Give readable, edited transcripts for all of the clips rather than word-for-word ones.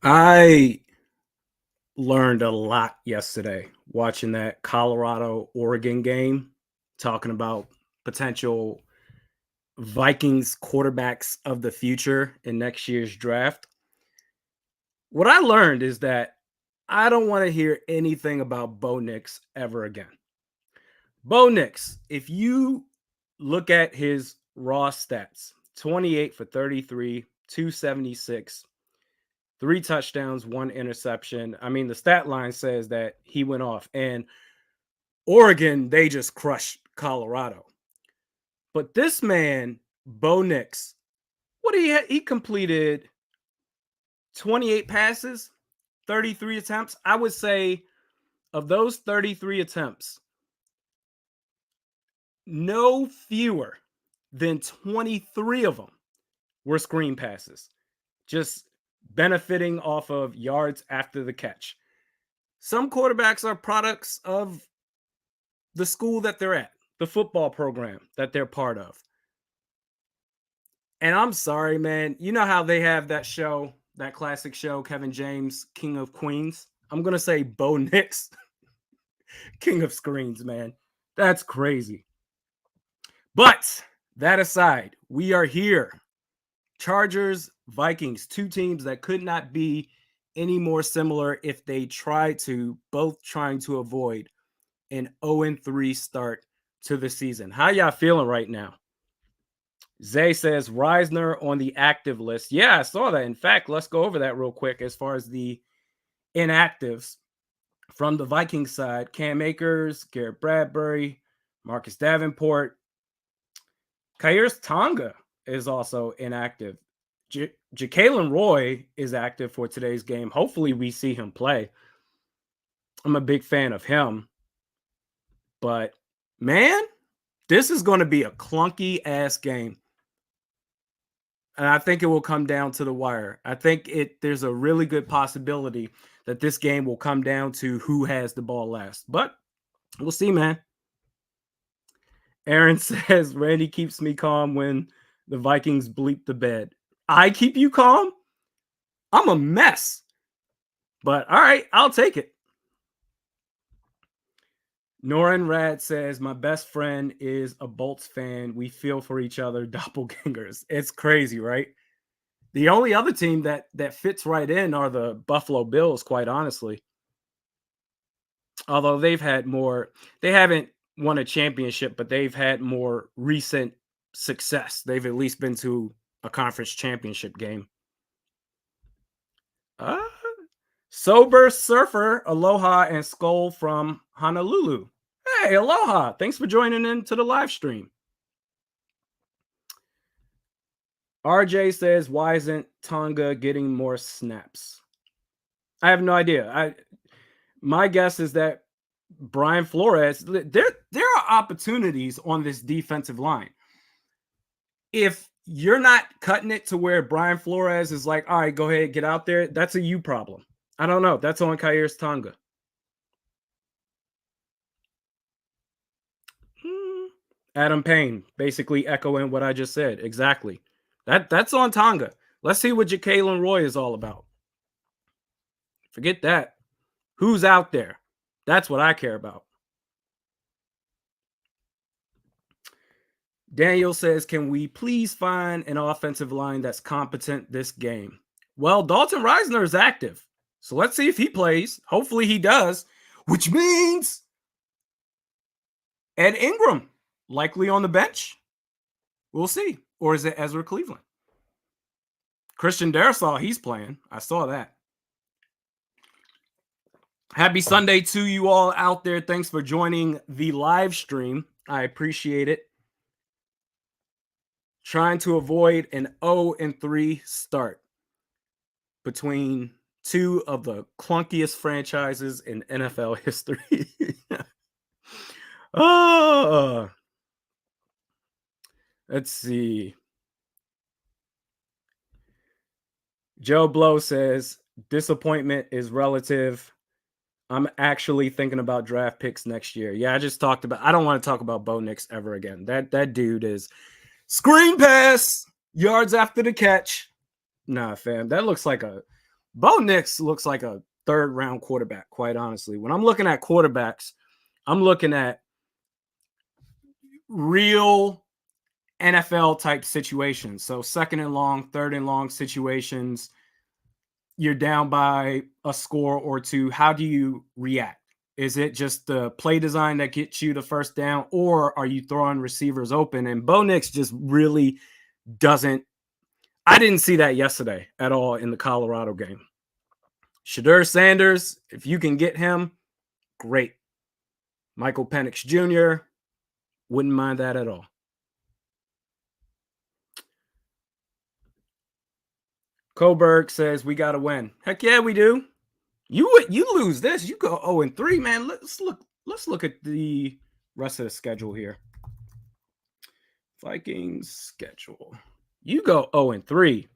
I learned a lot yesterday watching that Colorado Oregon game, talking about potential Vikings quarterbacks of the future in next year's draft. What I learned is that I don't want to hear anything about Bo Nix ever again. Bo Nix, if you look at his raw stats, 28 for 33, 276, three touchdowns, one interception. I mean, the stat line says that he went off. And Oregon, they just crushed Colorado. But this man, Bo Nix, what he completed 28 passes, 33 attempts. I would say of those 33 attempts, no fewer than 23 of them were screen passes, just benefiting off of yards after the catch. Some quarterbacks are products of the school that they're at, the football program that they're part of. And I'm sorry, man. You know how they have that show, that classic show, Kevin James, King of Queens? I'm going to say Bo Nix, King of Screens, man. That's crazy. But that aside, we are here. Chargers, Vikings, two teams that could not be any more similar if they tried to, both trying to avoid an 0-3 start to the season. How y'all feeling right now? Zay says Reisner on the active list. Yeah, I saw that. In fact, let's go over that real quick as far as the inactives from the Viking side. Cam Akers, Garrett Bradbury, Marcus Davenport. Kairos Tonga is also inactive. Ja'Kalen Roy is active for today's game. Hopefully we see him play. I'm a big fan of him. But, man, this is going to be a clunky-ass game. And I think it will come down to the wire. I think there's a really good possibility that this game will come down to who has the ball last. But we'll see, man. Aaron says, Randy keeps me calm when the Vikings bleep the bed. I keep you calm? I'm a mess. But all right, I'll take it. Noran Rad says, my best friend is a Bolts fan. We feel for each other, doppelgangers. It's crazy, right? The only other team that fits right in are the Buffalo Bills, quite honestly. Although they've had more, they haven't won a championship, but they've had more recent success. They've at least been to a conference championship game. Sober Surfer, Aloha, and Skull from Honolulu. Hey, aloha. Thanks for joining in to the live stream. RJ says, why isn't Tonga getting more snaps? I have no idea. My guess is that Brian Flores, there are opportunities on this defensive line. If you're not cutting it to where Brian Flores is like, all right, go ahead, get out there, that's a you problem. I don't know. That's on Kairos Tonga. Adam Payne, basically echoing what I just said. Exactly. That's on Tonga. Let's see what Ja'Kalen Roy is all about. Forget that. Who's out there? That's what I care about. Daniel says, can we please find an offensive line that's competent this game? Well, Dalton Reisner is active. So let's see if he plays. Hopefully he does, which means Ed Ingram likely on the bench. We'll see. Or is it Ezra Cleveland? Christian Darrisaw, he's playing. I saw that. Happy Sunday to you all out there. Thanks for joining the live stream. I appreciate it. Trying to avoid an 0-3 start between two of the clunkiest franchises in NFL history. Oh, let's see. Joe Blow says, disappointment is relative. I'm actually thinking about draft picks next year. Yeah, I just talked about, I don't want to talk about Bo Nix ever again. That dude is screen pass, yards after the catch. Nah, fam, that looks like a Bo Nix looks like a third round quarterback, quite honestly. When I'm looking at quarterbacks, I'm looking at real NFL type situations. So second and long, third and long situations. You're down by a score or two. How do you react? Is it just the play design that gets you the first down, or are you throwing receivers open? And Bo Nix just really doesn't. I didn't see that yesterday at all in the Colorado game. Shadur Sanders, if you can get him, great. Michael Penix Jr., wouldn't mind that at all. Coburg says we got to win. Heck yeah, we do. You lose this, you go 0-3, man. Let's look at the rest of the schedule here. Vikings schedule. You go 0-3.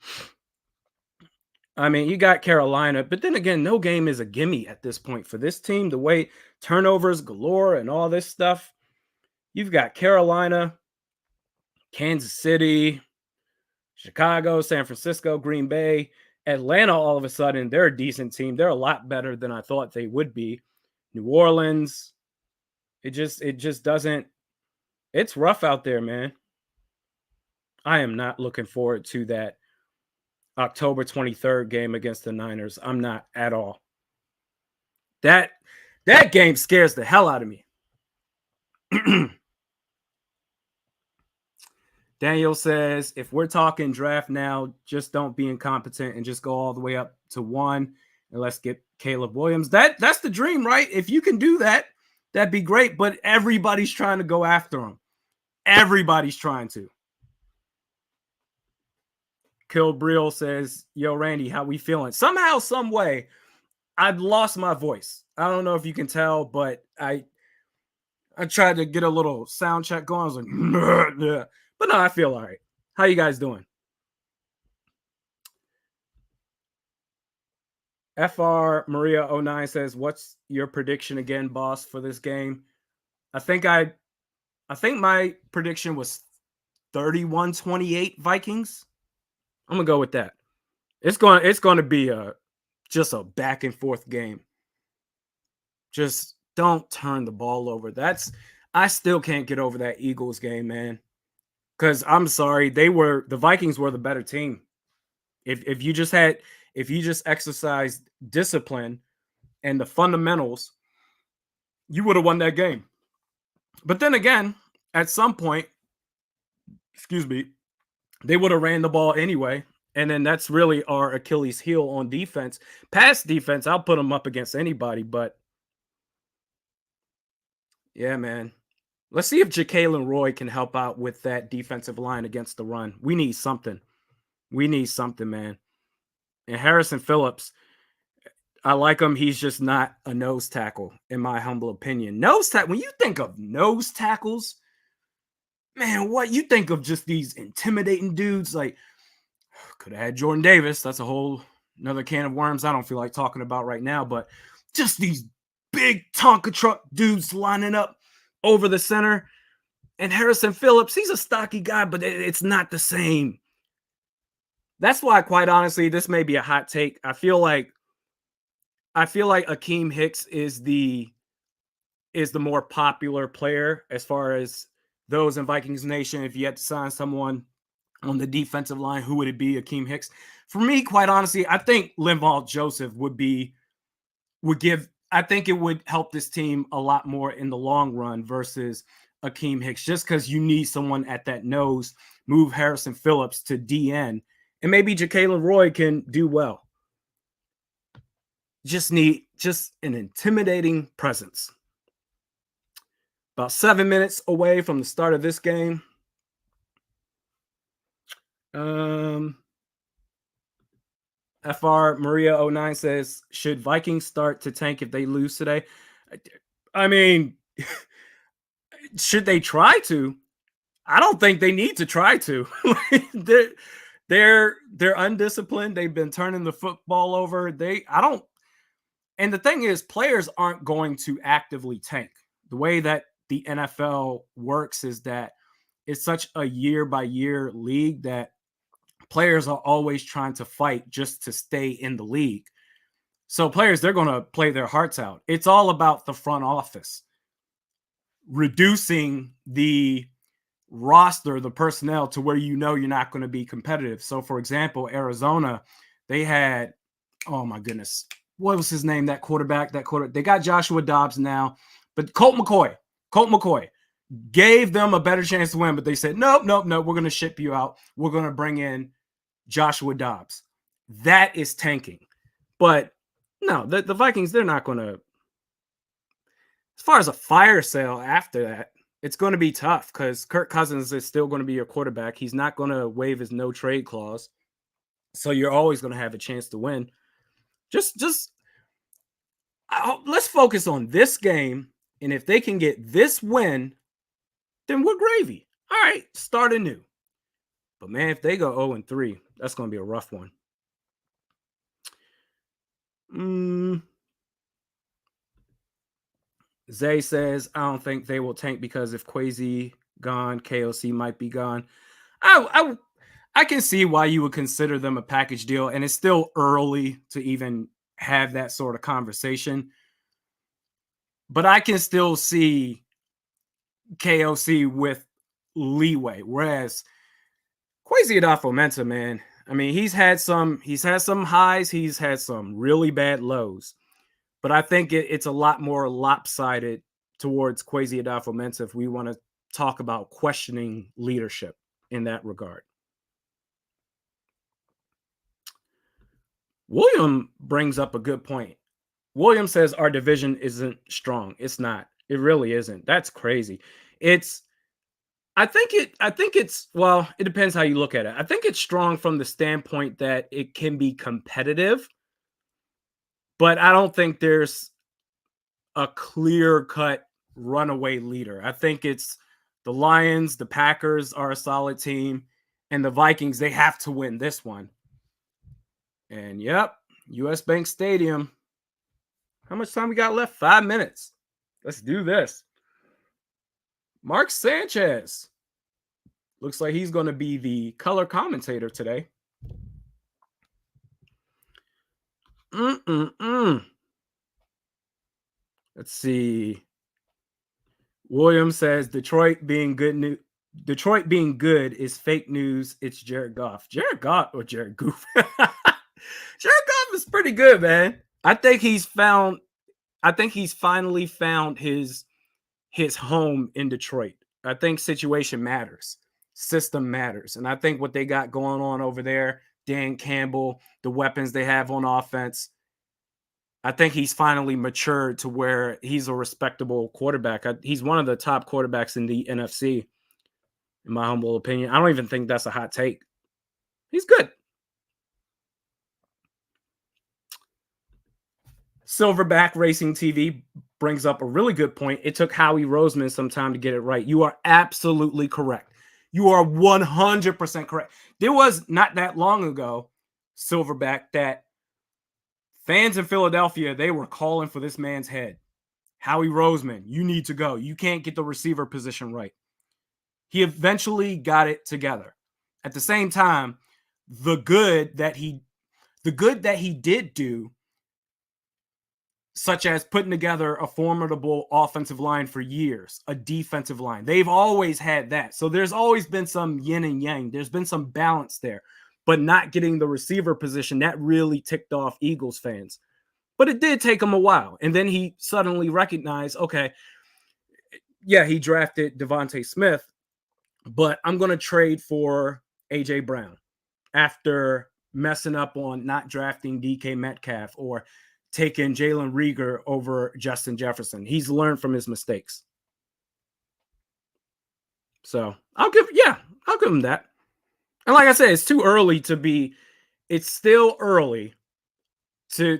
I mean, you got Carolina, but then again, no game is a gimme at this point for this team. The way turnovers galore and all this stuff. You've got Carolina, Kansas City, Chicago, San Francisco, Green Bay, Atlanta. All of a sudden, they're a decent team. They're a lot better than I thought they would be. New Orleans. It just doesn't. It's rough out there, man. I am not looking forward to that October 23rd game against the Niners. I'm not at all. That game scares the hell out of me. Daniel says, if we're talking draft now, just don't be incompetent and just go all the way up to 1 and let's get Caleb Williams. That's the dream, right? If you can do that, that'd be great. But everybody's trying to go after him. Everybody's trying to. Kilbriel says, yo, Randy, how we feeling? Somehow, some way, I've lost my voice. I don't know if you can tell, but I tried to get a little sound check going. I was like, but no, I feel all right. How you guys doing? FR Maria 09 says, what's your prediction again, boss, for this game? I think my prediction was 31-28 Vikings. I'm gonna go with that. It's going to be just a back and forth game. Just don't turn the ball over. I still can't get over that Eagles game, man. Because I'm sorry, the Vikings were the better team. If you just exercised discipline and the fundamentals, you would have won that game. But then again, at some point, they would have ran the ball anyway. And then that's really our Achilles heel on defense. Pass defense, I'll put them up against anybody. But yeah, man. Let's see if Ja'Kalen Roy can help out with that defensive line against the run. We need something. Man. And Harrison Phillips, I like him. He's just not a nose tackle, in my humble opinion. When you think of nose tackles, man, what you think of just these intimidating dudes? Like, could have had Jordan Davis. That's a whole another can of worms I don't feel like talking about right now. But just these big Tonka truck dudes lining up over the center. And Harrison Phillips, he's a stocky guy, but it's not the same. That's why, quite honestly, this may be a hot take. I feel like Akeem Hicks is the more popular player as far as those in Vikings Nation. If you had to sign someone on the defensive line, who would it be? Akeem Hicks. For me, quite honestly, I think Linval Joseph I think it would help this team a lot more in the long run versus Akeem Hicks, just because you need someone at that nose, move Harrison Phillips to DN, and maybe Ja'Kalen Roy can do well. Just need an intimidating presence. About 7 minutes away from the start of this game. FR Maria 09 says, should Vikings start to tank if they lose today? I mean, should they try to? I don't think they need to try to. They're undisciplined. They've been turning the football over. And the thing is, players aren't going to actively tank. The way that the NFL works is that it's such a year by year league that players are always trying to fight just to stay in the league. So players, they're going to play their hearts out. It's all about the front office reducing the roster, the personnel, to where you know you're not going to be competitive. So, for example, Arizona, they had, oh my goodness, what was his name? That quarterback, they got Joshua Dobbs now, but Colt McCoy gave them a better chance to win, but they said, nope, we're going to ship you out. We're going to bring in Joshua Dobbs. That is tanking. But no, the Vikings, they're not going to, as far as a fire sale after that, it's going to be tough because Kirk Cousins is still going to be your quarterback. He's not going to waive his no trade clause. So you're always going to have a chance to win. Just let's focus on this game. And if they can get this win, then we're gravy. All right, start anew. But man, if they go 0-3, that's going to be a rough one. Zay says, I don't think they will tank because if Kwesi gone, KOC might be gone. I can see why you would consider them a package deal, and it's still early to even have that sort of conversation. But I can still see KOC with leeway, whereas Kwesi Adafo-Mensah, man, I mean, he's had some highs, he's had some really bad lows. But I think it's a lot more lopsided towards Kwesi Adafo-Mensah if we want to talk about questioning leadership in that regard. William brings up a good point. William says our division isn't strong. It's not. It really isn't. That's crazy. I think it's, well, it depends how you look at it. I think it's strong from the standpoint that it can be competitive, but I don't think there's a clear-cut runaway leader. I think it's the Lions, the Packers are a solid team, and the Vikings, they have to win this one. And yep, US Bank Stadium. How much time we got left? 5 minutes. Let's do this. Mark Sanchez. Looks like he's going to be the color commentator today. Let's see. William says Detroit being good is fake news. It's Jared Goff. Jared Goff or Jared Goof. Jared Goff is pretty good, man. I think he's finally found his home in Detroit. I think situation matters. System matters. And I think what they got going on over there, Dan Campbell, the weapons they have on offense, I think he's finally matured to where he's a respectable quarterback. He's one of the top quarterbacks in the NFC, in my humble opinion. I don't even think that's a hot take. He's good. Silverback Racing TV brings up a really good point. It took Howie Roseman some time to get it right. You are absolutely correct. You are 100% correct. There was not that long ago, Silverback, that fans in Philadelphia, they were calling for this man's head. Howie Roseman, you need to go. You can't get the receiver position right. He eventually got it together. At the same time, the good that he did do, such as putting together a formidable offensive line for years, a defensive line. They've always had that. So there's always been some yin and yang. There's been some balance there. But not getting the receiver position, that really ticked off Eagles fans. But it did take him a while. And then he suddenly recognized, okay, yeah, he drafted Devontae Smith, but I'm going to trade for A.J. Brown after messing up on not drafting DK Metcalf or taking Jalen Reagor over Justin Jefferson. He's learned from his mistakes. So I'll give him that. And like I said, it's too early to be, it's still early to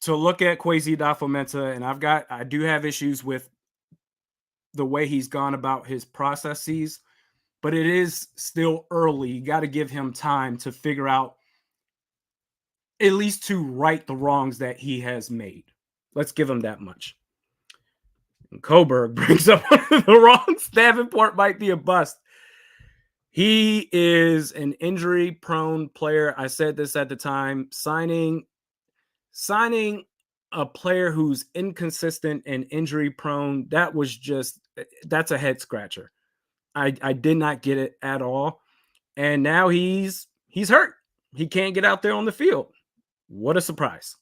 look at Kwesi Adafo-Mensah, and I do have issues with the way he's gone about his processes, but it is still early. You got to give him time to figure out, at least to right the wrongs that he has made. Let's give him that much. And Coburg brings up one of the wrongs. Davenport might be a bust. He is an injury-prone player. I said this at the time. Signing a player who's inconsistent and injury-prone, that's a head scratcher. I did not get it at all. And now he's hurt. He can't get out there on the field. What a surprise.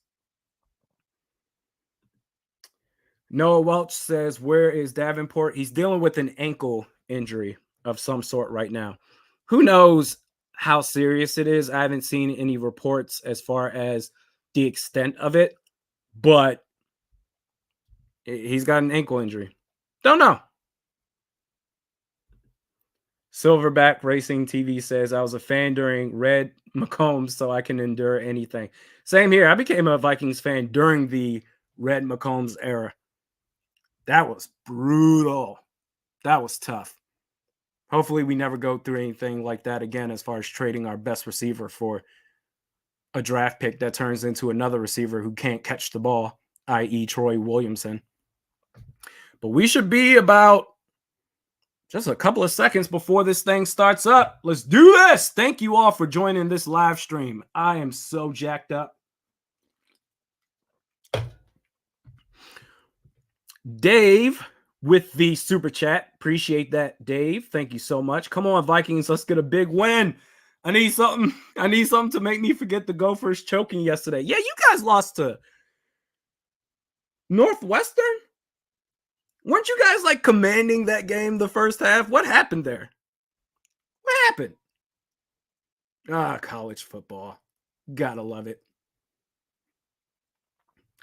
Noah Welch says, where is Davenport? He's dealing with an ankle injury of some sort right now. Who knows how serious it is? I haven't seen any reports as far as the extent of it, but he's got an ankle injury. Don't know. Silverback Racing TV says, I was a fan during Red McCombs, so I can endure anything. Same here. I became a Vikings fan during the Red McCombs era. That was brutal. That was tough. Hopefully we never go through anything like that again as far as trading our best receiver for a draft pick that turns into another receiver who can't catch the ball, i.e. Troy Williamson. But we should be about just a couple of seconds before this thing starts up. Let's do this. Thank you all for joining this live stream. I am so jacked up. Dave with the super chat. Appreciate that, Dave. Thank you so much. Come on, Vikings. Let's get a big win. I need something to make me forget the Gophers choking yesterday. Yeah, you guys lost to Northwestern? Weren't you guys like commanding that game the first half? What happened there? What happened? College football. Gotta love it.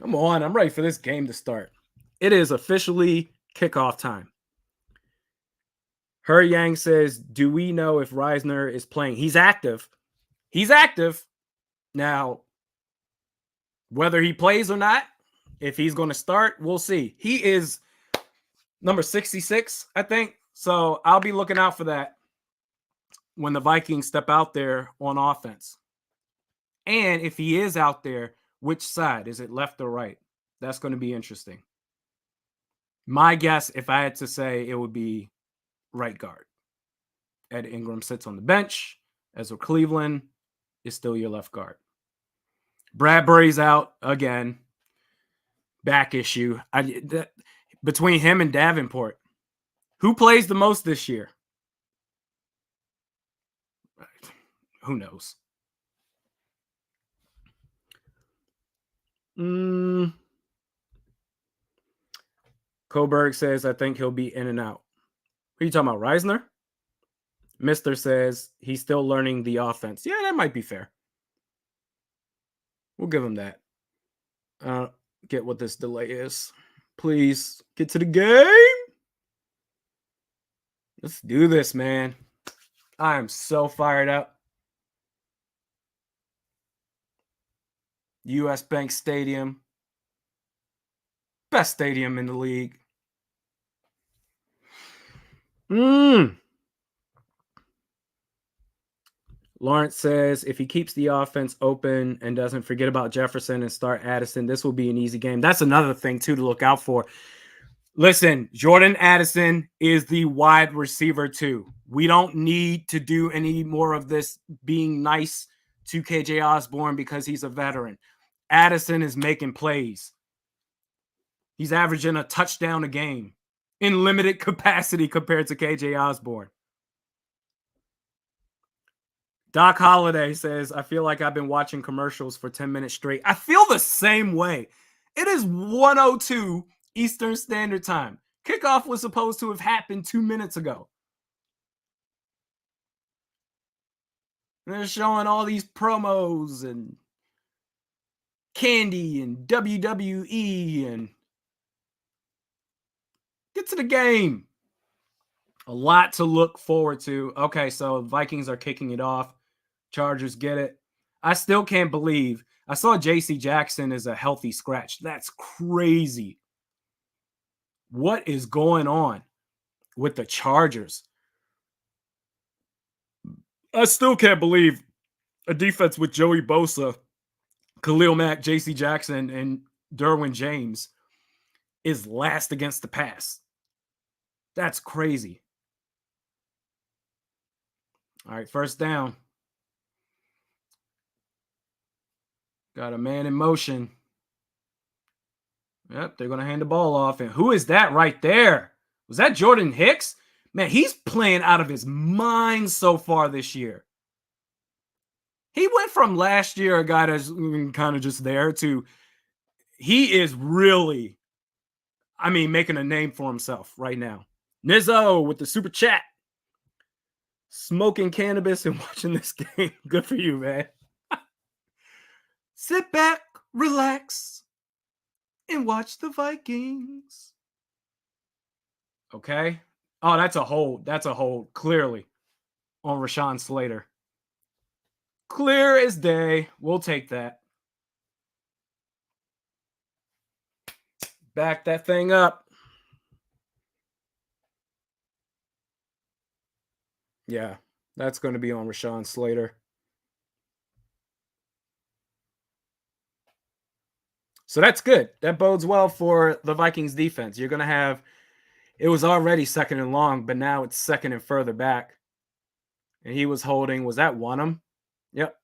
Come on, I'm ready for this game to start. It is officially kickoff time. Her Yang says, do we know if Reisner is playing? He's active. He's active. Now, whether he plays or not, if he's going to start, we'll see. He is number 66, I think. So I'll be looking out for that when the Vikings step out there on offense. And if he is out there, which side? Is it left or right? That's going to be interesting. My guess, if I had to say, it would be right guard. Ed Ingram sits on the bench. Ezra Cleveland is still your left guard. Bradbury's out again. Back issue. Between him and Davenport, who plays the most this year? Who knows? Coburg says, I think he'll be in and out. Who are you talking about, Reisner? Mister says he's still learning the offense. Yeah, that might be fair. We'll give him that. Get what this delay is. Please get to the game. Let's do this, man. I am so fired up. US Bank Stadium. Best stadium in the league. Lawrence says, if he keeps the offense open and doesn't forget about Jefferson and start Addison, this will be an easy game. That's another thing, too, to look out for. Listen, Jordan Addison is the wide receiver, too. We don't need to do any more of this being nice to KJ Osborne because he's a veteran. Addison is making plays. He's averaging a touchdown a game in limited capacity compared to KJ Osborne. Doc Holliday says, I feel like I've been watching commercials for 10 minutes straight. I feel the same way. It is 1:02 Eastern Standard Time. Kickoff was supposed to have happened 2 minutes ago. And they're showing all these promos and candy and WWE and get to the game. A lot to look forward to. Okay, so Vikings are kicking it off. Chargers get it. I still can't believe I saw J.C. Jackson as a healthy scratch. That's crazy. What is going on with the Chargers? I still can't believe a defense with Joey Bosa, Khalil Mack, J.C. Jackson, and Derwin James is last against the pass. That's crazy. All right, first down. Got a man in motion. Yep, they're going to hand the ball off. And who is that right there? Was that Jordan Hicks? Man, he's playing out of his mind so far this year. He went from last year, a guy that's kind of just there, to he is really, making a name for himself right now. Nizzo with the super chat. Smoking cannabis and watching this game. Good for you, man. Sit back, relax, and watch the Vikings. Okay. Oh, that's a hold. That's a hold, clearly, on Rashawn Slater. Clear as day. We'll take that. Back that thing up. Yeah, that's going to be on Rashawn Slater. So that's good. That bodes well for the Vikings defense. You're going to have, it was already second and long, but now it's second and further back. And he was holding, was that Wanham? Yep.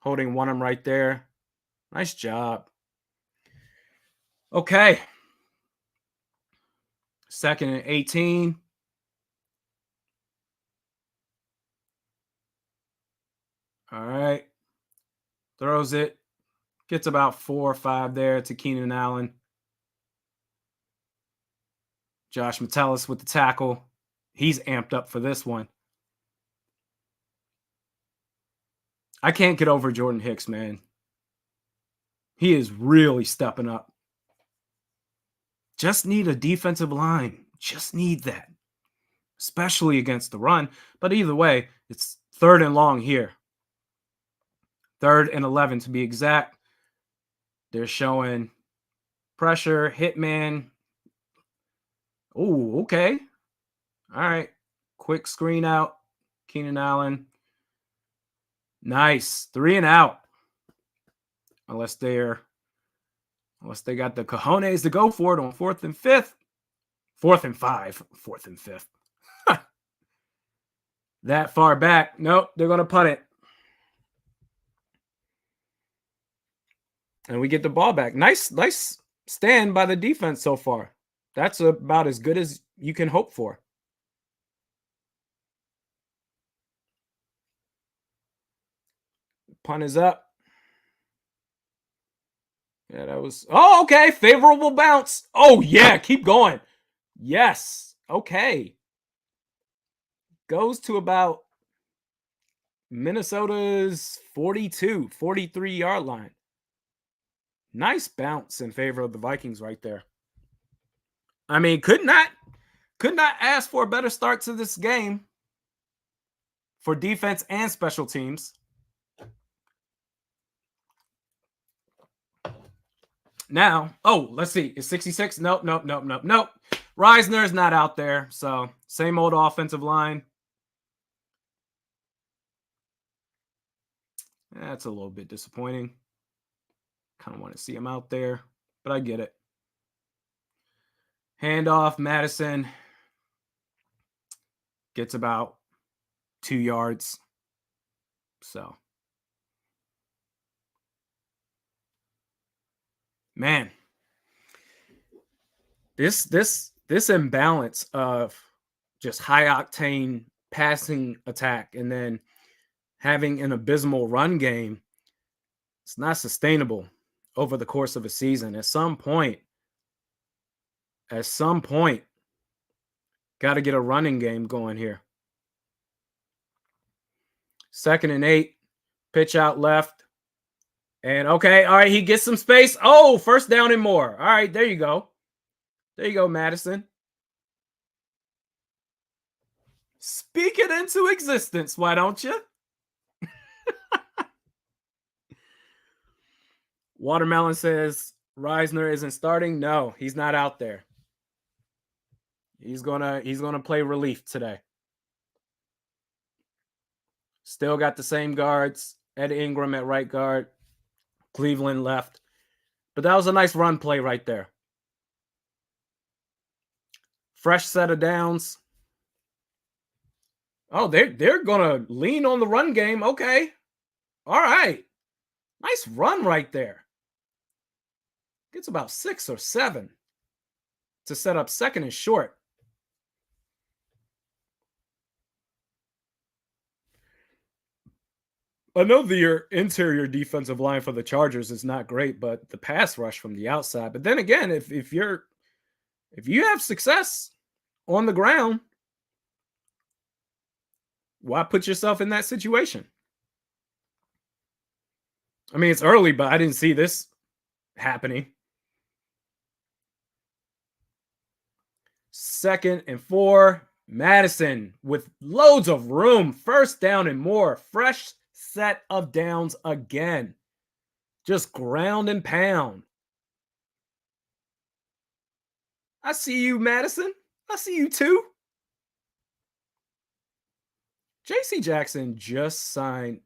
Holding Wanham right there. Nice job. Okay. Second and 18. All right. Throws it. Gets about 4 or 5 there to Keenan Allen. Josh Metellus with the tackle. He's amped up for this one. I can't get over Jordan Hicks, man. He is really stepping up. Just need a defensive line. Just need that. Especially against the run. But either way, it's third and long here. 3rd and 11 to be exact. They're showing pressure, hitman. Oh, okay. All right. Quick screen out. Keenan Allen. Nice. 3 and out. Unless they got the cojones to go for it on 4th and 5th. 4th and 5. 4th and 5th. That far back. Nope, they're going to punt it. And we get the ball back. Nice stand by the defense so far. That's about as good as you can hope for. Punt is up. Yeah, that was... Oh, okay. Favorable bounce. Oh, yeah. Keep going. Yes. Okay. Goes to about Minnesota's 42, 43-yard line. Nice bounce in favor of the Vikings right there. I mean, could not ask for a better start to this game for defense and special teams. Now, let's see. Is 66? Nope. Reisner's not out there. So same old offensive line. That's a little bit disappointing. Kind of want to see him out there, but I get it. Handoff, Madison gets about 2 yards. So, man, this imbalance of just high octane passing attack and then having an abysmal run game, it's not sustainable over the course of a season. At some point, got to get a running game going here. 2nd and 8, pitch out left. And okay, all right, he gets some space. Oh, first down and more. All right, there you go. There you go, Madison. Speak it into existence, why don't you? Watermelon says Reisner isn't starting. No, he's not out there. He's gonna play relief today. Still got the same guards. Ed Ingram at right guard. Cleveland left. But that was a nice run play right there. Fresh set of downs. Oh, they're gonna lean on the run game. Okay. All right. Nice run right there. Gets about 6 or 7 to set up second and short. I know the interior defensive line for the Chargers is not great, but the pass rush from the outside. But then again, if you have success on the ground, why put yourself in that situation? I mean, it's early, but I didn't see this happening. 2nd and 4. Madison with loads of room. First down and more. Fresh set of downs again. Just ground and pound. I see you, Madison. I see you too. JC Jackson just signed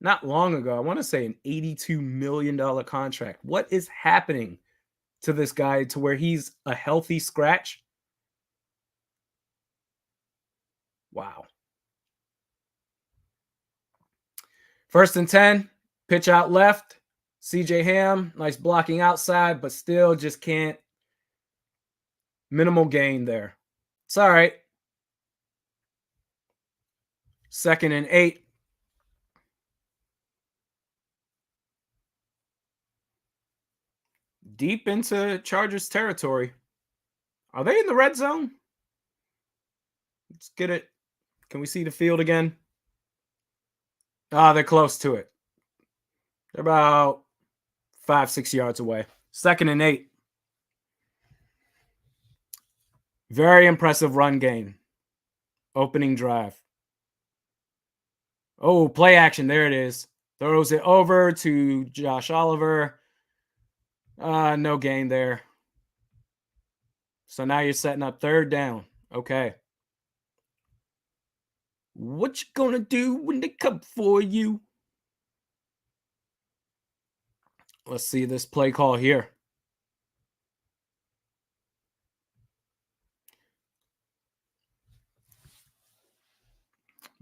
not long ago. I want to say an $82 million contract. What is happening to this guy to where he's a healthy scratch? Wow. 1st and 10, pitch out left. CJ Ham, nice blocking outside, but still just can't. Minimal gain there. It's all right. 2nd and 8. Deep into Chargers territory. Are they in the red zone? Let's get it. Can we see the field again? Ah, they're close to it. They're about 5-6 yards away. 2nd and 8. Very impressive run game. Opening drive. Oh, play action. There it is. Throws it over to Josh Oliver. No gain there. So now you're setting up 3rd down. Okay. What you gonna do when they come for you? Let's see this play call here.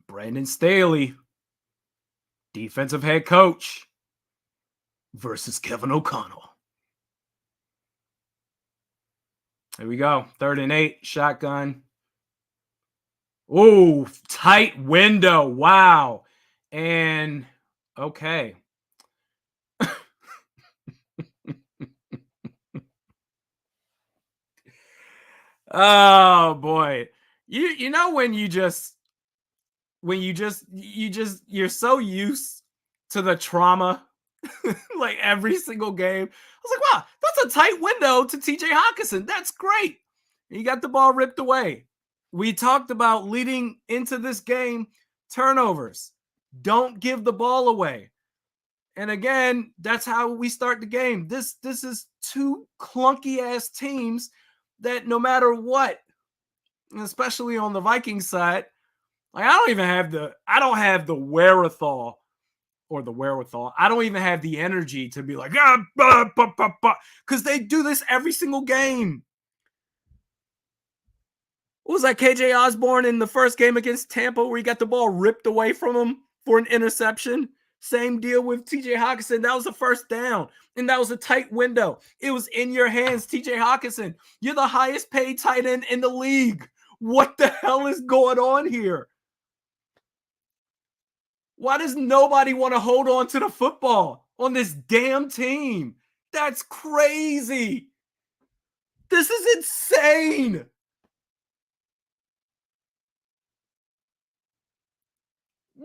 Brandon Staley, defensive head coach, versus Kevin O'Connell. Here we go. 3rd and 8, shotgun. Oh, tight window. Wow. And okay. Oh boy. You know when you're so used to the trauma like every single game. I was like, wow, that's a tight window to TJ Hawkinson. That's great. He got the ball ripped away. We talked about leading into this game turnovers. Don't give the ball away. And again, that's how we start the game. This is two clunky ass teams that no matter what, especially on the Vikings side, like I don't have the wherewithal or the wherewithal. I don't even have the energy to be like, because they do this every single game. What was that, KJ Osborne in the first game against Tampa where he got the ball ripped away from him for an interception? Same deal with TJ Hawkinson. That was a 1st down, and that was a tight window. It was in your hands, TJ Hawkinson. You're the highest paid tight end in the league. What the hell is going on here? Why does nobody want to hold on to the football on this damn team? That's crazy. This is insane.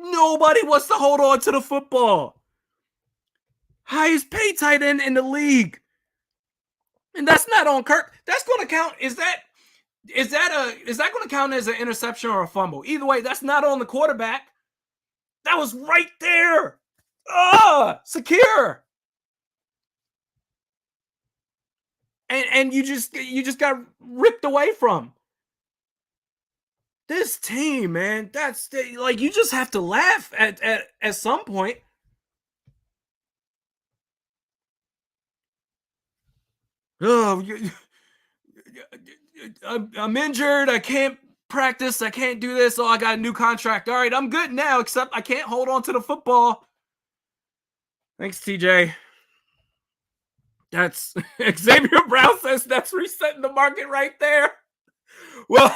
Nobody wants to hold on to the football. Highest paid tight end in the league. And that's not on Kirk. That's going to count. Is that going to count as an interception or a fumble? Either way, that's not on the quarterback. That was right there. Secure. And you just got ripped away from. This team, man, that's like you just have to laugh at some point. Oh, I'm injured. I can't practice. I can't do this. Oh, I got a new contract. All right, I'm good now, except I can't hold on to the football. Thanks, TJ. That's Xavier Brown says that's resetting the market right there. Well,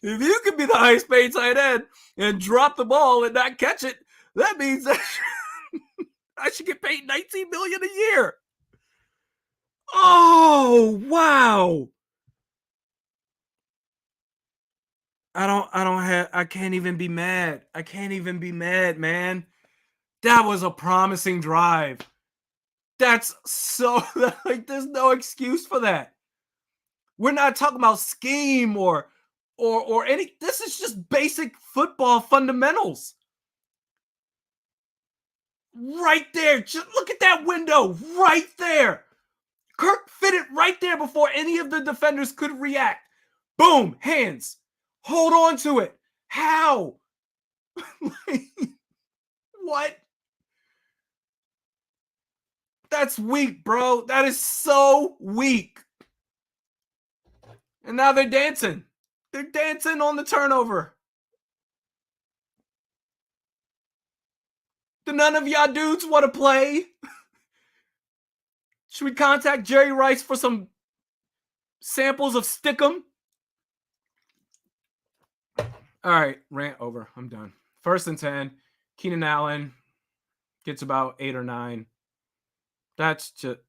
if you could be the highest paid tight end and drop the ball and not catch it, that means that I should get paid $19 million a year. Oh, wow. I can't even be mad. I can't even be mad, man. That was a promising drive. That's so, like, there's no excuse for that. We're not talking about scheme or any, this is just basic football fundamentals. Right there. Just look at that window right there. Kirk fit it right there before any of the defenders could react. Boom, hands. Hold on to it. How? What? That's weak, bro. That is so weak. And now they're dancing. They're dancing on the turnover. Do none of y'all dudes want to play? Should we contact Jerry Rice for some samples of Stickum? All right, rant over. I'm done. 1st and 10. Keenan Allen gets about 8 or 9. That's just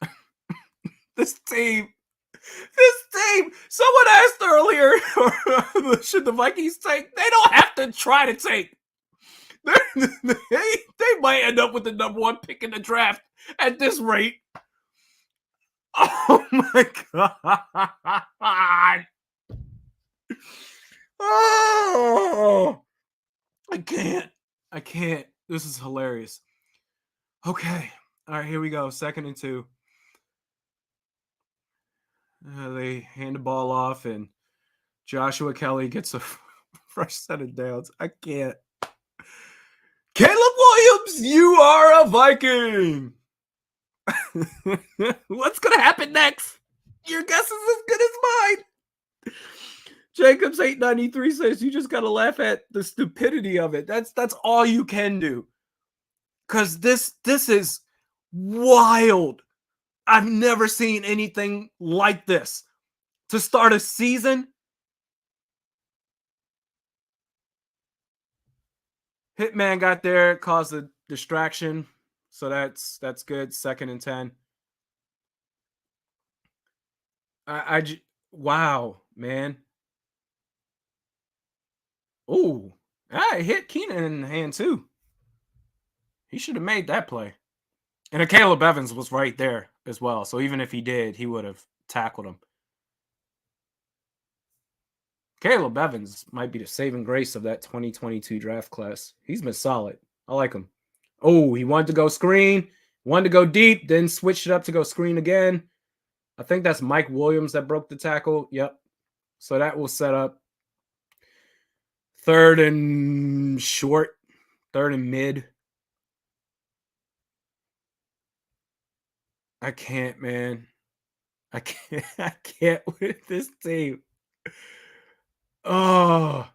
this team. Someone asked earlier, should the Vikings take? They don't have to try to take. They might end up with the number 1 pick in the draft at this rate. Oh my God. Oh, I can't. This is hilarious. Okay. All right, here we go. 2nd and 2. They hand the ball off, and Joshua Kelly gets a fresh set of downs. I can't. Caleb Williams, you are a Viking. What's going to happen next? Your guess is as good as mine. Jacobs 893 says you just got to laugh at the stupidity of it. That's all you can do. Because this is wild. I've never seen anything like this. To start a season, Hitman got there, caused a distraction. So that's good. 2nd and 10. Wow, man. Oh, I hit Keenan in the hand too. He should have made that play. And Caleb Evans was right there as well. So even if he did, he would have tackled him. Caleb Evans might be the saving grace of that 2022 draft class. He's been solid. I like him. Oh, he wanted to go screen, wanted to go deep, then switched it up to go screen again. I think that's Mike Williams that broke the tackle. Yep. So that will set up 3rd and short, 3rd and mid. I can't, man. I can't with this team. Oh.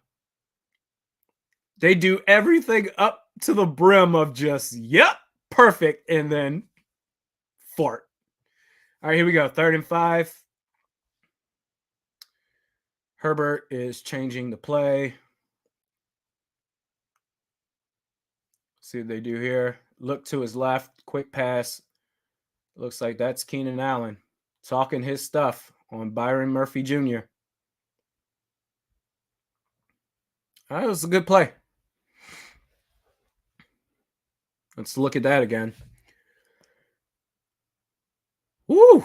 They do everything up to the brim of just, yep, perfect, and then fart. All right, here we go. 3rd and 5. Herbert is changing the play. See what they do here. Look to his left. Quick pass. Looks like that's Keenan Allen talking his stuff on Byron Murphy Jr. All right, it was a good play. Let's look at that again. Woo!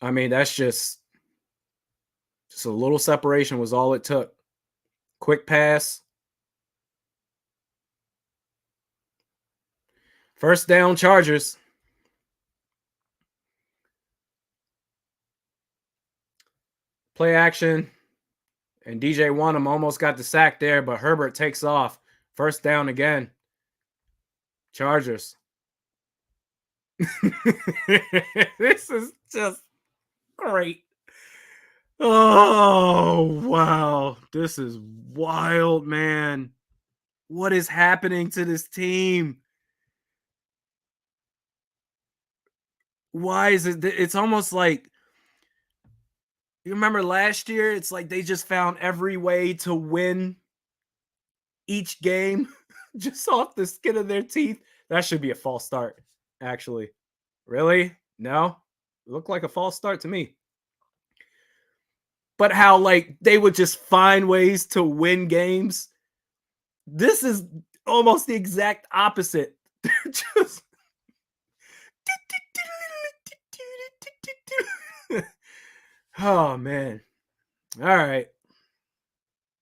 I mean, that's just a little separation was all it took. Quick pass. 1st down, Chargers. Play action. And DJ Wanham almost got the sack there, but Herbert takes off. 1st down again. Chargers. This is just great. Oh, wow. This is wild, man. What is happening to this team? Why is it? It's almost like you remember last year? It's like they just found every way to win each game just off the skin of their teeth. That should be a false start, actually. Really? No? Looked like a false start to me. But how like they would just find ways to win games. This is almost the exact opposite. They're just oh man. All right.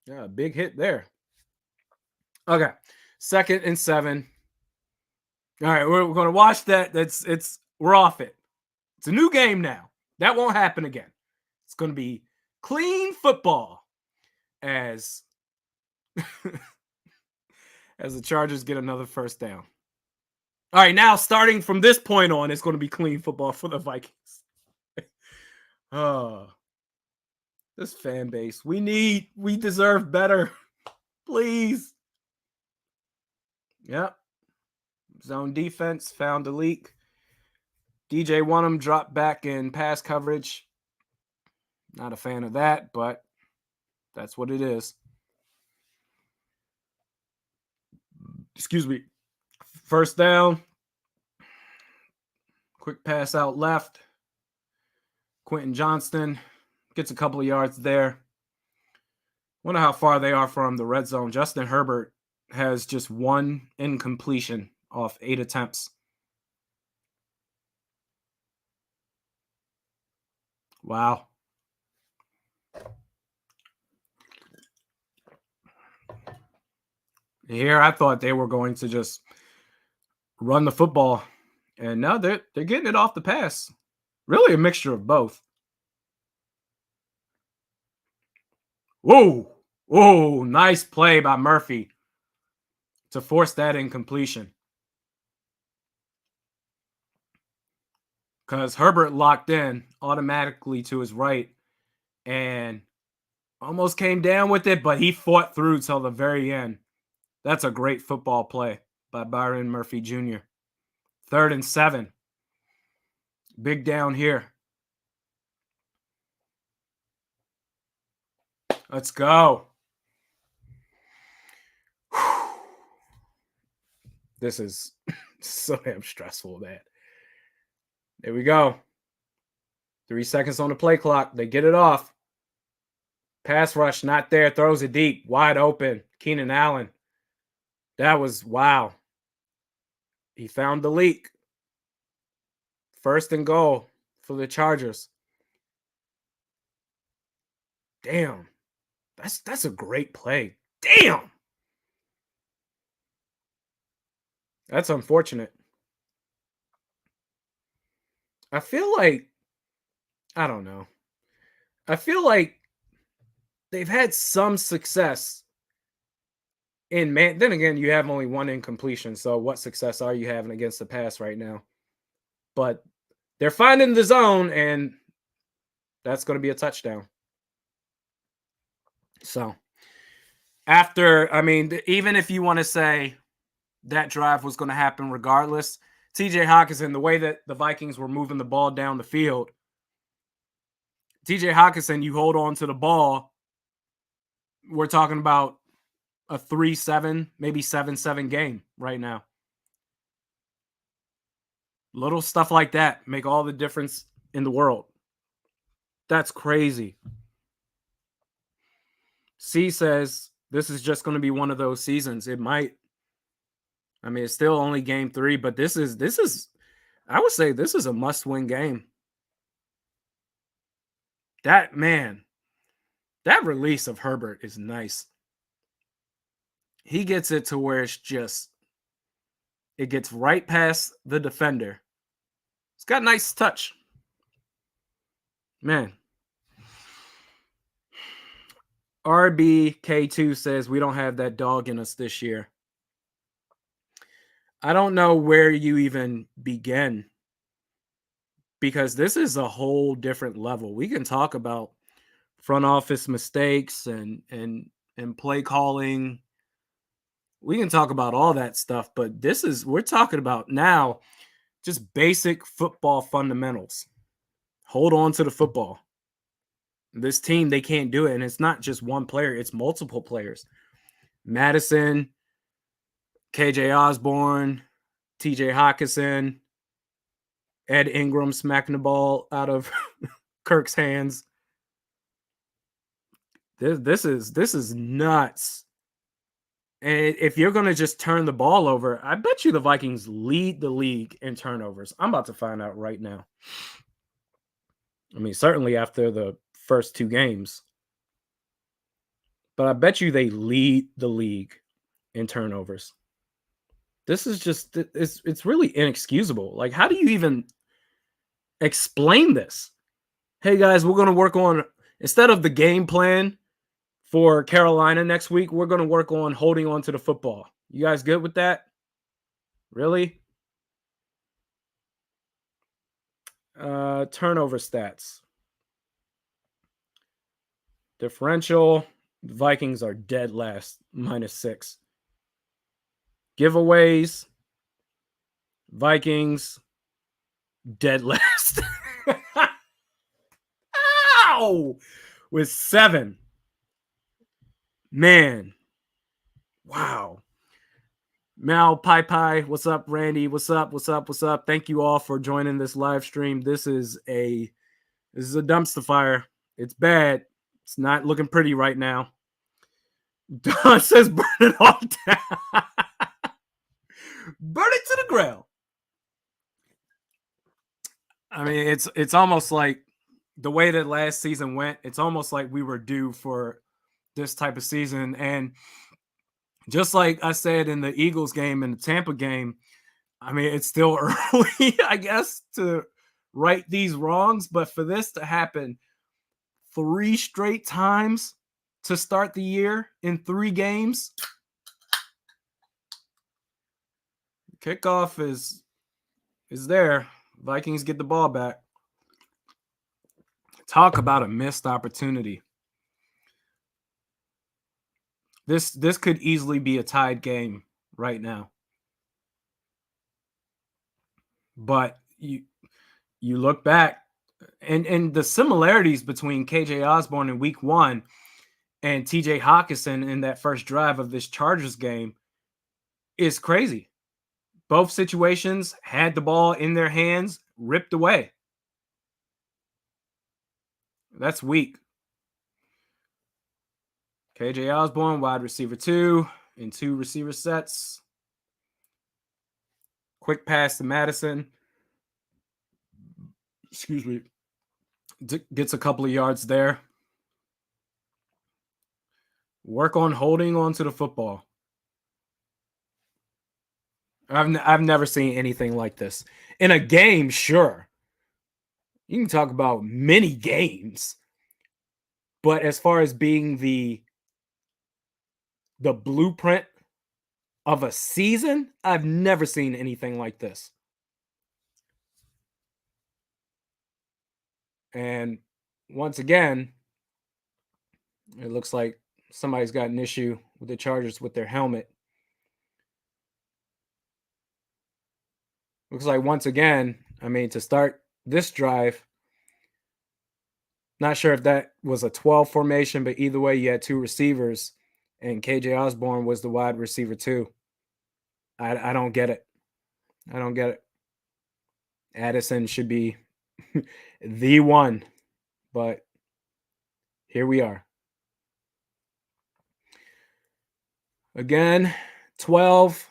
Yeah, big hit there. Okay. 2nd and 7. All right, we're gonna watch that. We're off it. It's a new game now. That won't happen again. It's gonna be clean football as as the Chargers get another first down. All right, now starting from this point on, it's going to be clean football for the Vikings. Oh, this fan base. We deserve better. Please. Yep. Zone defense found a leak. DJ Wonnum dropped back in pass coverage. Not a fan of that, but that's what it is. Excuse me. First down. Quick pass out left. Quentin Johnston gets a couple of yards there. Wonder how far they are from the red zone. Justin Herbert has just one incompletion off 8 attempts. Wow. Here, I thought they were going to just run the football, and now they're getting it off the pass. Really a mixture of both. Whoa. Whoa, nice play by Murphy to force that incompletion. Because Herbert locked in automatically to his right and almost came down with it, but he fought through till the very end. That's a great football play by Byron Murphy Jr. 3rd and 7. Big down here. Let's go. This is so damn stressful, man. There we go. 3 seconds on the play clock. They get it off. Pass rush not there. Throws it deep. Wide open. Keenan Allen. That was wow. He found the leak. 1st and goal for the Chargers. Damn. That's a great play. Damn. That's unfortunate. I feel like I don't know. I feel like they've had some success in man. Then again, you have only one incompletion. So what success are you having against the pass right now? But they're finding the zone, and that's going to be a touchdown. So after, I mean, even if you want to say that drive was going to happen regardless, TJ Hawkinson, the way that the Vikings were moving the ball down the field, TJ Hawkinson, you hold on to the ball. We're talking about a 3-7, maybe 7-7 game right now. Little stuff like that make all the difference in the world. That's crazy. C says this is just going to be one of those seasons. It might. I mean, it's still only game 3, but this is I would say this is a must-win game. That man, that release of Herbert is nice. He gets it to where it's just it gets right past the defender. It's got a nice touch. Man. RBK2 says we don't have that dog in us this year. I don't know where you even begin because this is a whole different level. We can talk about front office mistakes and play calling. We can talk about all that stuff, but we're talking about now just basic football fundamentals. Hold on to the football. This team, they can't do it. And it's not just one player, it's multiple players. Madison, KJ Osborne, TJ Hawkinson, Ed Ingram smacking the ball out of Kirk's hands. This is nuts. And if you're going to just turn the ball over, I bet you the Vikings lead the league in turnovers. I'm about to find out right now. I mean, certainly after the first 2 games. But I bet you they lead the league in turnovers. This is just it's really inexcusable. Like, how do you even explain this? Hey guys, we're going to work on, instead of the game plan for Carolina next week, we're going to work on holding on to the football. You guys good with that? Really? Turnover stats. Differential, the Vikings are dead last, -6. Giveaways, Vikings, dead last. Ow! With 7. Man. Wow. Mal Pai Pai, what's up, Randy? What's up? What's up? What's up? Thank you all for joining this live stream. This is a dumpster fire. It's bad. It's not looking pretty right now. Don says burn it all down. Burn it to the ground. I mean, it's almost like the way that last season went, it's almost like we were due for this type of season. And just like I said in the Eagles game and the Tampa game, I mean, it's still early, I guess, to right these wrongs. But for this to happen 3 straight times to start the year in 3 games, kickoff is there. Vikings get the ball back. Talk about a missed opportunity. This could easily be a tied game right now. But you look back and the similarities between KJ Osborne in week 1 and TJ Hawkinson in that first drive of this Chargers game is crazy. Both situations had the ball in their hands, ripped away. That's weak. KJ Osborne, wide receiver 2 in 2 receiver sets. Quick pass to Madison. Excuse me. Gets a couple of yards there. Work on holding on to the football. I've never seen anything like this. In a game, sure. You can talk about many games. But as far as being the blueprint of a season, I've never seen anything like this. And once again, it looks like somebody's got an issue with the Chargers with their helmet. Looks like once again, I mean, to start this drive, not sure if that was a 12 formation, but either way, you had 2 receivers, and KJ Osborne was the wide receiver 2. I don't get it. I don't get it. Addison should be the one, but here we are. Again, 12,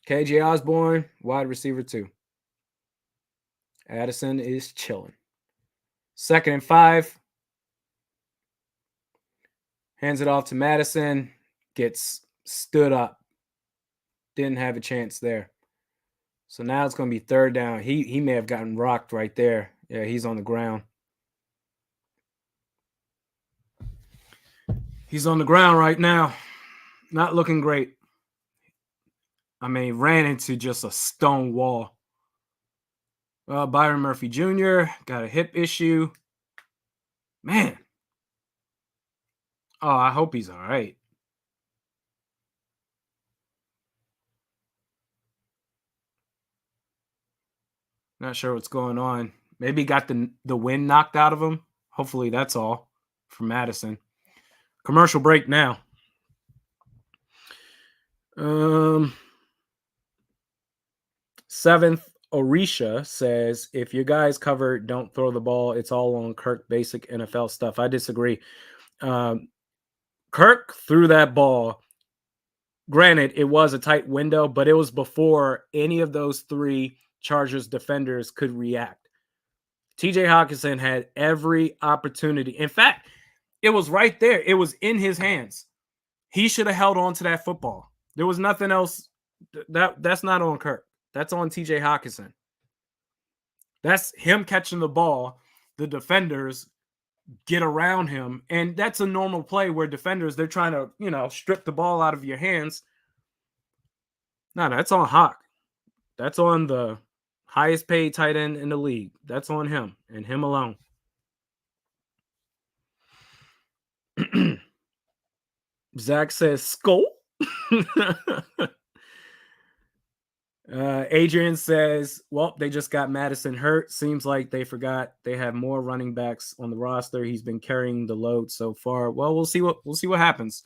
KJ Osborne, wide receiver 2. Addison is chilling. 2nd and 5. Hands it off to Madison. Gets stood up. Didn't have a chance there. So now it's going to be 3rd down. He may have gotten rocked right there. Yeah, he's on the ground. He's on the ground right now. Not looking great. I mean, ran into just a stone wall. Byron Murphy Jr. got a hip issue. Man, Oh, I hope he's all right. Not sure what's going on. Maybe he got the wind knocked out of him. Hopefully that's all from Madison. Commercial break now. Um, Seventh Orisha says, if you guys cover, don't throw the ball. It's all on Kirk, basic NFL stuff. I disagree. Um, Kirk threw that ball. Granted, it was a tight window, but it was before any of those three Chargers defenders could react. TJ Hawkinson had every opportunity. In fact, it was right there. It was in his hands. He should have held on to that football. There was nothing else. That's not on Kirk. That's on TJ Hawkinson. That's him catching the ball. The defenders get around him. And that's a normal play where defenders, they're trying to, strip the ball out of your hands. No, that's on Hawk. That's on the highest paid tight end in the league. That's on him and him alone. Zach says, Skull. Adrian says, well, they just got Madison hurt. Seems like they forgot they have more running backs on the roster. He's been carrying the load so far. Well, we'll see what happens.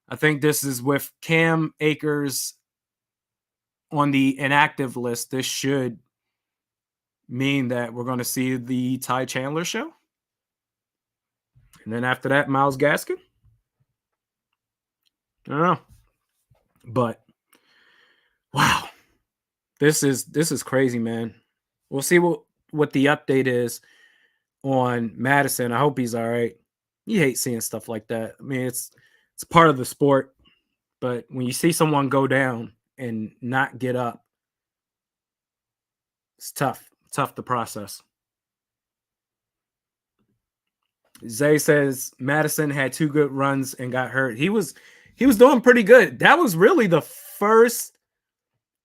I think this is with Cam Akers on the inactive list. This should mean that we're going to see the Ty Chandler show. And then after that, Myles Gaskin. I don't know. But wow. This is crazy, man. We'll see what the update is on Madison. I hope he's all right. You hate seeing stuff like that. I mean, it's part of the sport, but when you see someone go down and not get up, it's tough to process. Zay says Madison had 2 good runs and got hurt. He was doing pretty good. That was really the first.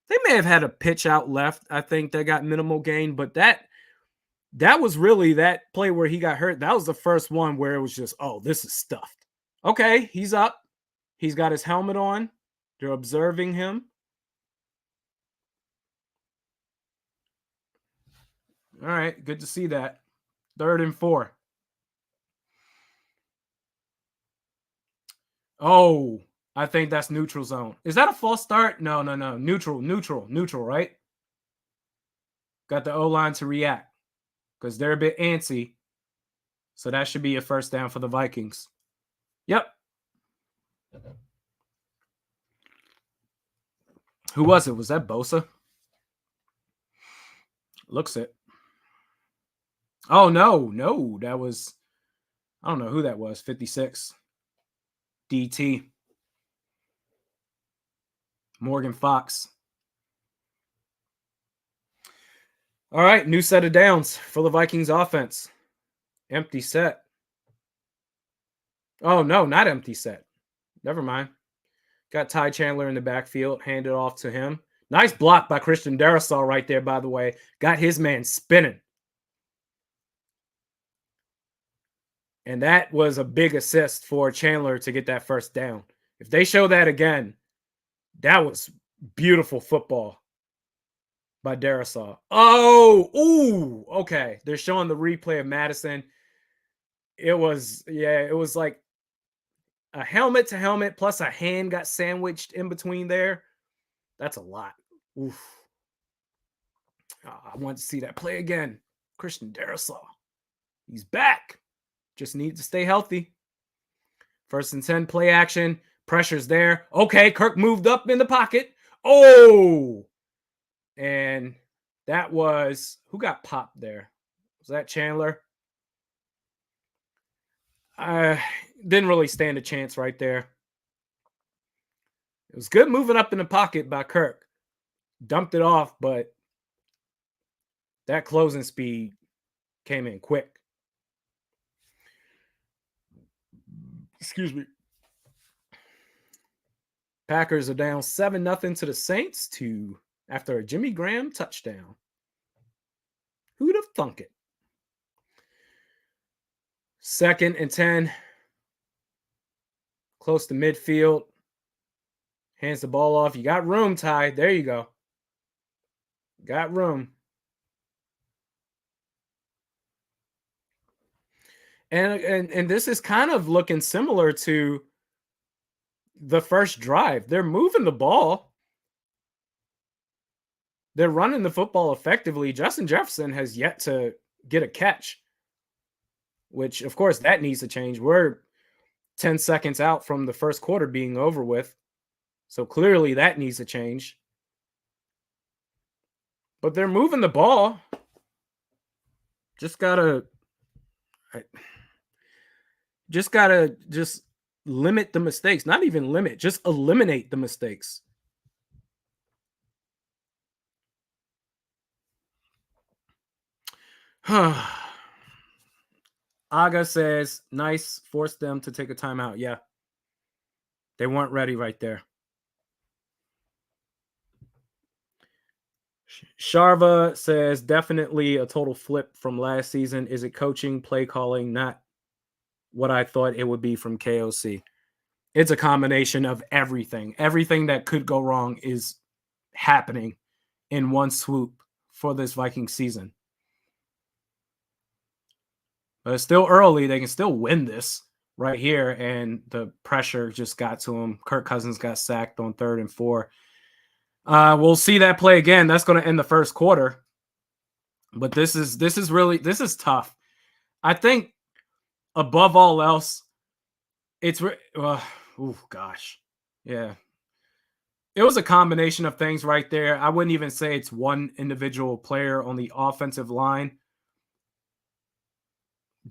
They may have had a pitch out left, I think, that got minimal gain, but that was really that play where he got hurt. That was the first one where it was just, oh, this is stuffed. Okay, he's up. He's got his helmet on. They're observing him. All right, good to see that. 3rd and 4. Oh, I think that's neutral zone. Is that a false start? No. Neutral, right? Got the O-line to react because they're a bit antsy. So that should be a first down for the Vikings. Yep. Who was it? Was that Bosa? Looks it. Oh, no. That was, I don't know who that was. 56. DT. Morgan Fox. All right, new set of downs for the Vikings offense. Empty set. Oh, no, not empty set. Never mind. Got Ty Chandler in the backfield, handed off to him. Nice block by Christian Darrisaw right there, by the way. Got his man spinning. And that was a big assist for Chandler to get that first down. If they show that again, that was beautiful football by Darrisaw. Oh, ooh, okay. They're showing the replay of Madison. It was like a helmet to helmet plus a hand got sandwiched in between there. That's a lot. Oof. I want to see that play again. Christian Darrisaw. He's back. Just needs to stay healthy. 1st and 10, play action. Pressure's there. Okay, Kirk moved up in the pocket. Oh! And that was, who got popped there? Was that Chandler? Didn't really stand a chance right there. It was good moving up in the pocket by Kirk. Dumped it off, but that closing speed came in quick. Excuse me. Packers are down 7-0 to the Saints after a Jimmy Graham touchdown. Who'd have thunk it? 2nd and 10. close to midfield. Hands the ball off. You got room, Ty. There you go. Got room. And this is kind of looking similar to the first drive. They're moving the ball. They're running the football effectively. Justin Jefferson has yet to get a catch, which, of course, that needs to change. We're 10 seconds out from the first quarter being over with. So clearly that needs to change. But they're moving the ball. Just gotta limit the mistakes. Not even limit, just eliminate the mistakes. Aga says, nice, force them to take a timeout. Yeah. They weren't ready right there. Sharva says, definitely a total flip from last season. Is it coaching, play calling? Not what I thought it would be from KOC. It's a combination of everything. Everything that could go wrong is happening in one swoop for this Viking season. But it's still early. They can still win this right here. And the pressure just got to him. Kirk Cousins got sacked on 3rd and 4. We'll see that play again. That's going to end the first quarter. But this is tough. I think above all else, it's gosh. Yeah. It was a combination of things right there. I wouldn't even say it's one individual player on the offensive line.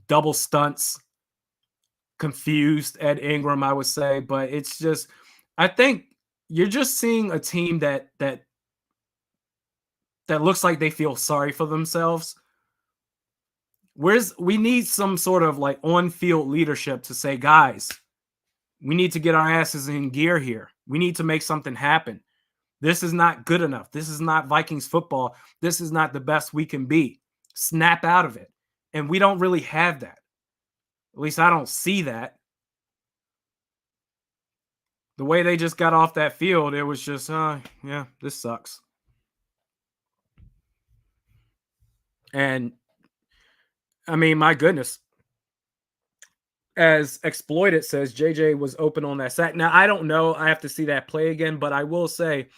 Double stunts, confused Ed Ingram, I would say, but it's just, I think you're just seeing a team that looks like they feel sorry for themselves. We need some sort of like on-field leadership to say, guys, we need to get our asses in gear here. We need to make something happen. This is not good enough. This is not Vikings football. This is not the best we can be. Snap out of it. And we don't really have that. At least I don't see that. The way they just got off that field, it was just, yeah, this sucks. And, I mean, my goodness. As Exploited says, JJ was open on that sack. Now, I don't know. I have to see that play again, but I will say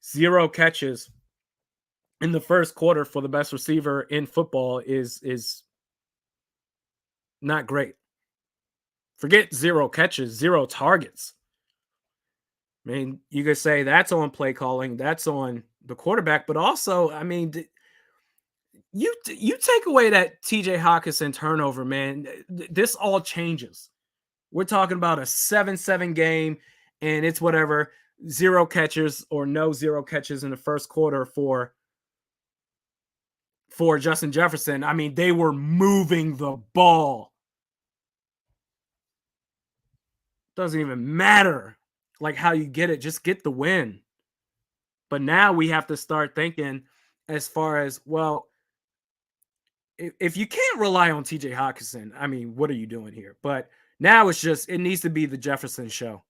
0 catches in the first quarter for the best receiver in football is not great. Forget 0 catches, 0 targets. I mean, you could say that's on play calling, that's on the quarterback, but also, I mean, you take away that TJ Hawkinson turnover, man, this all changes. We're talking about a 7-7 game, and it's whatever, 0 catches or no 0 catches in the first quarter for Justin Jefferson. I mean, they were moving the ball. Doesn't even matter like how you get it, just get the win. But now we have to start thinking as far as, well, if you can't rely on TJ Hawkinson, I mean, what are you doing here? But now it's just, it needs to be the Jefferson show.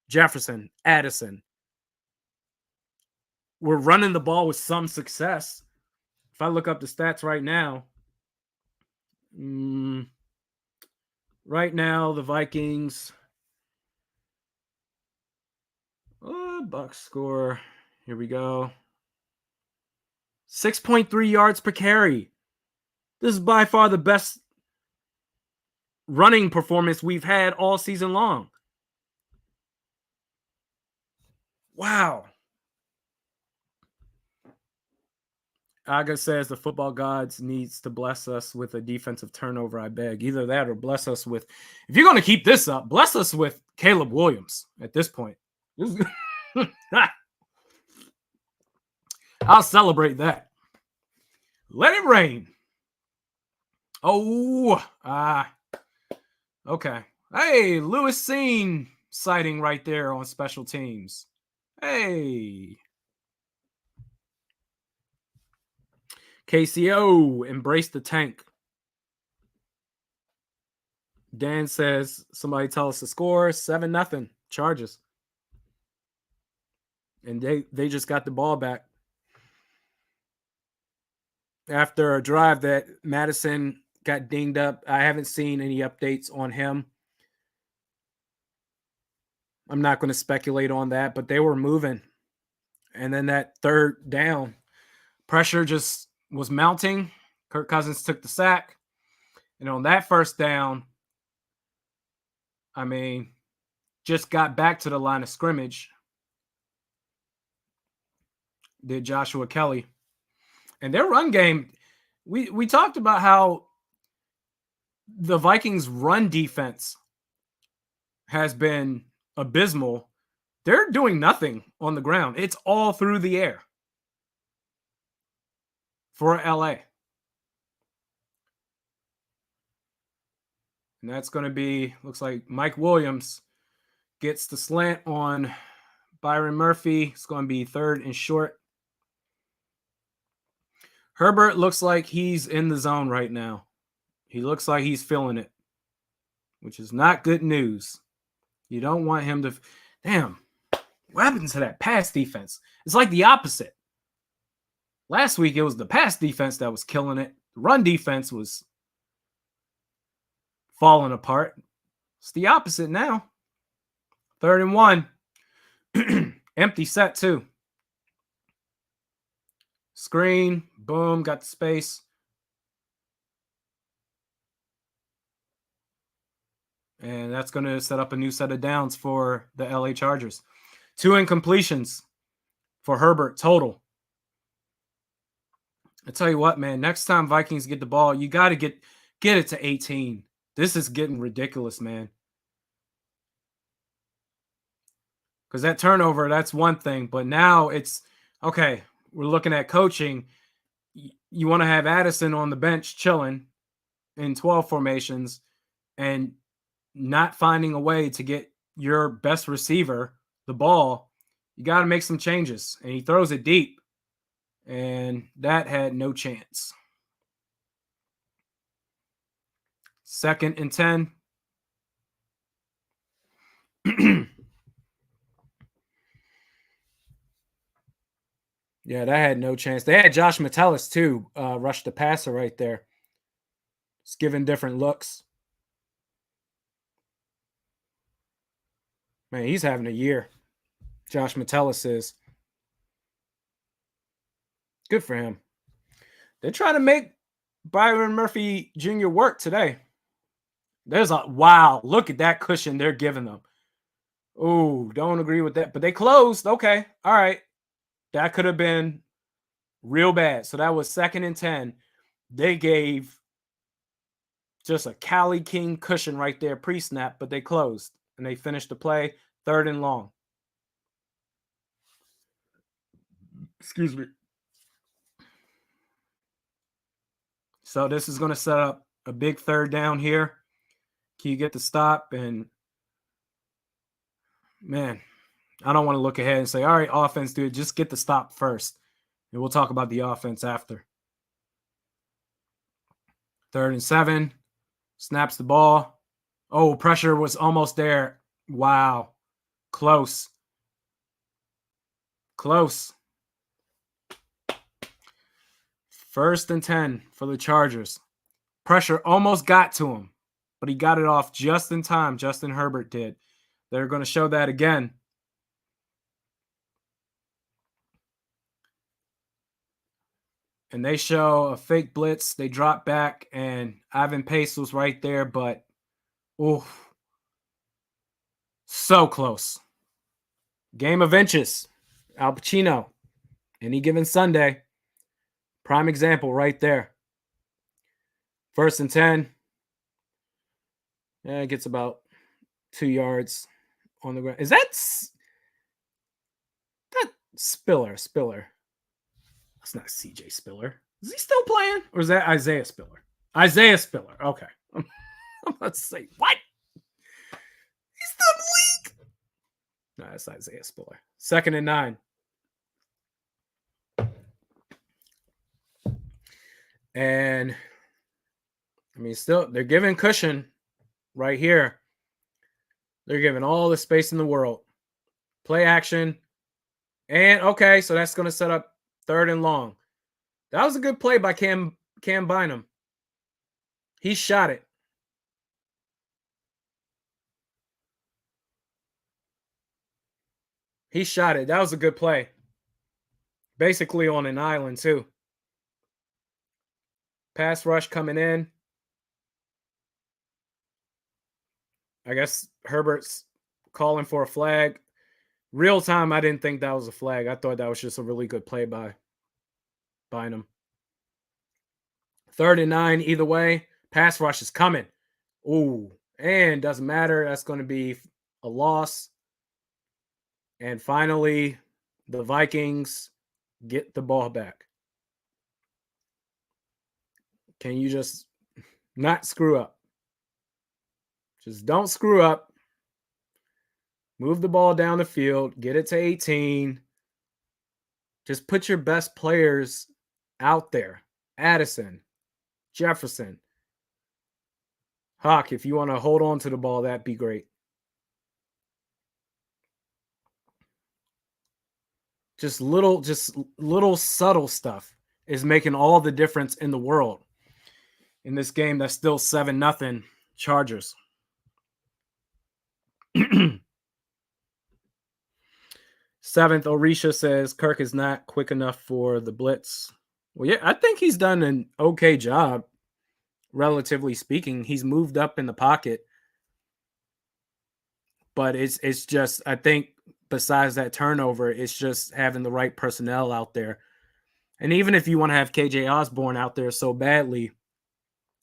Jefferson, Addison. We're running the ball with some success. If I look up the stats right now, the Vikings, box score, here we go. 6.3 yards per carry. This is by far the best running performance we've had all season long. Wow. Aga says the football gods needs to bless us with a defensive turnover, I beg. Either that or bless us with, if you're going to keep this up, bless us with Caleb Williams at this point. I'll celebrate that. Let it rain. Oh, okay. Hey, Lewis Seen sighting right there on special teams. Hey. KCO, embrace the tank. Dan says, somebody tell us the score. 7-0 Chargers. And they just got the ball back. After a drive that Madison got dinged up. I haven't seen any updates on him. I'm not going to speculate on that, but they were moving. And then that third down, pressure just was mounting. Kirk Cousins took the sack. And on that first down, I mean, just got back to the line of scrimmage. Did Joshua Kelly. And their run game, we talked about how the Vikings' run defense has been abysmal. They're doing nothing on the ground. It's all through the air for LA. And that's going to be, looks like Mike Williams gets the slant on Byron Murphy. It's going to be 3rd and short. Herbert looks like he's in the zone right now. He looks like he's feeling it, which is not good news. You don't want him to. Damn. What happened to that pass defense? It's like the opposite. Last week, it was the pass defense that was killing it. The run defense was falling apart. It's the opposite now. 3rd and 1. Empty set, too. Screen. Boom. Got the space. And that's going to set up a new set of downs for the LA Chargers. 2 incompletions for Herbert total. I tell you what, man, next time Vikings get the ball, you got to get it to 18. This is getting ridiculous, man. Because that turnover, that's one thing. But now it's, okay, we're looking at coaching. You want to have Addison on the bench chilling in 12 formations and not finding a way to get your best receiver the ball. You got to make some changes. And he throws it deep. And that had no chance. 2nd and 10. Yeah, that had no chance. They had Josh Metellus, too, rush the passer right there. It's giving different looks. Man, he's having a year. Josh Metellus is. Good for him. They're trying to make Byron Murphy Jr. work today. There's a, wow, look at that cushion they're giving them. Oh, don't agree with that. But they closed. Okay. All right. That could have been real bad. So that was 2nd and 10. They gave just a Cali King cushion right there pre-snap, but they closed. And they finished the play 3rd and long. Excuse me. So this is going to set up a big 3rd down here. Can you get the stop? And, man, I don't want to look ahead and say, all right, offense, dude, just get the stop first. And we'll talk about the offense after. 3rd and 7. Snaps the ball. Oh, pressure was almost there. Wow. Close. Close. 1st and 10 for the Chargers. Pressure almost got to him, but he got it off just in time. Justin Herbert did. They're going to show that again. And they show a fake blitz. They drop back, and Ivan Pace was right there, but oof, so close. Game of inches. Al Pacino. Any given Sunday. Prime example right there. 1st and 10. Yeah, it gets about 2 yards on the ground. Is that Spiller? That's not CJ Spiller. Is he still playing? Or is that Isaiah Spiller? Isaiah Spiller. Okay. I'm about to say, what? He's still in the league. No, that's Isaiah Spiller. 2nd and 9. And I mean, still, they're giving cushion. right here. They're giving all the space in the world. Play action. And okay, so that's going to set up 3rd and long. That was a good play by Cam Bynum. He shot it. He shot it. That was a good play. Basically on an island, too. Pass rush coming in. I guess Herbert's calling for a flag. Real time, I didn't think that was a flag. I thought that was just a really good play by Bynum. 3rd and 9, either way. Pass rush is coming. Ooh, and doesn't matter. That's going to be a loss. And finally, the Vikings get the ball back. Can you just not screw up? Just don't screw up. Move the ball down the field. Get it to 18. Just put your best players out there. Addison, Jefferson. Hawk, if you want to hold on to the ball, that'd be great. Just little subtle stuff is making all the difference in the world. In this game, that's still 7-0 Chargers. 7th, Orisha says Kirk is not quick enough for the blitz. Well, yeah, I think he's done an okay job, relatively speaking. He's moved up in the pocket. But it's just, I think, besides that turnover, it's just having the right personnel out there. And even if you want to have KJ Osborne out there so badly,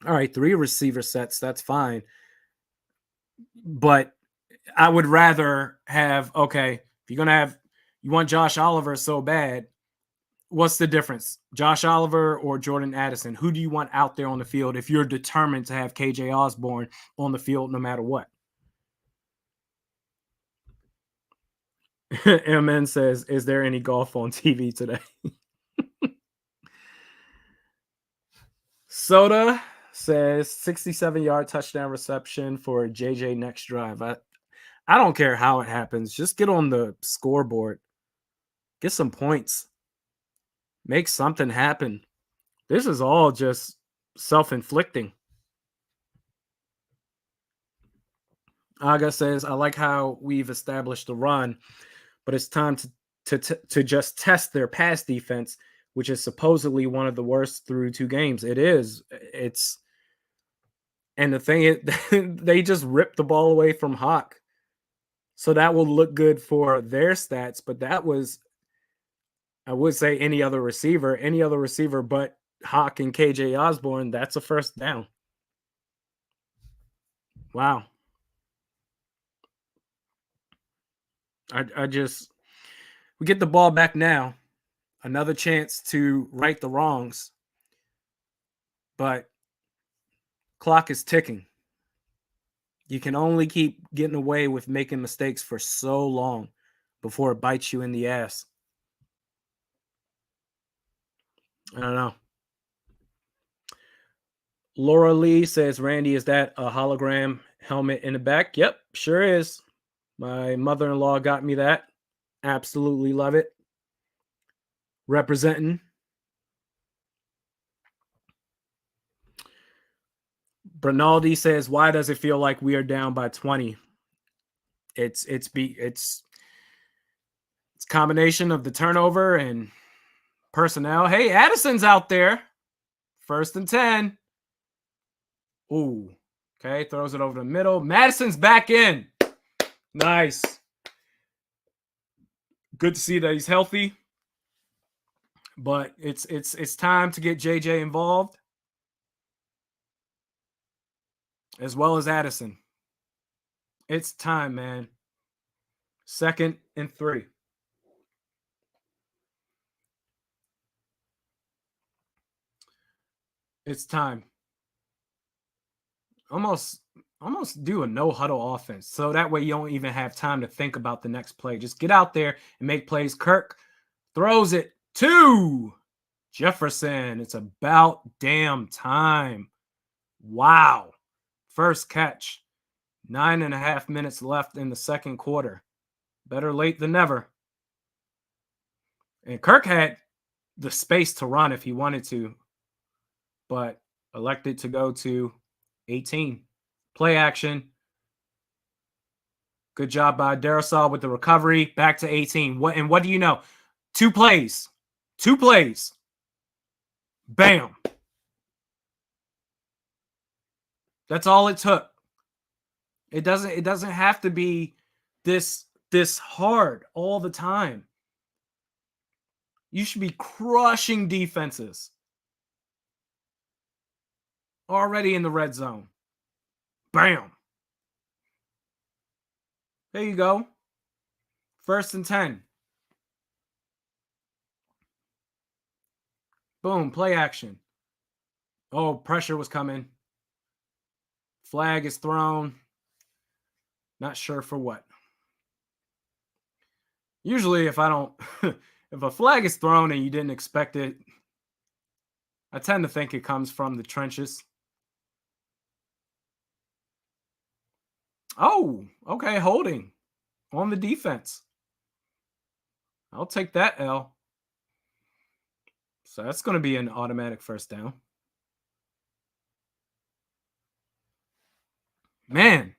all right, 3 receiver sets, that's fine. But I would rather have, okay, if you're going to have, you want Josh Oliver so bad, what's the difference? Josh Oliver or Jordan Addison? Who do you want out there on the field if you're determined to have KJ Osborne on the field no matter what? MN says, is there any golf on TV today? Soda says 67-yard touchdown reception for JJ next drive. I don't care how it happens. Just get on the scoreboard. Get some points. Make something happen. This is all just self-inflicting. Aga says, I like how we've established the run, but it's time to just test their pass defense, which is supposedly one of the worst through 2 games. It is. And the thing is, they just ripped the ball away from Hawk. So that will look good for their stats, but that was, I would say, any other receiver but Hawk and KJ Osborne, that's a first down. Wow. We get the ball back now. Another chance to right the wrongs. But clock is ticking. You can only keep getting away with making mistakes for so long before it bites you in the ass. I don't know. Laura Lee says, Randy, is that a hologram helmet in the back? Yep, sure is. My mother-in-law got me that. Absolutely love it. Representing. Bernaldi says, why does it feel like we are down by 20? It's combination of the turnover and personnel. Hey, Addison's out there. 1st and 10. Ooh. Okay, throws it over the middle. Madison's back in. Nice. Good to see that he's healthy. But it's time to get JJ involved, as well as Addison. It's time, man. 2nd and 3. It's time. Almost do a no huddle offense. So that way you don't even have time to think about the next play. Just get out there and make plays. Kirk throws it to Jefferson. It's about damn time. Wow. First catch. 9.5 minutes left in the second quarter. Better late than never. And Kirk had the space to run if he wanted to, but elected to go to 18. Play action. Good job by Darrisaw with the recovery. Back to 18. What do you know? 2 plays. 2 plays. Bam. That's all it took. It doesn't have to be this hard all the time. You should be crushing defenses. Already in the red zone. Bam. There you go. 1st and 10. Boom, play action. Oh, pressure was coming. Flag is thrown. Not sure for what. Usually if I don't if a flag is thrown and you didn't expect it, I tend to think it comes from the trenches. Oh, okay, holding on the defense. I'll take that L. So that's going to be an automatic 1st down. Man,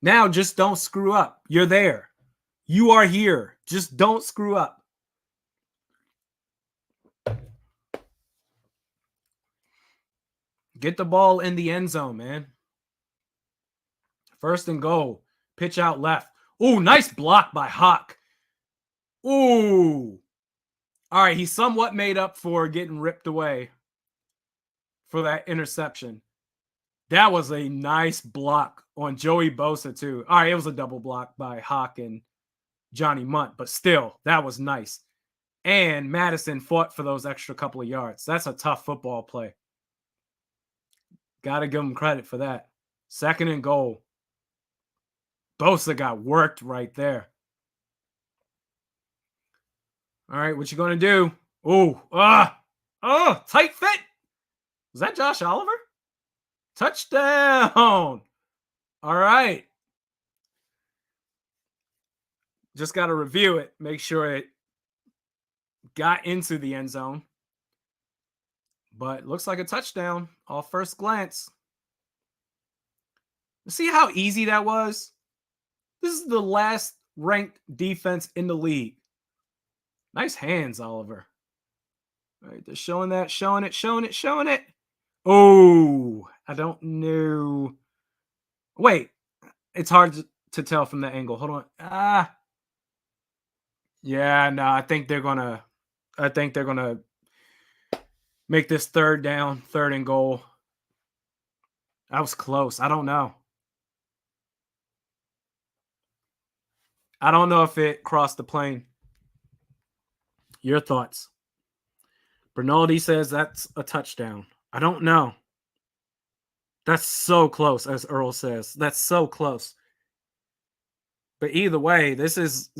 now just don't screw up. You're there. You are here. Just don't screw up. Get the ball in the end zone, man. 1st and goal. Pitch out left. Ooh, nice block by Hawk. Ooh. All right, he somewhat made up for getting ripped away for that interception. That was a nice block on Joey Bosa, too. All right, it was a double block by Hawk and Johnny Munt, but still, that was nice. And Madison fought for those extra couple of yards. That's a tough football play. Got to give him credit for that. 2nd and goal. Bosa got worked right there. All right, what you going to do? Oh, tight fit. Was that Josh Oliver? Touchdown. All right. Just got to review it. Make sure it got into the end zone. But looks like a touchdown off first glance. See how easy that was? This is the last ranked defense in the league. Nice hands, Oliver. All right, they're showing that, showing it. Oh, I don't know. Wait, it's hard to tell from the angle. Hold on. Yeah, no, I think they're gonna make this 3rd down, 3rd and goal. That was close. I don't know. I don't know if it crossed the plane. Your thoughts? Bernaldi says that's a touchdown. I don't know. That's so close, as Earl says. That's so close. But either way, this is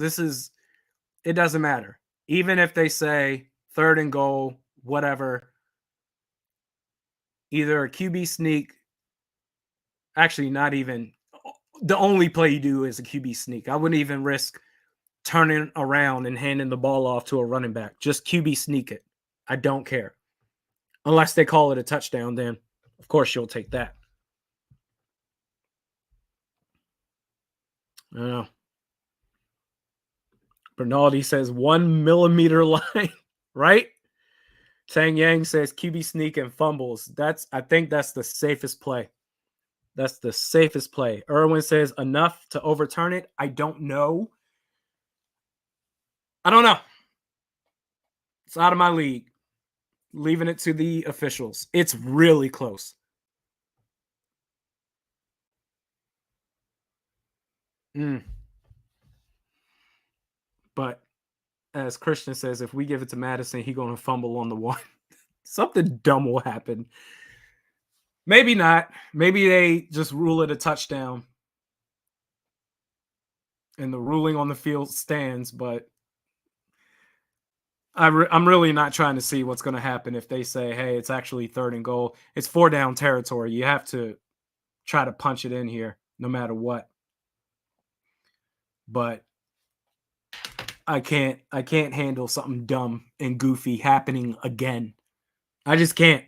it doesn't matter. Even if they say 3rd and goal, whatever, either a QB sneak, actually not even, the only play you do is a QB sneak. I wouldn't even risk turning around and handing the ball off to a running back. Just QB sneak it. I don't care. Unless they call it a touchdown, then of course you'll take that. I don't know. Bernaldi says 1 millimeter line, right? Tang Yang says QB sneak and fumbles. I think that's the safest play. That's the safest play. Irwin says enough to overturn it. I don't know. I don't know. It's out of my league. Leaving it to the officials. It's really close. But as Christian says, if we give it to Madison, he's going to fumble on the 1. Something dumb will happen. Maybe not. Maybe they just rule it a touchdown. And the ruling on the field stands, but I'm really not trying to see what's going to happen if they say, hey, it's actually 3rd and goal. It's 4 down territory. You have to try to punch it in here. no matter what. But I can't handle something dumb and goofy happening again. I just can't.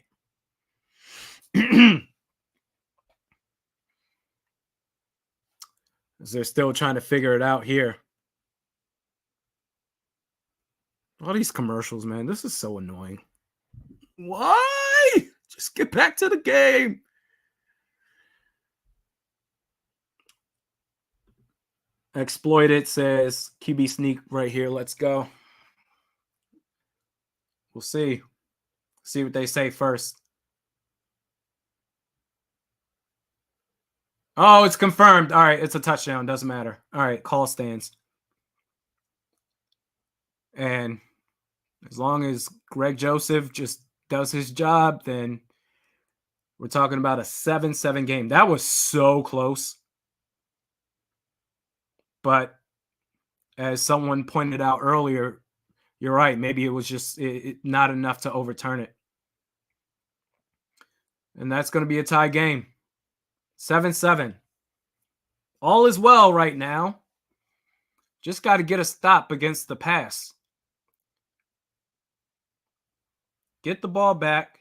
They're still trying to figure it out here. All these commercials, man. This is so annoying. Why? Just get back to the game. Exploited says QB sneak right here. Let's go. We'll see. See what they say first. Oh, it's confirmed. All right, it's a touchdown. Doesn't matter. All right, call stands. And as long as Greg Joseph just does his job, then we're talking about a 7-7 game. That was so close. But as someone pointed out earlier, you're right. Maybe it was just not enough to overturn it. And that's going to be a tie game. 7-7. All is well right now. Just got to get a stop against the pass. Get the ball back.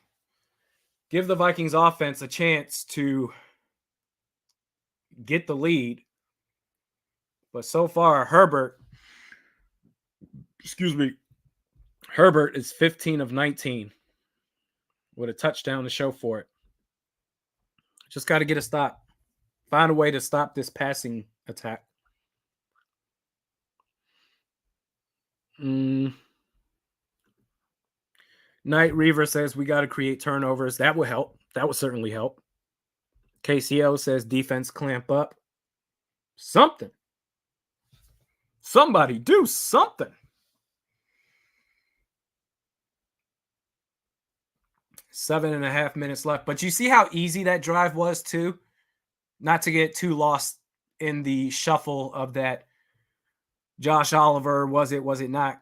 Give the Vikings offense a chance to get the lead. But so far, Herbert is 15 of 19 with a touchdown to show for it. Just got to get a stop. Find a way to stop this passing attack. Night Reaver says we got to create turnovers. That would help. That would certainly help. KCO says defense clamp up. Something. Somebody do something. 7.5 minutes left. But you see how easy that drive was too? Not to get too lost in the shuffle of that Josh Oliver, was it not?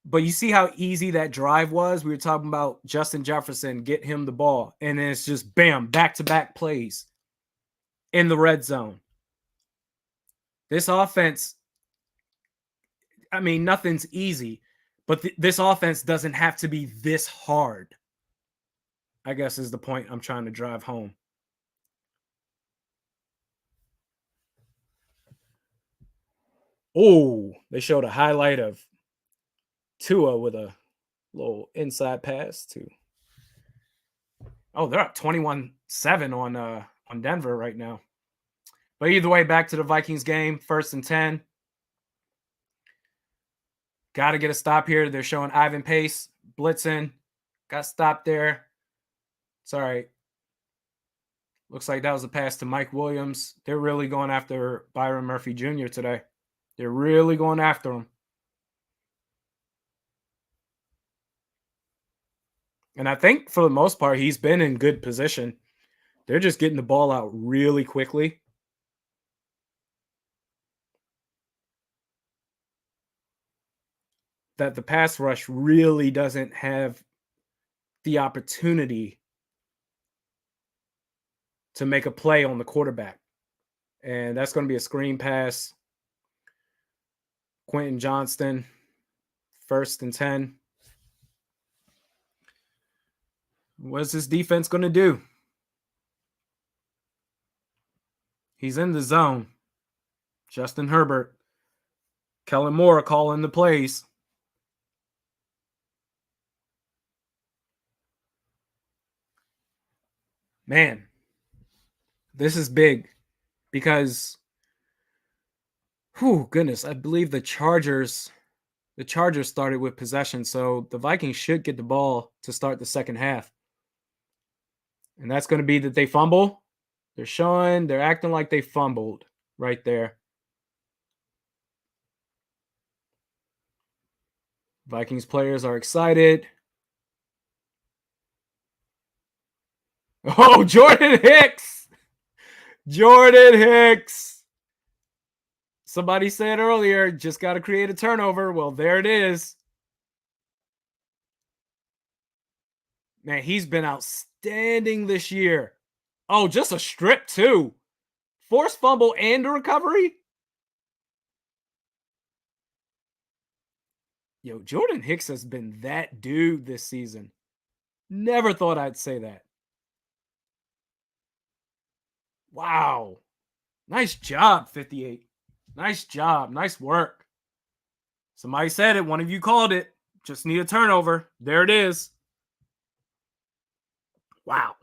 But you see how easy that drive was? We were talking about Justin Jefferson, get him the ball. And then it's just bam, back-to-back plays in the red zone. This offense, I mean, nothing's easy, but this offense doesn't have to be this hard, I guess is the point I'm trying to drive home. Oh, they showed a highlight of Tua with a little inside pass to. Oh, they're up 21-7 on Denver right now. But either way, back to the Vikings game, 1st and 10. Got to get a stop here. They're showing Ivan Pace blitzing. Got stopped there. Sorry. Looks like that was a pass to Mike Williams. They're really going after Byron Murphy Jr. today. They're really going after him. And I think for the most part, he's been in good position. They're just getting the ball out really quickly. That the pass rush really doesn't have the opportunity to make a play on the quarterback. And that's going to be a screen pass. Quentin Johnston, 1st and 10. What's this defense going to do? He's in the zone. Justin Herbert. Kellen Moore calling the plays. Man, this is big because, goodness, I believe the Chargers started with possession, so the Vikings should get the ball to start the second half. And that's going to be that they fumble. They're acting like they fumbled right there. Vikings players are excited. Oh, Jordan Hicks. Jordan Hicks. Somebody said earlier, just got to create a turnover. Well, there it is. Man, he's been outstanding this year. Oh, just a strip too. Forced fumble and a recovery? Yo, Jordan Hicks has been that dude this season. Never thought I'd say that. Wow. Nice job, 58. Nice job. Nice work. Somebody said it. One of you called it. Just need a turnover. There it is. Wow.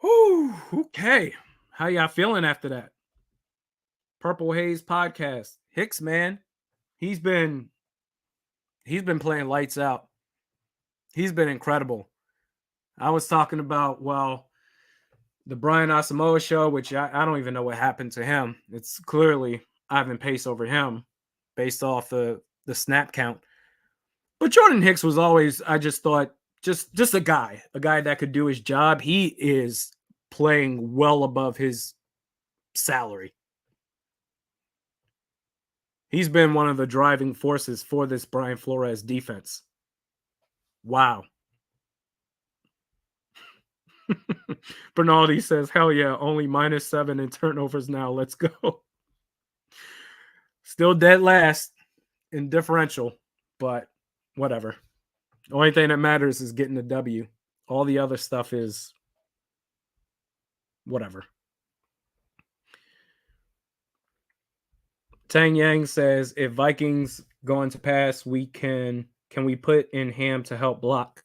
Whew, okay. How y'all feeling after that? Purple Haze podcast. Hicks, man. He's been playing lights out. He's been incredible. I was talking about, well, the Brian Asamoah show, which I don't even know what happened to him. It's clearly Ivan Pace over him based off the snap count. But Jordan Hicks was always, I just thought, just a guy that could do his job. He is playing well above his salary. He's been one of the driving forces for this Brian Flores defense. Wow. Bernaldi says, hell yeah, only -7 in turnovers now. Let's go. Still dead last in differential, but whatever. The only thing that matters is getting the W. All the other stuff is whatever. Tang Yang says, if Vikings going to pass, can we put in Ham to help block?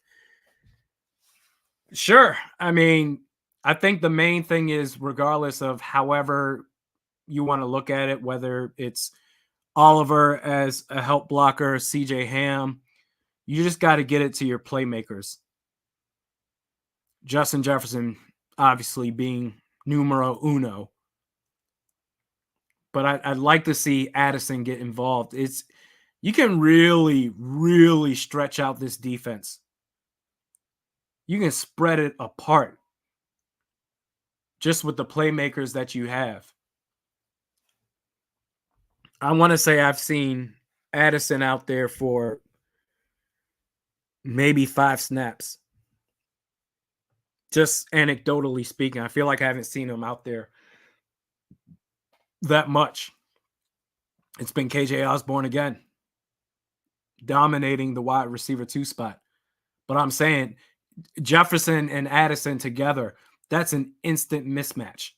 Sure. I mean, I think the main thing is, regardless of however you want to look at it, whether it's Oliver as a help blocker, CJ Ham, you just got to get it to your playmakers. Justin Jefferson, obviously, being numero uno. But I'd like to see Addison get involved. You can really, really stretch out this defense. You can spread it apart just with the playmakers that you have. I want to say I've seen Addison out there for maybe 5 snaps. Just anecdotally speaking, I feel like I haven't seen him out there that much. It's been KJ Osborne again, dominating the wide receiver 2 spot. But I'm saying Jefferson and Addison together, that's an instant mismatch.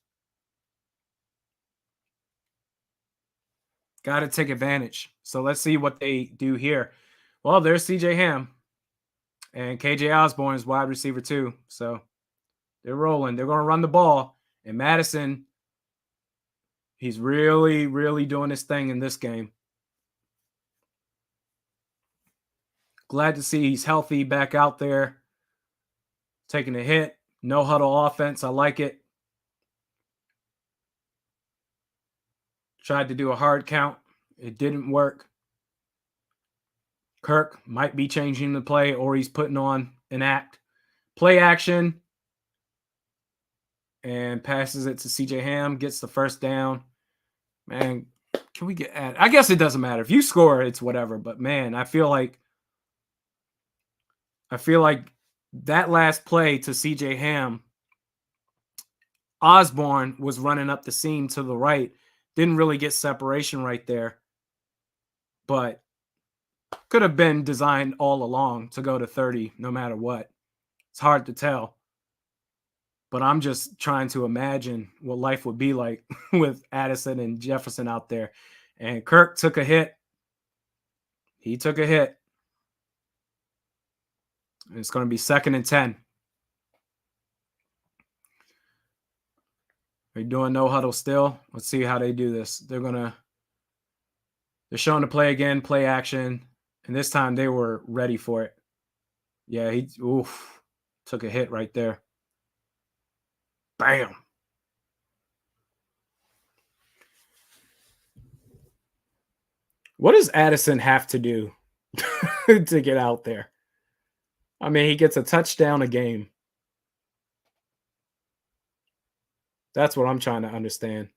Got to take advantage. So let's see what they do here. Well, there's CJ Ham and KJ Osborne is wide receiver 2. So they're rolling. They're going to run the ball. And Madison, he's really, really doing his thing in this game. Glad to see he's healthy, back out there, taking a hit. No huddle offense. I like it. Tried to do a hard count. It didn't work. Kirk might be changing the play, or he's putting on an act. Play action. And passes it to CJ Ham, gets the first down. Man, can we get at? I guess it doesn't matter. If you score, it's whatever. But man, I feel like that last play to CJ Ham, Osborne was running up the seam to the right. Didn't really get separation right there. But could have been designed all along to go to 30 no matter what. It's hard to tell. But I'm just trying to imagine what life would be like with Addison and Jefferson out there. And Kirk took a hit. He took a hit. And it's going to be 2nd and 10. They're doing no huddle still. Let's see how they do this. They're showing the play again, play action. And this time they were ready for it. Yeah, he took a hit right there. Bam. What does Addison have to do to get out there? I mean, he gets a touchdown a game. That's what I'm trying to understand.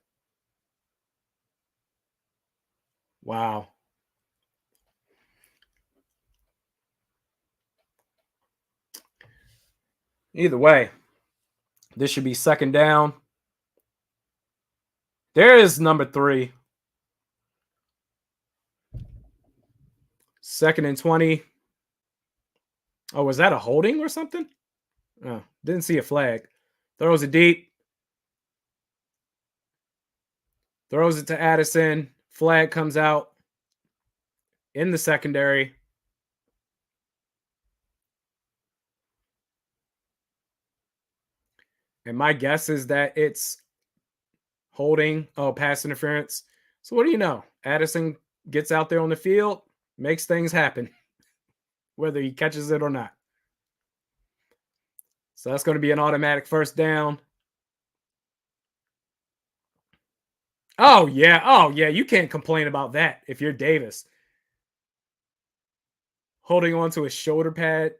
Wow. Either way, this should be 2nd down. There is number 3. 2nd and 20. Oh, was that a holding or something? Oh, didn't see a flag. Throws it deep. Throws it to Addison. Flag comes out in the secondary. And my guess is that it's holding. Oh, pass interference. So what do you know? Addison gets out there on the field, makes things happen, whether he catches it or not. So that's going to be an automatic first down. Oh, yeah. Oh, yeah. You can't complain about that if you're Davis. Holding on to his shoulder pad,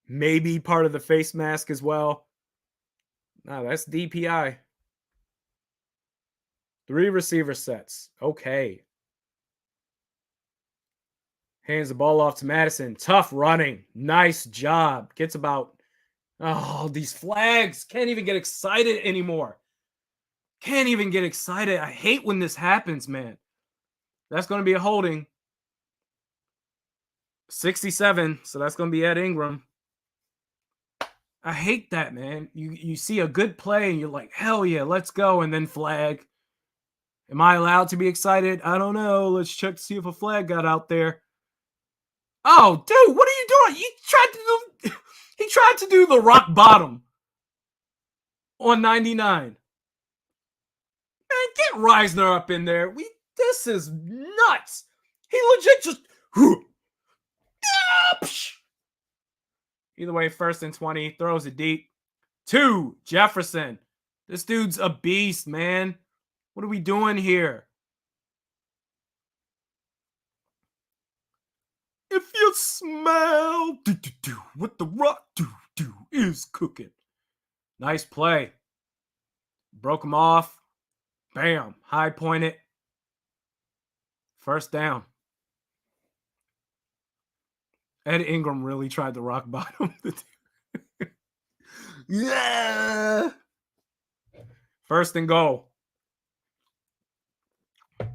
maybe part of the face mask as well. No, that's DPI. 3 receiver sets. Okay. Hands the ball off to Madison. Tough running. Nice job. Gets about. Oh, these flags. Can't even get excited anymore. Can't even get excited. I hate when this happens, man. That's going to be a holding. 67. So that's going to be Ed Ingram. I hate that, man. You see a good play and you're like, hell yeah, let's go. And then flag. Am I allowed to be excited? I don't know. Let's check to see if a flag got out there. Oh, dude, what are you doing? He tried to do the rock bottom on 99. Man, get Reisner up in there. This is nuts. He legit just either way, 1st and 20, throws it deep. 2, Jefferson. This dude's a beast, man. What are we doing here? If you smell what the rock is cooking. Nice play. Broke him off. Bam. High point it. First down. Ed Ingram really tried to rock bottom. Yeah. 1st and goal. Oh,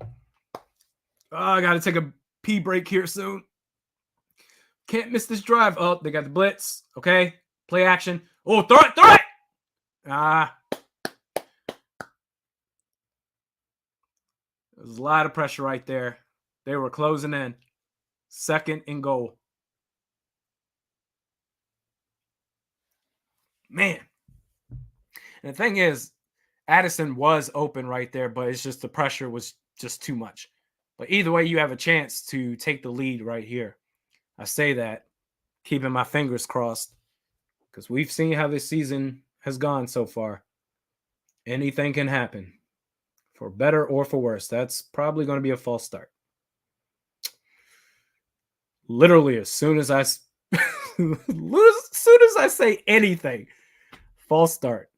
I got to take a pee break here soon. Can't miss this drive. Oh, they got the blitz. Okay. Play action. Oh, throw it. Throw it. There's a lot of pressure right there. They were closing in. 2nd and goal. Man. And the thing is, Addison was open right there, but it's just the pressure was just too much. But either way, you have a chance to take the lead right here. I say that, keeping my fingers crossed, because we've seen how this season has gone so far. Anything can happen, for better or for worse. That's probably going to be a false start. Literally, as soon as I say anything, false start.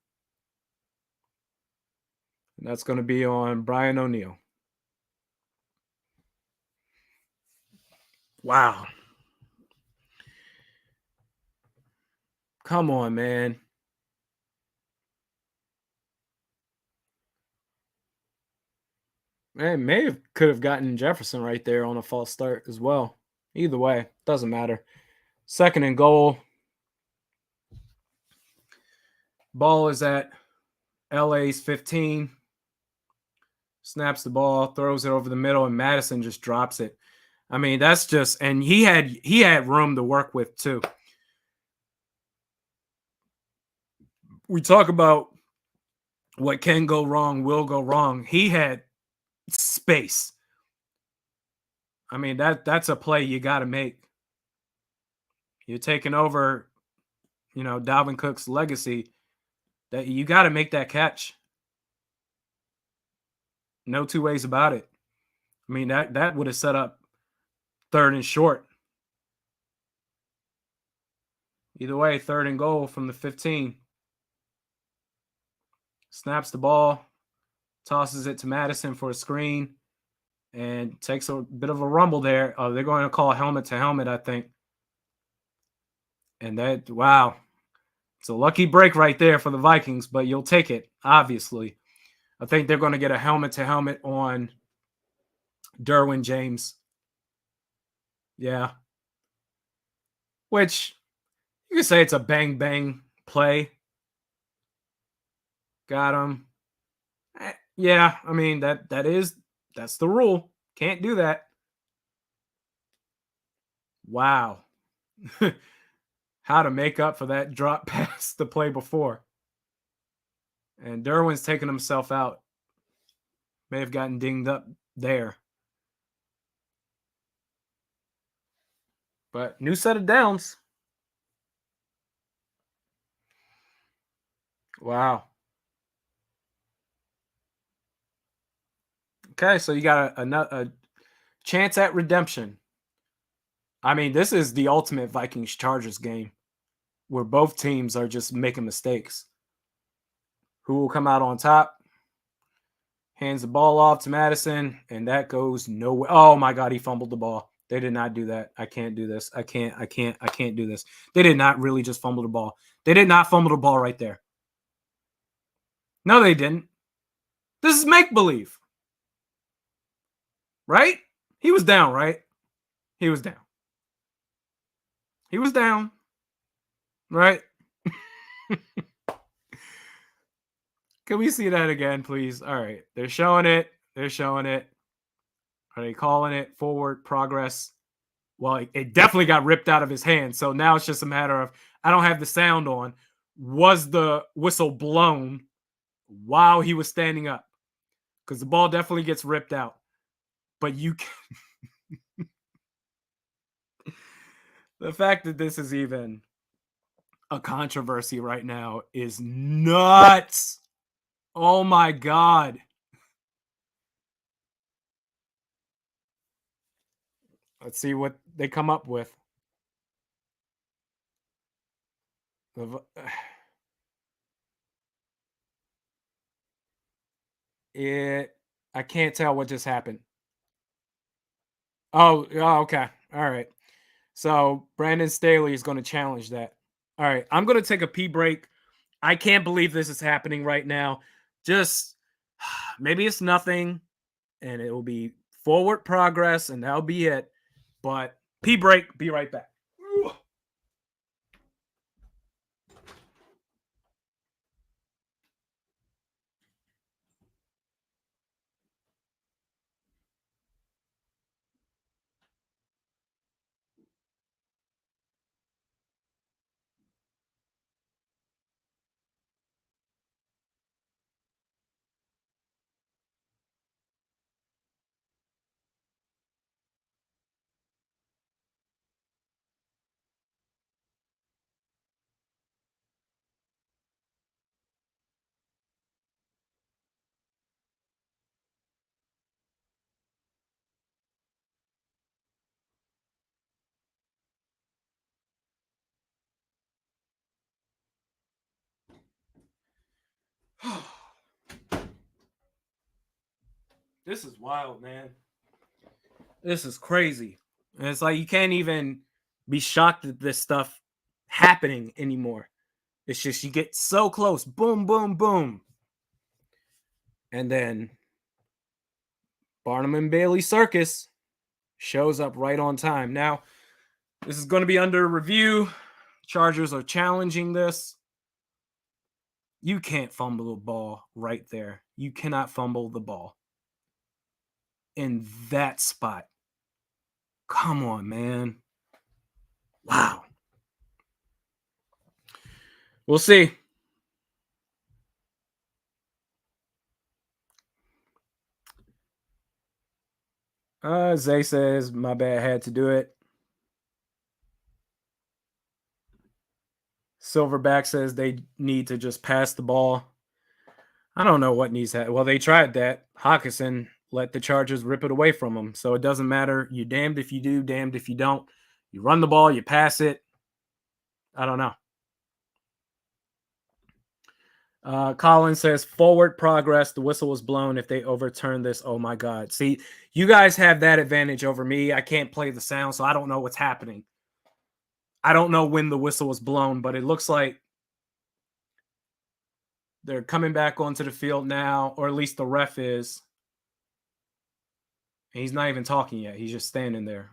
And that's going to be on Brian O'Neill. Wow. Come on, man. Man, could have gotten Jefferson right there on a false start as well. Either way, doesn't matter. 2nd and goal. Ball is at LA's 15. Snaps the ball, throws it over the middle, and Madison just drops it. I mean, that's just, and he had room to work with too. We talk about what can go wrong, will go wrong. He had space. I mean, that's a play you got to make. You're taking over, Dalvin Cook's legacy. That you got to make that catch. No two ways about it. I mean, that would have set up 3rd and short. Either way, 3rd and goal from the 15. Snaps the ball, tosses it to Madison for a screen, and takes a bit of a rumble there. Oh, they're going to call helmet to helmet, I think. And wow. It's a lucky break right there for the Vikings, but you'll take it, obviously. I think they're going to get a helmet-to-helmet on Derwin James. Yeah. Which you can say it's a bang-bang play. Got him. Yeah, I mean, that's the rule. Can't do that. Wow. How to make up for that drop pass the play before. And Derwin's taking himself out. May have gotten dinged up there. But new set of downs. Wow. Okay, so you got a chance at redemption. I mean, this is the ultimate Vikings Chargers game where both teams are just making mistakes. Who will come out on top? Hands the ball off to Madison, and that goes nowhere. Oh my God, he fumbled the ball. They did not do that. I can't do this. I can't do this. They did not really just fumble the ball. They did not fumble the ball right there. No, they didn't. This is make-believe. Right? He was down, right? He was down. He was down. Right? Can we see that again, please? All right. They're showing it. They're showing it. Are they calling it forward progress? Well, it definitely got ripped out of his hand. So now it's just a matter of, I don't have the sound on. Was the whistle blown while he was standing up? Because the ball definitely gets ripped out. But you can... The fact that this is even a controversy right now is nuts. Oh my God. Let's see what they come up with. I can't tell what just happened. Oh, okay. All right. So Brandon Staley is going to challenge that. All right. I'm going to take a pee break. I can't believe this is happening right now. Just maybe it's nothing and it will be forward progress and that'll be it. But pee break, be right back. This is wild, man. This is crazy. And it's like you can't even be shocked at this stuff happening anymore. It's just you get so close, boom, boom, boom. And then Barnum and Bailey Circus shows up right on time. Now, this is going to be under review. Chargers are challenging this. You can't fumble the ball right there. You cannot fumble the ball in that spot. Come on, man. Wow. We'll see. Zay says, my bad, had to do it. Silverback says they need to just pass the ball. I don't know what needs that. Well, they tried that. Hawkinson let the Chargers rip it away from them. So it doesn't matter. You're damned if you do, damned if you don't. You run the ball, you pass it. I don't know. Colin says forward progress. The whistle was blown if they overturn this. Oh my God. See, you guys have that advantage over me. I can't play the sound, so I don't know what's happening. I don't know when the whistle was blown, but it looks like They're coming back onto the field now, or at least the ref is. And he's not even talking yet. He's just standing there.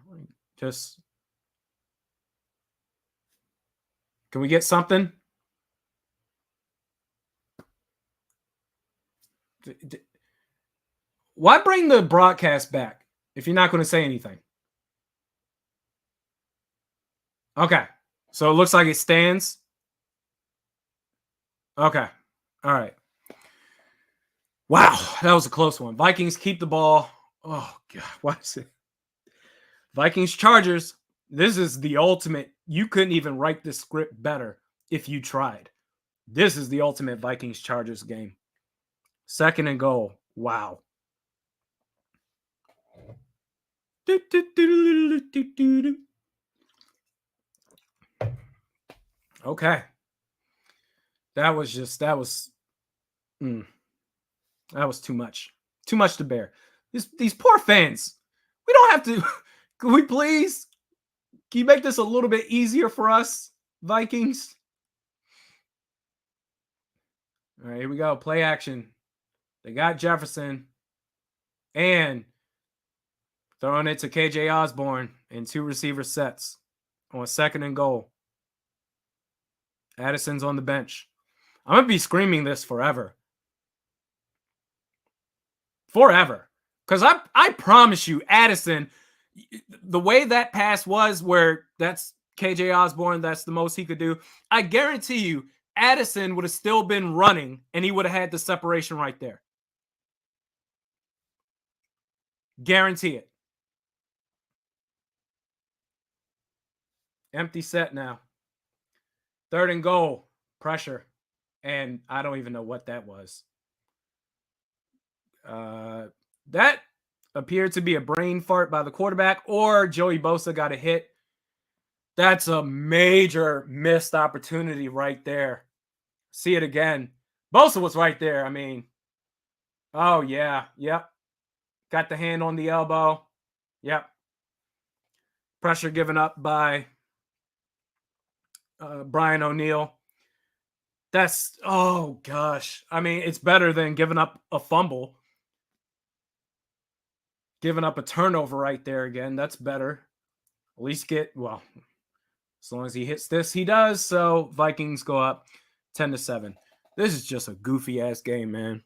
Just, can we get something? Why bring the broadcast back if you're not going to say anything? Okay. So it looks like it stands. Okay. All right. Wow. That was a close one. Vikings keep the ball. Oh, God. What is it? Vikings Chargers. This is the ultimate. You couldn't even write the script better if you tried. This is the ultimate Vikings Chargers game. 2nd and goal. Wow. Okay. That was too much. Too much to bear. These poor fans. We don't have to. Could we please? Can you make this a little bit easier for us, Vikings? All right, here we go. Play action. They got Jefferson and throwing it to KJ Osborne in 2 receiver sets on 2nd and goal. Addison's on the bench. I'm going to be screaming this forever. Forever. Because I promise you, Addison, the way that pass was, where that's KJ Osborne, that's the most he could do, I guarantee you, Addison would have still been running and he would have had the separation right there. Guarantee it. Empty set now. 3rd and goal. Pressure. And I don't even know what that was. That appeared to be a brain fart by the quarterback, or Joey Bosa got a hit. That's a major missed opportunity right there. See it again. Bosa was right there. I mean, oh, yeah. Yep. Got the hand on the elbow. Yep. Pressure given up by Brian O'Neill. That's, oh, gosh. I mean, it's better than giving up a fumble. Giving up a turnover right there again. That's better. At least get, well, as long as he hits this, he does. So Vikings go up 10-7. This is just a goofy ass game, man.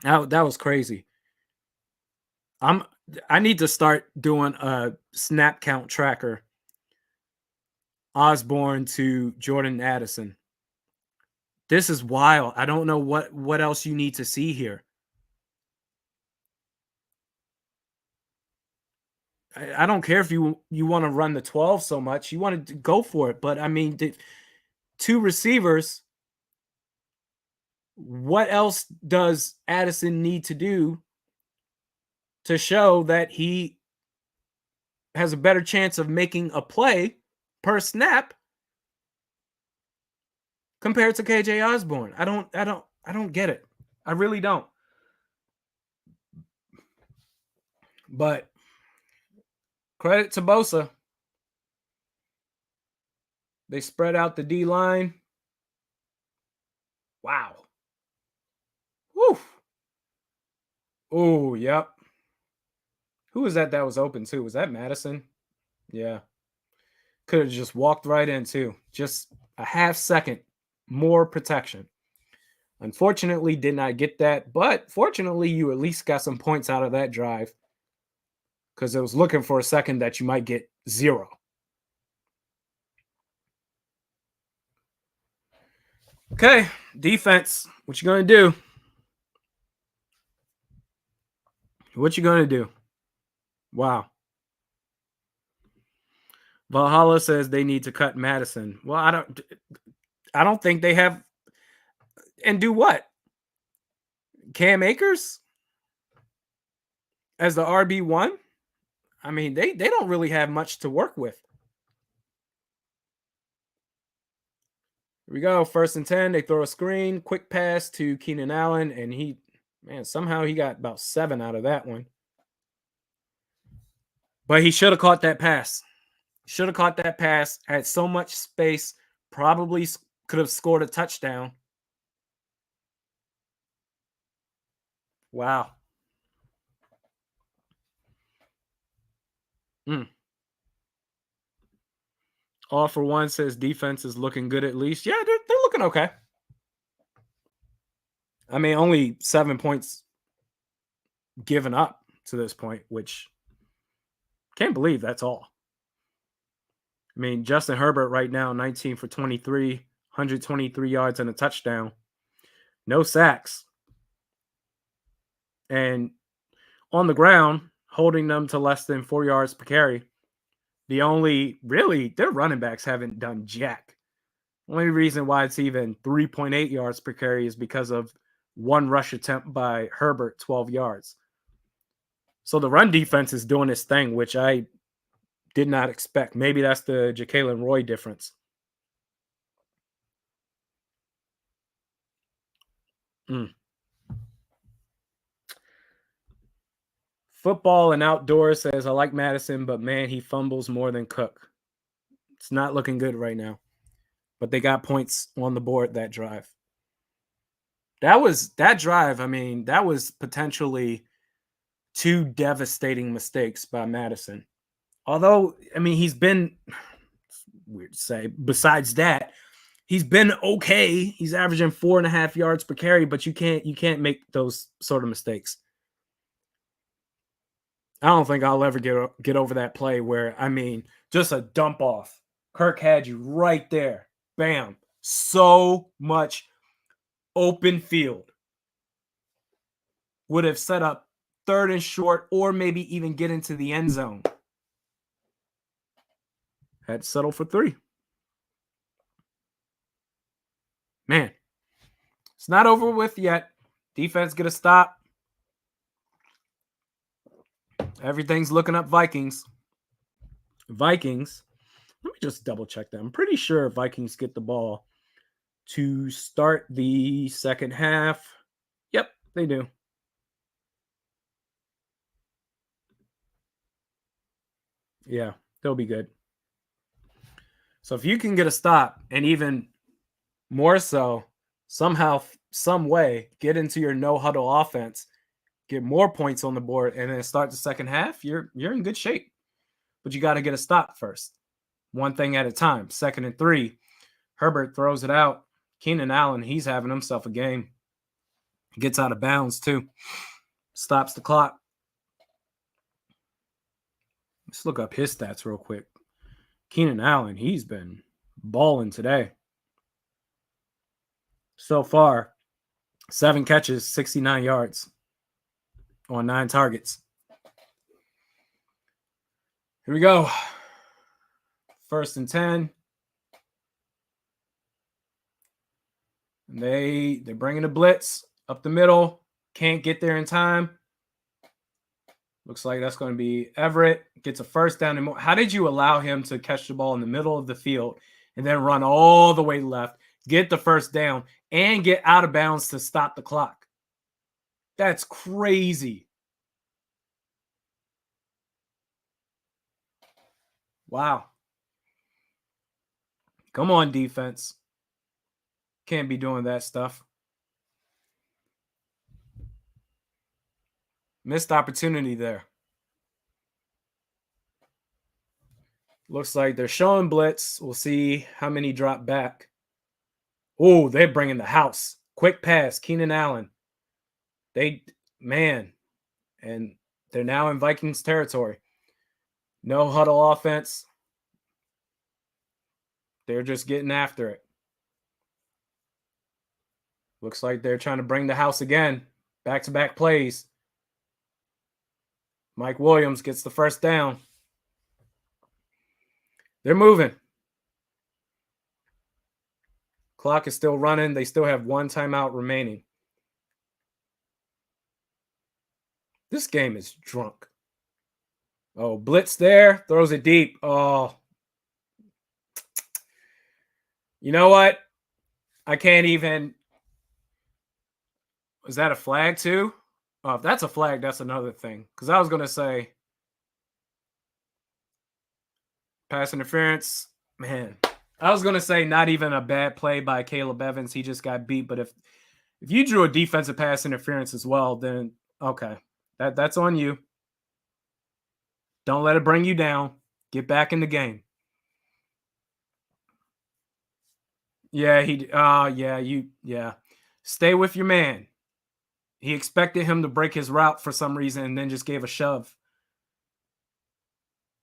That was crazy. I need to start doing a snap count tracker. Osborne to Jordan Addison. This is wild. I don't know what else you need to see here. I don't care if you want to run the 12 so much. You want to go for it. But, I mean, 2 receivers, what else does Addison need to do to show that he has a better chance of making a play per snap compared to KJ Osborne? I don't get it. I really don't. But credit to Bosa. They spread out the D line. Wow. Woo. Oh, yep. Who was that was open too? Was that Madison? Yeah. Could have just walked right in too. Just a half second more protection. Unfortunately, did not get that. But fortunately, you at least got some points out of that drive. Because I was looking for a second that you might get 0. Okay, defense. What you gonna do? What you gonna do? Wow. Valhalla says they need to cut Madison. Well, I don't think they have. And do what? Cam Akers as the RB1? I mean, they don't really have much to work with. Here we go. 1st and 10. They throw a screen. Quick pass to Keenan Allen. And somehow he got about 7 out of that one. But he should have caught that pass. Should have caught that pass. Had so much space. Probably could have scored a touchdown. Wow. Mm. All for One says defense is looking good at least. Yeah, they're looking okay. I mean, only 7 points given up to this point, which can't believe that's all. I mean, Justin Herbert right now, 19 for 23, 123 yards and a touchdown, no sacks. And on the ground, holding them to less than 4 yards per carry. The only really their running backs haven't done jack. Only reason why it's even 3.8 yards per carry is because of one rush attempt by Herbert, 12 yards. So the run defense is doing its thing, which I did not expect. Maybe that's the Jacalen Roy difference. Mm. Football and Outdoors says, I like Madison, but man, he fumbles more than Cook. It's not looking good right now. But they got points on the board that drive. That drive, I mean, that was potentially two devastating mistakes by Madison. Although, I mean, he's been weird to say, besides that, he's been okay. He's averaging 4.5 yards per carry, but you can't make those sort of mistakes. I don't think I'll ever get over that play where, I mean, just a dump off. Kirk had you right there. Bam. So much open field. Would have set up third and short or maybe even get into the end zone. Had to settle for 3. Man, it's not over with yet. Defense get a stop. Everything's looking up Vikings. Vikings. Let me just double check that. I'm pretty sure Vikings get the ball to start the second half. Yep, they do. Yeah, they'll be good. So if you can get a stop and even more so, somehow, some way, get into your no huddle offense, get more points on the board, and then start the second half, you're in good shape. But you got to get a stop first. One thing at a time. 2nd and 3. Herbert throws it out. Keenan Allen, he's having himself a game. Gets out of bounds too. Stops the clock. Let's look up his stats real quick. Keenan Allen, he's been balling today. So far, 7 catches, 69 yards on 9 targets. Here we go. 1st and 10. They're bringing the blitz up the middle. Can't get there in time. Looks like that's going to be Everett. Gets a first down. And more. How did you allow him to catch the ball in the middle of the field and then run all the way left, get the first down, and get out of bounds to stop the clock? That's crazy. Wow. Come on, defense. Can't be doing that stuff. Missed opportunity there. Looks like they're showing blitz. We'll see how many drop back. Oh, they're bringing the house. Quick pass, Keenan Allen. And they're now in Vikings territory. No huddle offense. They're just getting after it. Looks like they're trying to bring the house again. Back-to-back plays. Mike Williams gets the first down. They're moving. Clock is still running. They still have 1 timeout remaining. This game is drunk. Oh, blitz there. Throws it deep. Oh. You know what? I can't even. Was that a flag too? Oh, if that's a flag, that's another thing. Because I was going to say pass interference. Man, I was going to say not even a bad play by Caleb Evans. He just got beat. But if you drew a defensive pass interference as well, then Okay. That's on you. Don't let it bring you down. Get back in the game. Yeah, yeah. Stay with your man. He expected him to break his route for some reason and then just gave a shove.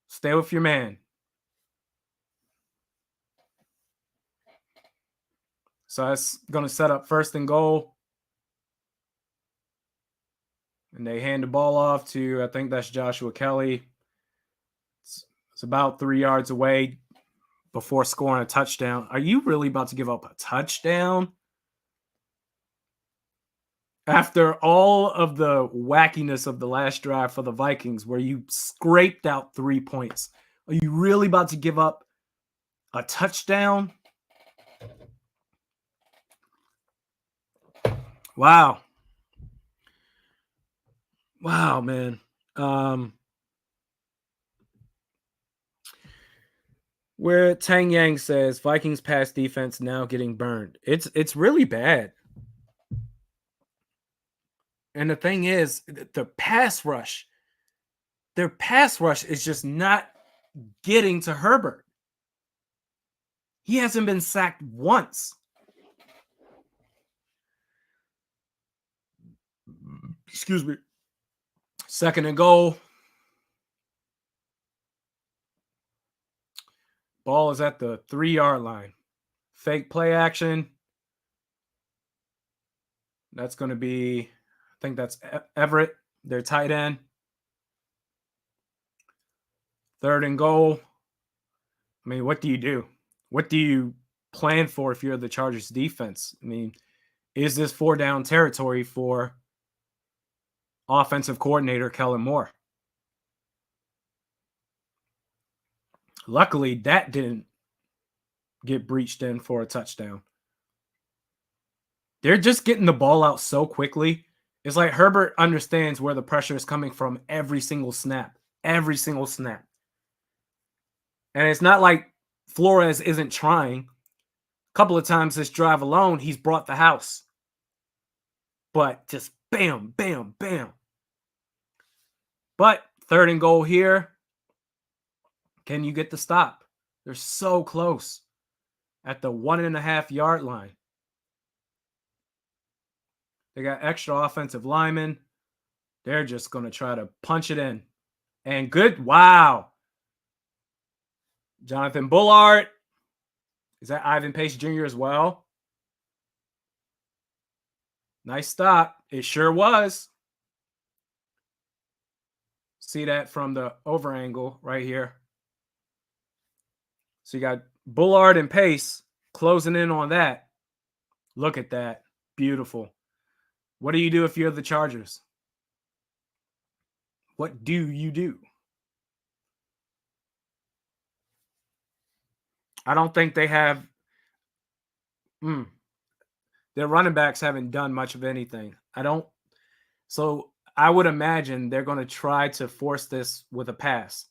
Stay with your man. So that's going to set up 1st and goal. And they hand the ball off to, I think that's Joshua Kelly. It's about 3 yards away before scoring a touchdown. Are you really about to give up a touchdown? After all of the wackiness of the last drive for the Vikings, where you scraped out 3 points, are you really about to give up a touchdown? Wow. Wow, man. Where Tang Yang says Vikings pass defense now getting burned. It's really bad. And the thing is, the pass rush, their pass rush is just not getting to Herbert. He hasn't been sacked once. Excuse me. 2nd and goal. Ball is at the 3-yard line. Fake play action. That's going to be, I think that's Everett, their tight end. 3rd and goal. I mean, what do you do? What do you plan for if you're the Chargers defense? I mean, is this 4-down territory for offensive coordinator Kellen Moore? Luckily, that didn't get breached in for a touchdown. They're just getting the ball out so quickly. It's like Herbert understands where the pressure is coming from every single snap. Every single snap. And it's not like Flores isn't trying. A couple of times this drive alone, he's brought the house. But just bam, bam, bam. But 3rd and goal here. Can you get the stop? They're so close at the 1.5-yard line. They got extra offensive linemen. They're just going to try to punch it in. And good. Wow. Jonathan Bullard. Is that Ivan Pace Jr. as well? Nice stop. It sure was. See that from the over angle right here. So you got Bullard and Pace closing in on that. Look at that. Beautiful. What do you do if you're the Chargers? What do you do? I don't think they have. Their running backs haven't done much of anything. So I would imagine they're going to try to force this with a pass.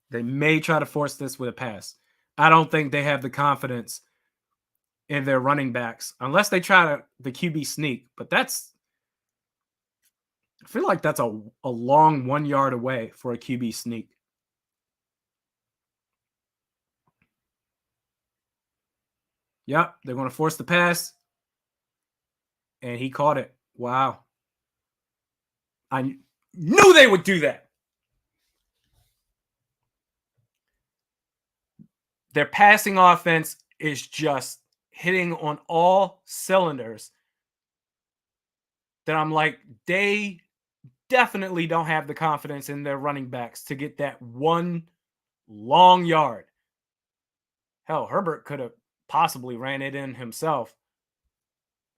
They may try to force this with a pass. I don't think they have the confidence in their running backs unless they try the QB sneak. But I feel like that's a long 1 yard away for a QB sneak. Yep, they're going to force the pass. And he caught it. Wow. I knew they would do that. Their passing offense is just hitting on all cylinders. That I'm like, they definitely don't have the confidence in their running backs to get that one long yard. Hell, Herbert could have possibly ran it in himself.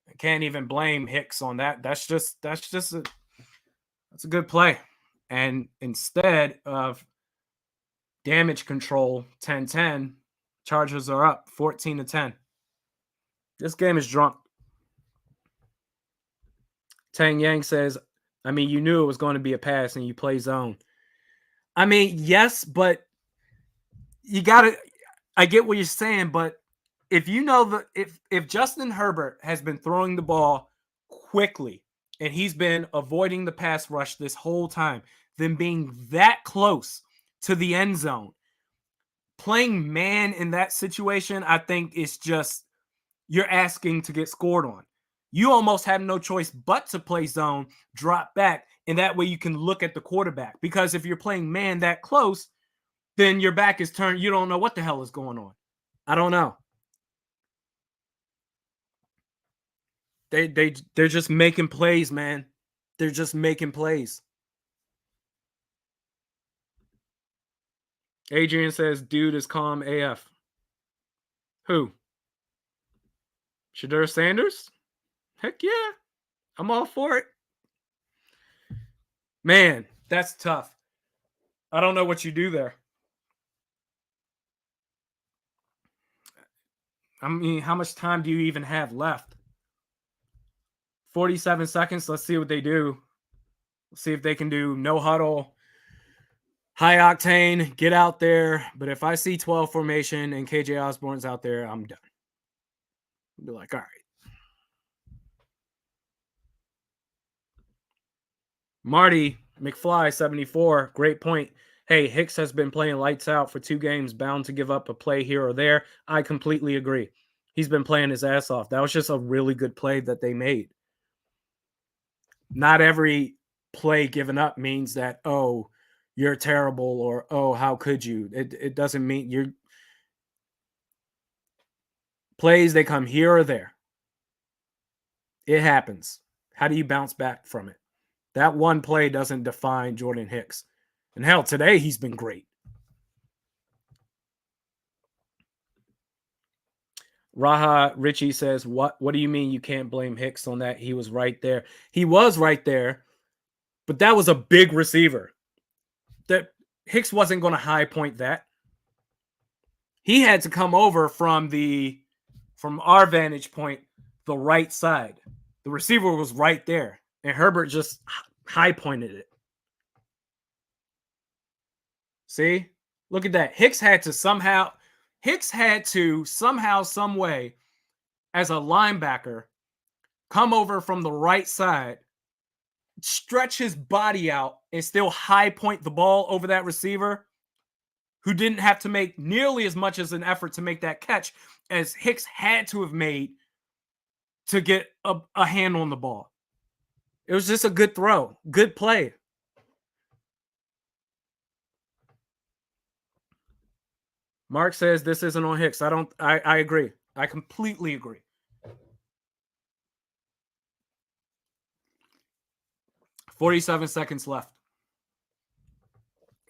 I can't even blame Hicks on that. That's a good play. And instead of damage control 10-10, Chargers are up 14-10. This game is drunk. Tang Yang says, I mean, you knew it was going to be a pass and you play zone. I mean, yes, but you got to, I get what you're saying, but if you know if Justin Herbert has been throwing the ball quickly, and he's been avoiding the pass rush this whole time, then being that close to the end zone, playing man in that situation, I think is just, you're asking to get scored on. You almost have no choice but to play zone, drop back, and that way you can look at the quarterback. Because if you're playing man that close, then your back is turned. You don't know what the hell is going on. I don't know. They're just making plays, man. They're just making plays. Adrian says, dude is calm AF. Who? Shadur Sanders? Heck yeah. I'm all for it. Man, that's tough. I don't know what you do there. I mean, how much time do you even have left? 47 seconds. Let's see what they do. Let's see if they can do no huddle, high octane, get out there. But if I see 12 formation and KJ Osborne's out there, I'm done. I'll be like, all right. Marty McFly 74, great point. Hey, Hicks has been playing lights out for 2 games, bound to give up a play here or there. I completely agree. He's been playing his ass off. That was just a really good play that they made. Not every play given up means that, oh, you're terrible, or, oh, how could you? It doesn't mean you're. Plays, they come here or there. It happens. How do you bounce back from it? That one play doesn't define Jordan Hicks. And hell, today he's been great. Raha Richie says, what do you mean you can't blame Hicks on that? He was right there. He was right there, but that was a big receiver. That Hicks wasn't going to high point that. He had to come over from our vantage point, the right side. The receiver was right there, and Herbert just high pointed it. See? Look at that. Hicks had to somehow, some way, as a linebacker, come over from the right side, stretch his body out, and still high point the ball over that receiver, who didn't have to make nearly as much as an effort to make that catch as Hicks had to have made to get a hand on the ball. It was just a good throw, good play. Mark says this isn't on Hicks. I agree. I completely agree. $47 seconds left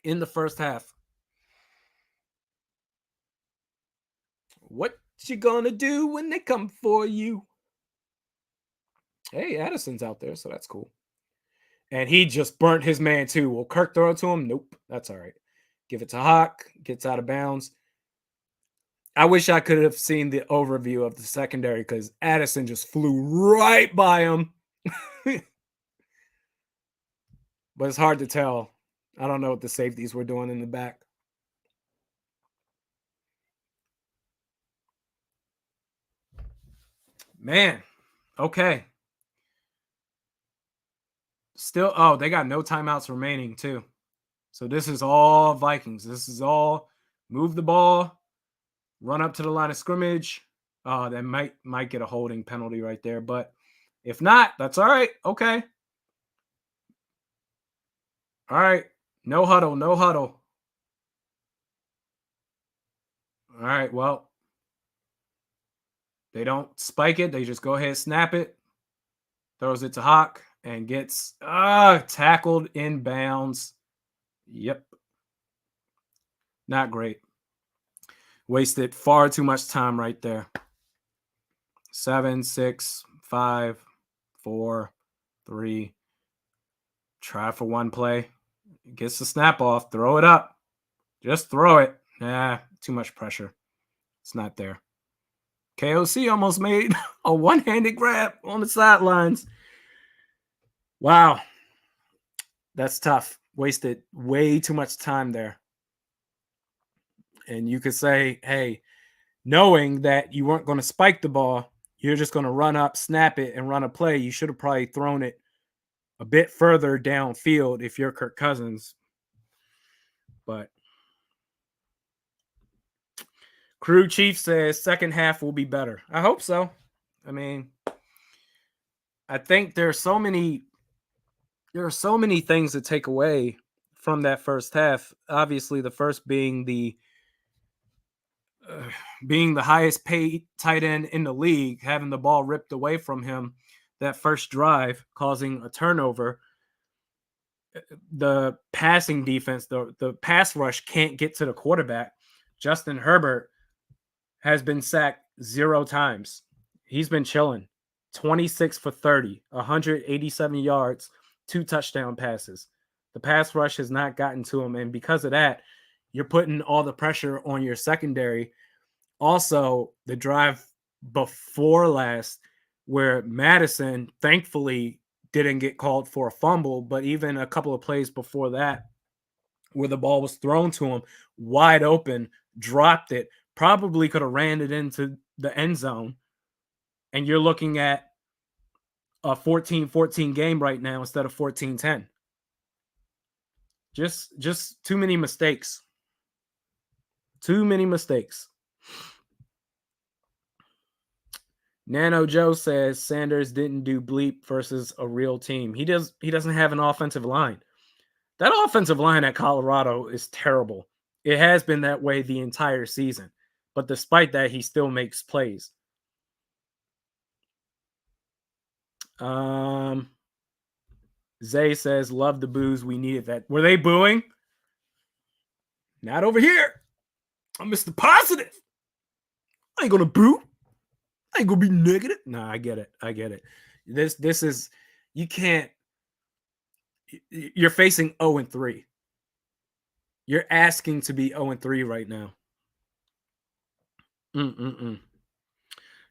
in the first half. What you gonna do when they come for you? Hey, Addison's out there, so that's cool. And he just burnt his man too. Will Kirk throw it to him? Nope. That's all right. Give it to Hawk. Gets out of bounds. I wish I could have seen the overview of the secondary because Addison just flew right by him. But it's hard to tell. I don't know what the safeties were doing in the back. Man, okay. Still, oh, they got no timeouts remaining too. So this is all Vikings. This is all move the ball, run up to the line of scrimmage. They might get a holding penalty right there, but if not, that's all right. Okay. All right. No huddle, no huddle. All right, well, they don't spike it. They just go ahead, snap it, throws it to Hawk, and gets tackled in bounds. Yep. Not great. Wasted far too much time right there. 7, 6, 5, 4, 3. Try for one play. Gets the snap off. Throw it up. Just throw it. Nah, too much pressure. It's not there. KOC almost made a one-handed grab on the sidelines. Wow. That's tough. Wasted way too much time there. And you could say, hey, knowing that you weren't going to spike the ball, you're just going to run up, snap it, and run a play. You should have probably thrown it a bit further downfield if you're Kirk Cousins. But Crew Chief says second half will be better. I hope so. I mean, I think there are so many things to take away from that first half. Obviously, the first being the highest paid tight end in the league, having the ball ripped away from him that first drive, causing a turnover. The passing defense, the pass rush can't get to the quarterback. Justin Herbert has been sacked 0 times. He's been chilling. 26 for 30, 187 yards, 2 touchdown passes. The pass rush has not gotten to him, and because of that, you're putting all the pressure on your secondary. Also, the drive before last, where Madison thankfully didn't get called for a fumble, but even a couple of plays before that, where the ball was thrown to him wide open, dropped it, probably could have ran it into the end zone. And you're looking at a 14-14 game right now instead of 14-10. Just too many mistakes. Too many mistakes. Nano Joe says Sanders didn't do bleep versus a real team. He doesn't have an offensive line. That offensive line at Colorado is terrible. It has been that way the entire season. But despite that, he still makes plays. Zay says, love the boos. We needed that. Were they booing? Not over here. I'm Mr. Positive. I ain't gonna boo. I ain't gonna be negative. Nah, I get it. This is, you can't. You're facing 0-3. You're asking to be 0-3 right now.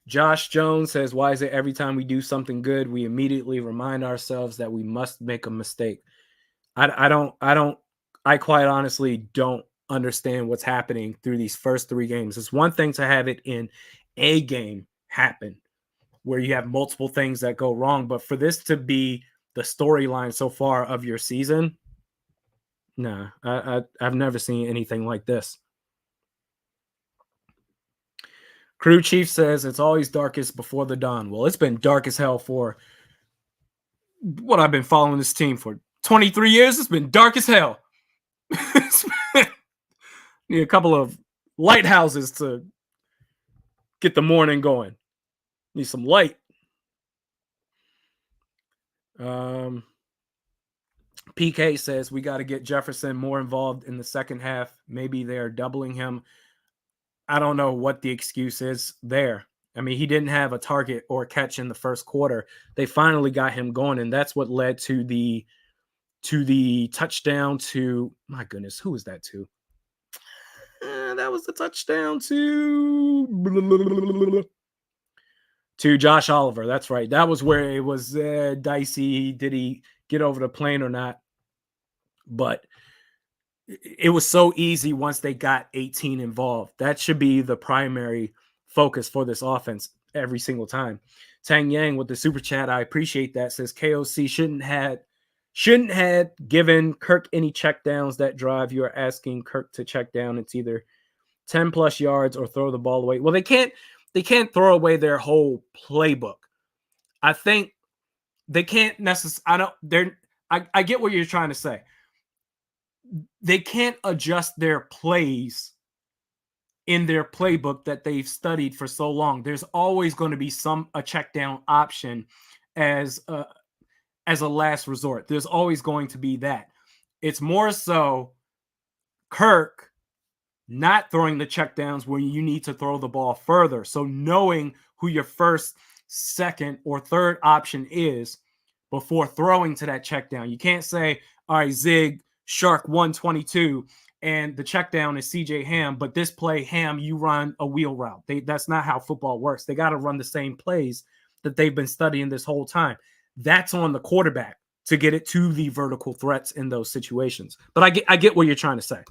Josh Jones says, why is it every time we do something good, we immediately remind ourselves that we must make a mistake? I quite honestly don't understand what's happening through these first 3 games. It's one thing to have it in a game happen where you have multiple things that go wrong, but for this to be the storyline so far of your season, nah, I've never seen anything like this. Crew Chief says it's always darkest before the dawn. Well, it's been dark as hell for what I've been following this team for 23 years. It's been dark as hell. Need a couple of lighthouses to get the morning going. Need some light. PK says we got to get Jefferson more involved in the second half. Maybe they're doubling him. I don't know what the excuse is there. I mean, he didn't have a target or a catch in the first quarter. They finally got him going, and that's what led to the touchdown to, my goodness, who was that to? That was the touchdown to Josh Oliver. That's right. That was where it was dicey. Did he get over the plane or not? But it was so easy once they got 18 involved. That should be the primary focus for this offense every single time. Tang Yang with the super chat, I appreciate that, says KOC shouldn't have given Kirk any checkdowns that drive. You are asking Kirk to check down. It's either 10 plus yards or throw the ball away. Well, they can't throw away their whole playbook. I think they can't necessarily. I get what you're trying to say. They can't adjust their plays in their playbook that they've studied for so long. There's always going to be a check down option as a last resort. There's always going to be that. It's more so Kirk not throwing the checkdowns when you need to throw the ball further. So knowing who your first, second, or third option is before throwing to that check down. You can't say, all right, Zig, Shark 122, and the check down is CJ Ham, but this play, Ham, you run a wheel route. That's not how football works. They got to run the same plays that they've been studying this whole time. That's on the quarterback to get it to the vertical threats in those situations. But I get what you're trying to say.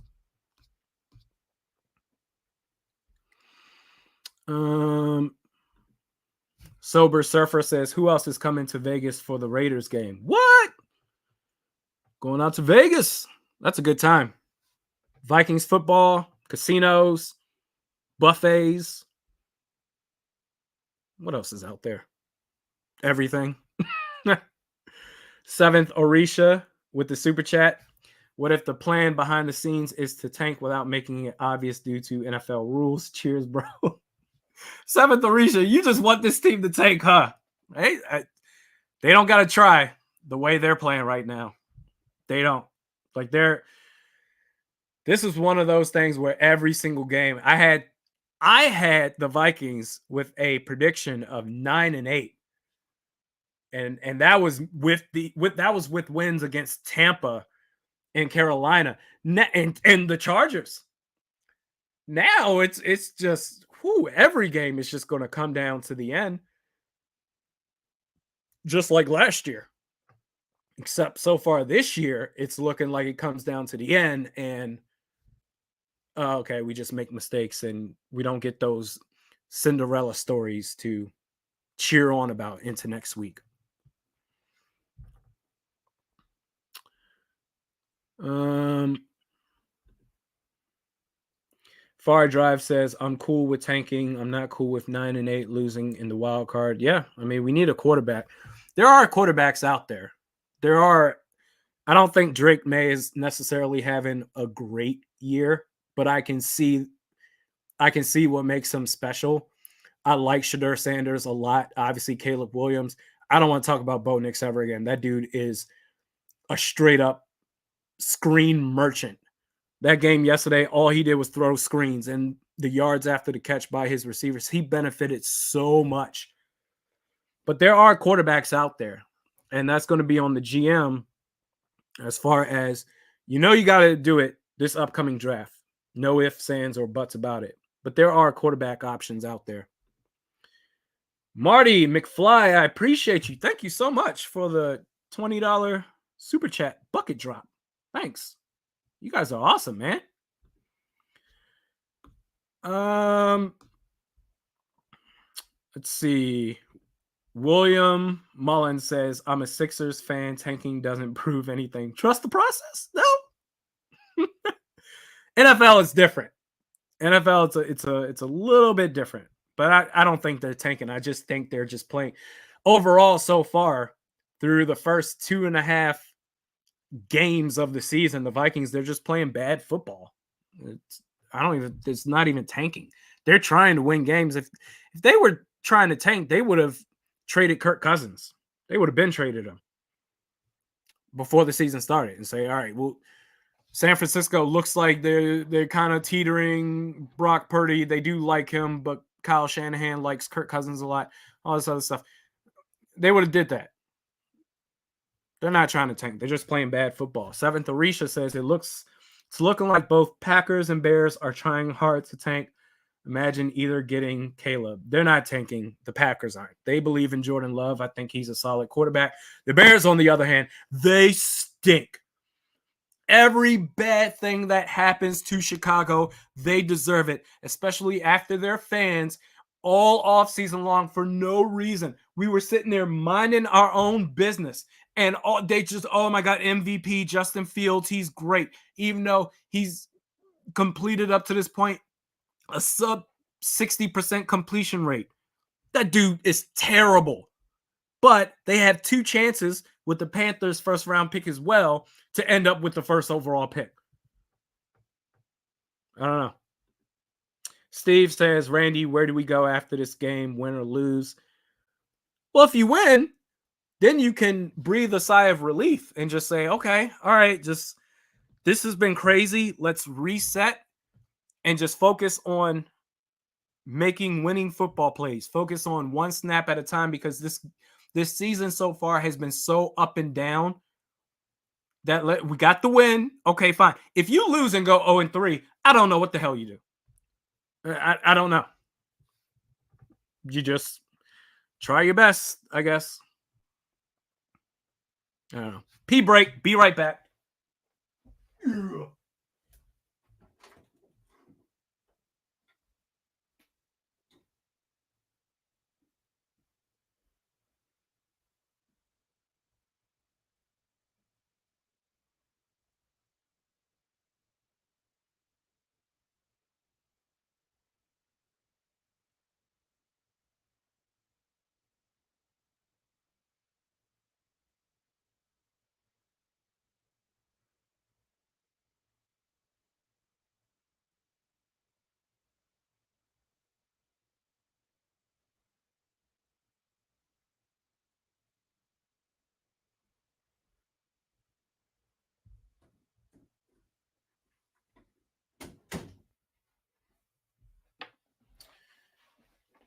Sober Surfer says, who else is coming to Vegas for the Raiders game? What? Going out to Vegas. That's a good time. Vikings football, casinos, buffets. What else is out there? Everything. Seventh, Orisha with the super chat. What if the plan behind the scenes is to tank without making it obvious due to NFL rules? Cheers, bro. Seventh, Orisha, you just want this team to tank, huh? Hey, they don't got to try the way they're playing right now. They don't. Like this is one of those things where every single game I had the Vikings with a prediction of 9-8. And that was with wins against Tampa and Carolina and the Chargers. Now it's just every game is just going to come down to the end, just like last year. Except so far this year, it's looking like it comes down to the end, and okay, we just make mistakes and we don't get those Cinderella stories to cheer on about into next week. Far Drive says, I'm cool with tanking. I'm not cool with 9-8 losing in the wild card. Yeah, I mean, we need a quarterback. There are quarterbacks out there. I don't think Drake May is necessarily having a great year, but I can see what makes him special. I like Shadur Sanders a lot. Obviously, Caleb Williams. I don't want to talk about Bo Nix ever again. That dude is a straight up screen merchant. That game yesterday, all he did was throw screens and the yards after the catch by his receivers. He benefited so much. But there are quarterbacks out there, and that's going to be on the GM as far as you got to do it this upcoming draft. No ifs, ands, or buts about it. But there are quarterback options out there. Marty McFly, I appreciate you. Thank you so much for the $20 super chat bucket drop. Thanks. You guys are awesome, man. Let's see. William Mullen says, I'm a Sixers fan. Tanking doesn't prove anything. Trust the process? No. NFL is different. NFL, it's a little bit different. But I don't think they're tanking. I just think they're just playing. Overall, so far, through the first 2.5 games of the season, the Vikings, they're just playing bad football. It's not even tanking. They're trying to win games. If they were trying to tank, they would have traded Kirk Cousins. They would have been traded him before the season started and say, all right, well, San Francisco looks like they're kind of teetering. Brock Purdy, they do like him, but Kyle Shanahan likes Kirk Cousins a lot. All this other stuff. They would have did that. They're not trying to tank. They're just playing bad football. Seventh, Arisha says it's looking like both Packers and Bears are trying hard to tank. Imagine either getting Caleb. They're not tanking. The Packers aren't. They believe in Jordan Love. I think he's a solid quarterback. The Bears, on the other hand, they stink. Every bad thing that happens to Chicago, they deserve it, especially after their fans all offseason long for no reason. We were sitting there minding our own business, and they just, oh my God, MVP Justin Fields, he's great, even though he's completed up to this point a sub 60% completion rate. That dude is terrible. But they have 2 chances with the Panthers' first round pick as well to end up with the first overall pick. I don't know. Steve says, Randy, where do we go after this game, win or lose? Well, if you win, then you can breathe a sigh of relief and just say, okay, all right, this has been crazy. Let's reset and just focus on making winning football plays. Focus on one snap at a time, because this season so far has been so up and down that we got the win. Okay, fine. If you lose and go 0-3, I don't know what the hell you do. I don't know. You just try your best, I guess. I don't know. Pee break. Be right back.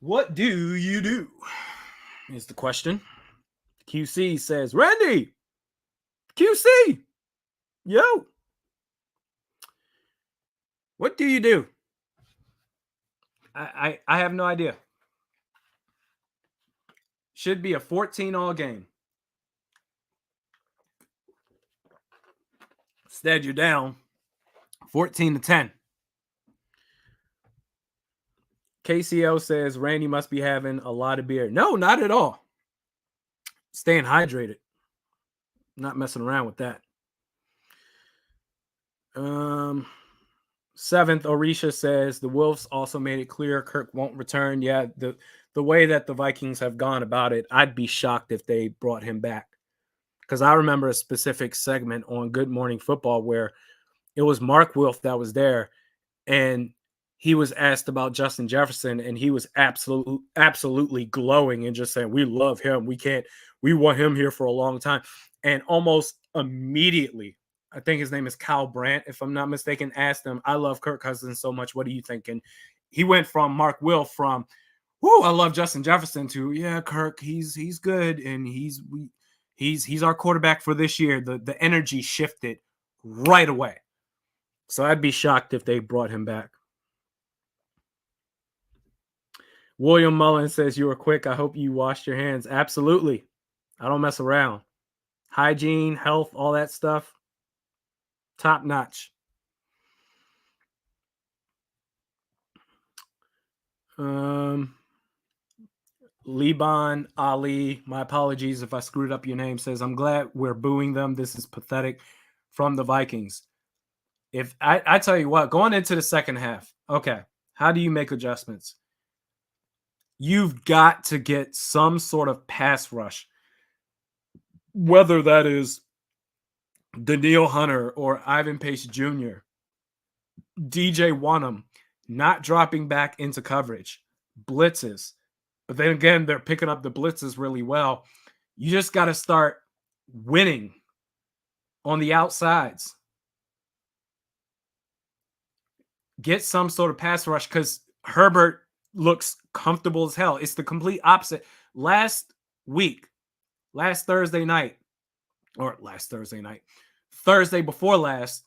What do you do? Is the question. QC says, Randy, QC, yo, what do you do? I have no idea. Should be a 14-all game. Instead, you're down 14-10. KCO says Randy must be having a lot of beer. No, not at all. Staying hydrated. Not messing around with that. 7th, Orisha says the Wolves also made it clear Kirk won't return. Yeah, the way that the Vikings have gone about it, I'd be shocked if they brought him back. Because I remember a specific segment on Good Morning Football where it was Mark Wilf that was there, and he was asked about Justin Jefferson, and he was absolutely glowing and just saying, we love him. We want him here for a long time. And almost immediately, I think his name is Kyle Brandt, if I'm not mistaken, asked him, I love Kirk Cousins so much. What do you think? And he went from Mark Wilf from, I love Justin Jefferson to, yeah, Kirk, he's good. And he's our quarterback for this year. The energy shifted right away. So I'd be shocked if they brought him back. William Mullen says, you were quick. I hope you washed your hands. Absolutely. I don't mess around. Hygiene, health, all that stuff. Top notch. Liban Ali, my apologies if I screwed up your name, says, I'm glad we're booing them. This is pathetic from the Vikings. If I tell you what, going into the second half, okay, how do you make adjustments? You've got to get some sort of pass rush, whether that is Daniil Hunter or Ivan Pace Jr., DJ Wanham, not dropping back into coverage, blitzes. But then again, they're picking up the blitzes really well. You just got to start winning on the outsides. Get some sort of pass rush because Herbert looks comfortable as hell. It's the complete opposite. Last Thursday before last,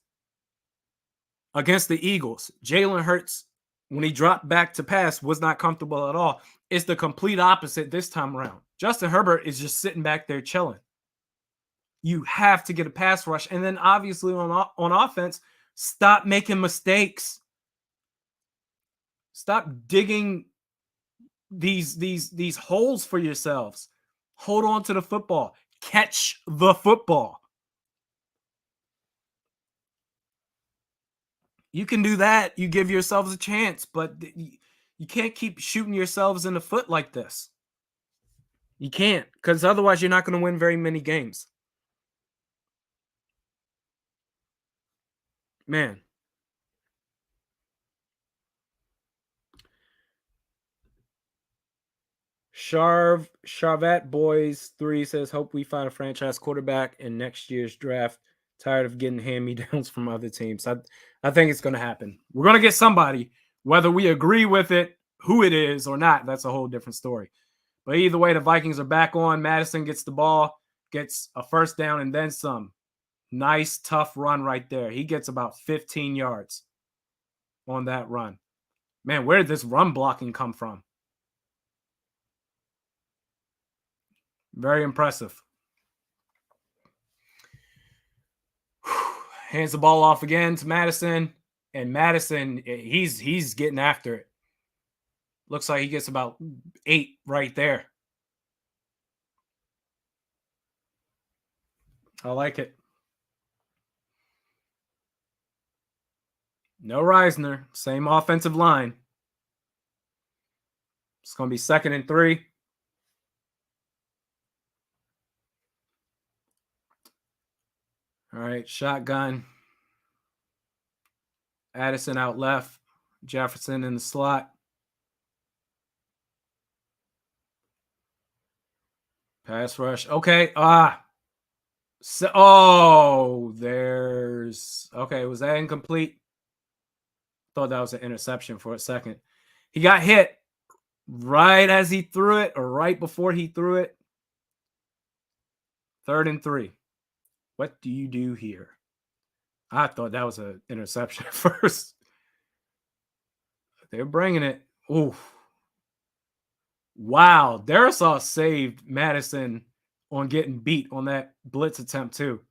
against the Eagles, Jalen Hurts, when he dropped back to pass, was not comfortable at all. It's the complete opposite this time around. Justin Herbert is just sitting back there chilling. You have to get a pass rush. And then obviously on offense, stop making mistakes. Stop digging these holes for yourselves. Hold on to the football. Catch the football. You can do that. You give yourselves a chance, but you can't keep shooting yourselves in the foot like this. You can't, because otherwise you're not going to win very many games. Man. Charvet Boys 3 says, hope we find a franchise quarterback in next year's draft. Tired of getting hand-me-downs from other teams. I think it's going to happen. We're going to get somebody, whether we agree with it, who it is or not. That's a whole different story. But either way, the Vikings are back on. Madison gets the ball, gets a first down, and then some. Nice, tough run right there. He gets about 15 yards on that run. Man, where did this run blocking come from? Very impressive. Hands the ball off again to Madison. And Madison, he's getting after it. Looks like he gets about 8 right there. I like it. No Reisner. Same offensive line. It's going to be 2nd and 3. All right, shotgun. Addison out left. Jefferson in the slot. Pass rush. Okay. There's... Okay, was that incomplete? Thought that was an interception for a second. He got hit Right as he threw it, or right before he threw it. 3rd and 3. What do you do here? I thought that was an interception at first. They're bringing it. Ooh. Wow. Darisaw saved Madison on getting beat on that blitz attempt, too.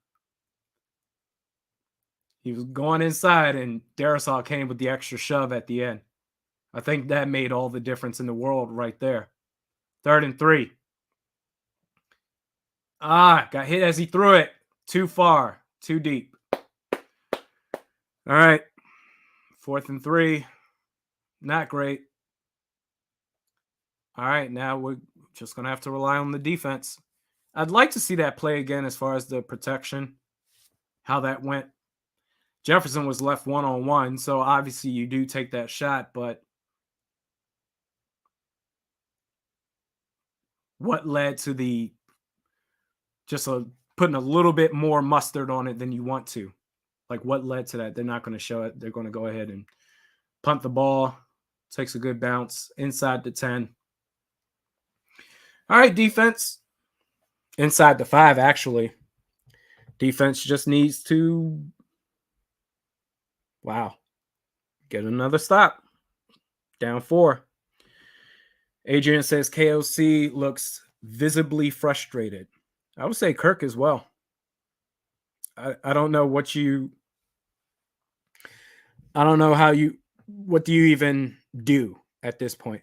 He was going inside, and Darisaw came with the extra shove at the end. I think that made all the difference in the world right there. 3rd and 3. Got hit as he threw it. Too far, too deep. All right. 4th and 3. Not great. All right. Now we're just going to have to rely on the defense. I'd like to see that play again as far as the protection, how that went. Jefferson was left one-on-one, so obviously you do take that shot, but what led to the just putting a little bit more mustard on it than you want to? Like, what led to that? They're not going to show it. They're going to go ahead and punt the ball. Takes a good bounce inside the 10. All right, defense. Inside the 5, actually. Defense just needs to, get another stop. Down 4. Adrian says KOC looks visibly frustrated. I would say Kirk as well. I don't know what I don't know what do you even do at this point?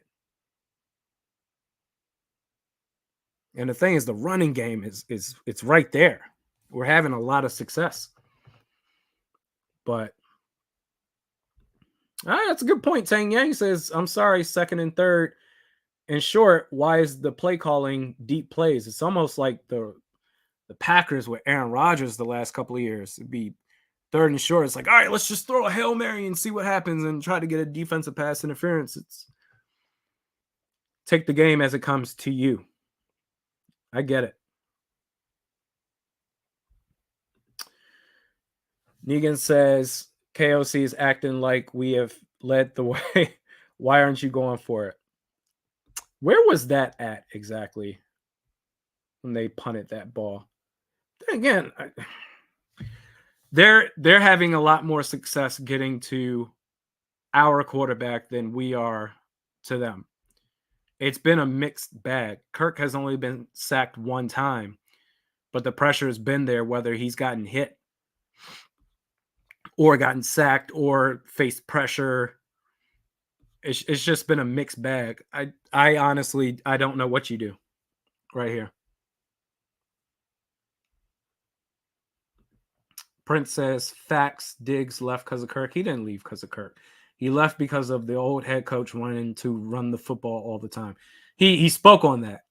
And the thing is, the running game is it's right there. We're having a lot of success. But that's a good point. Tang Yang says, I'm sorry, 2nd and 3rd. In short, why is the play calling deep plays? It's almost like the Packers with Aaron Rodgers the last couple of years. It'd be 3rd and short. It's like, all right, let's just throw a Hail Mary and see what happens and try to get a defensive pass interference. It's take the game as it comes to you. I get it. Negan says KOC is acting like we have led the way. Why aren't you going for it? Where was that at exactly when they punted that ball? Then again, they're having a lot more success getting to our quarterback than we are to them. It's been a mixed bag. Kirk has only been sacked 1 time, but the pressure has been there whether he's gotten hit or gotten sacked or faced pressure. It's just been a mixed bag. I honestly, I don't know what you do right here. Prince says, facts, Diggs left because of Kirk. He didn't leave because of Kirk. He left because of the old head coach wanting to run the football all the time. He spoke on that.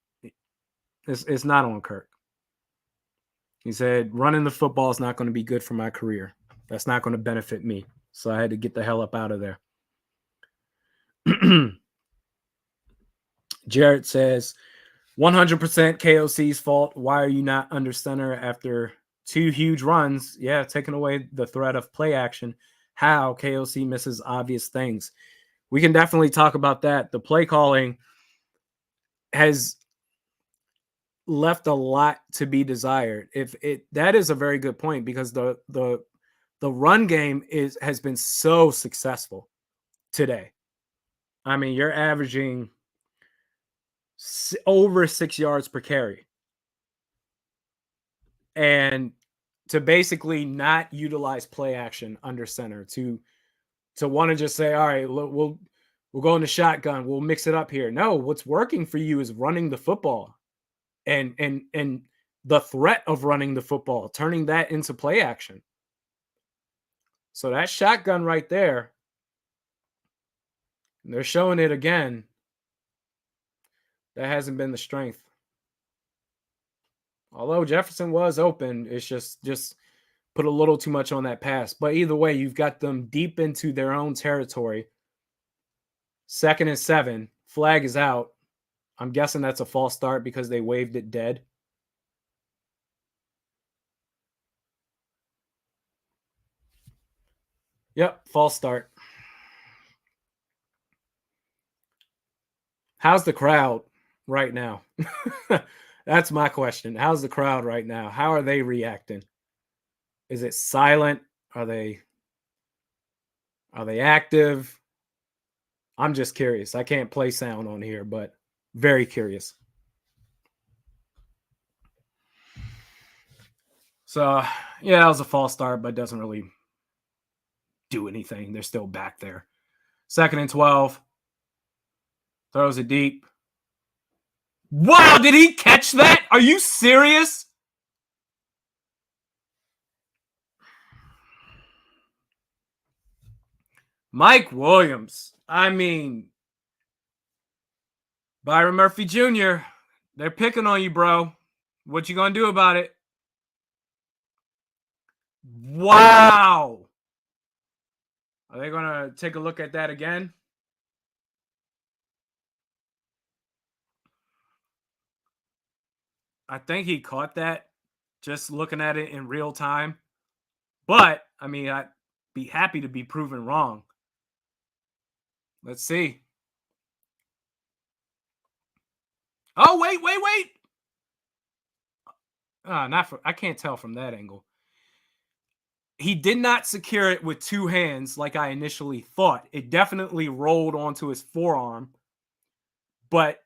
It's not on Kirk. He said, running the football is not going to be good for my career. That's not going to benefit me. So I had to get the hell up out of there. Jarrett says, 100% KOC's fault. Why are you not under center after 2 huge runs? Yeah, taking away the threat of play action. How KOC misses obvious things. We can definitely talk about that. The play calling has left a lot to be desired. That is a very good point because the run game has been so successful today. I mean, you're averaging over 6 yards per carry. And to basically not utilize play action under center, to want to just say, all right, we'll go into shotgun, we'll mix it up here. No, what's working for you is running the football and the threat of running the football, turning that into play action. So that shotgun right there, they're showing it again. That hasn't been the strength. Although Jefferson was open, it's just put a little too much on that pass. But either way, you've got them deep into their own territory. 2nd and 7. Flag is out. I'm guessing that's a false start because they waved it dead. Yep, false start. How's the crowd right now? That's my question. How's the crowd right now? How are they reacting? Is it silent? Are they active? I'm just curious. I can't play sound on here, but very curious. So, yeah, that was a false start, but doesn't really do anything. They're still back there. 2nd and 12. Throws it deep. Wow, did he catch that? Are you serious? Mike Williams. I mean, Byron Murphy Jr., they're picking on you, bro. What you gonna do about it? Wow. Are they gonna take a look at that again? I think he caught that just looking at it in real time. But, I mean, I'd be happy to be proven wrong. Let's see. Oh, wait. Not for, I can't tell from that angle. He did not secure it with two hands like I initially thought. It definitely rolled onto his forearm. But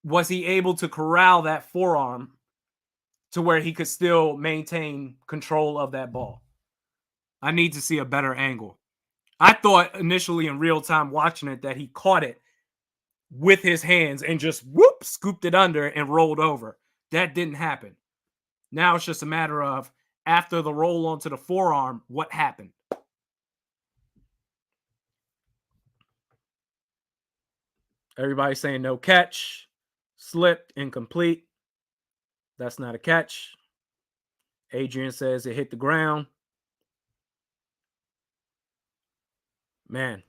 was he able to corral that forearm to where he could still maintain control of that ball? I need to see a better angle. I thought initially in real time watching it that he caught it with his hands and just whoop, scooped it under and rolled over. That didn't happen. Now it's just a matter of after the roll onto the forearm, what happened? Everybody's saying no catch, slipped, incomplete. That's not a catch. Adrian says it hit the ground. Man.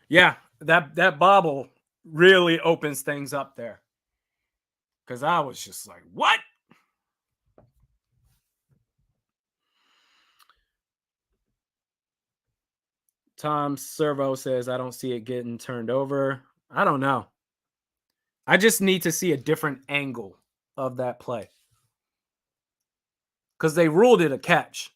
Yeah, that bobble really opens things up there. Because I was just like, what? Tom Servo says, I don't see it getting turned over. I don't know. I just need to see a different angle of that play. Because they ruled it a catch.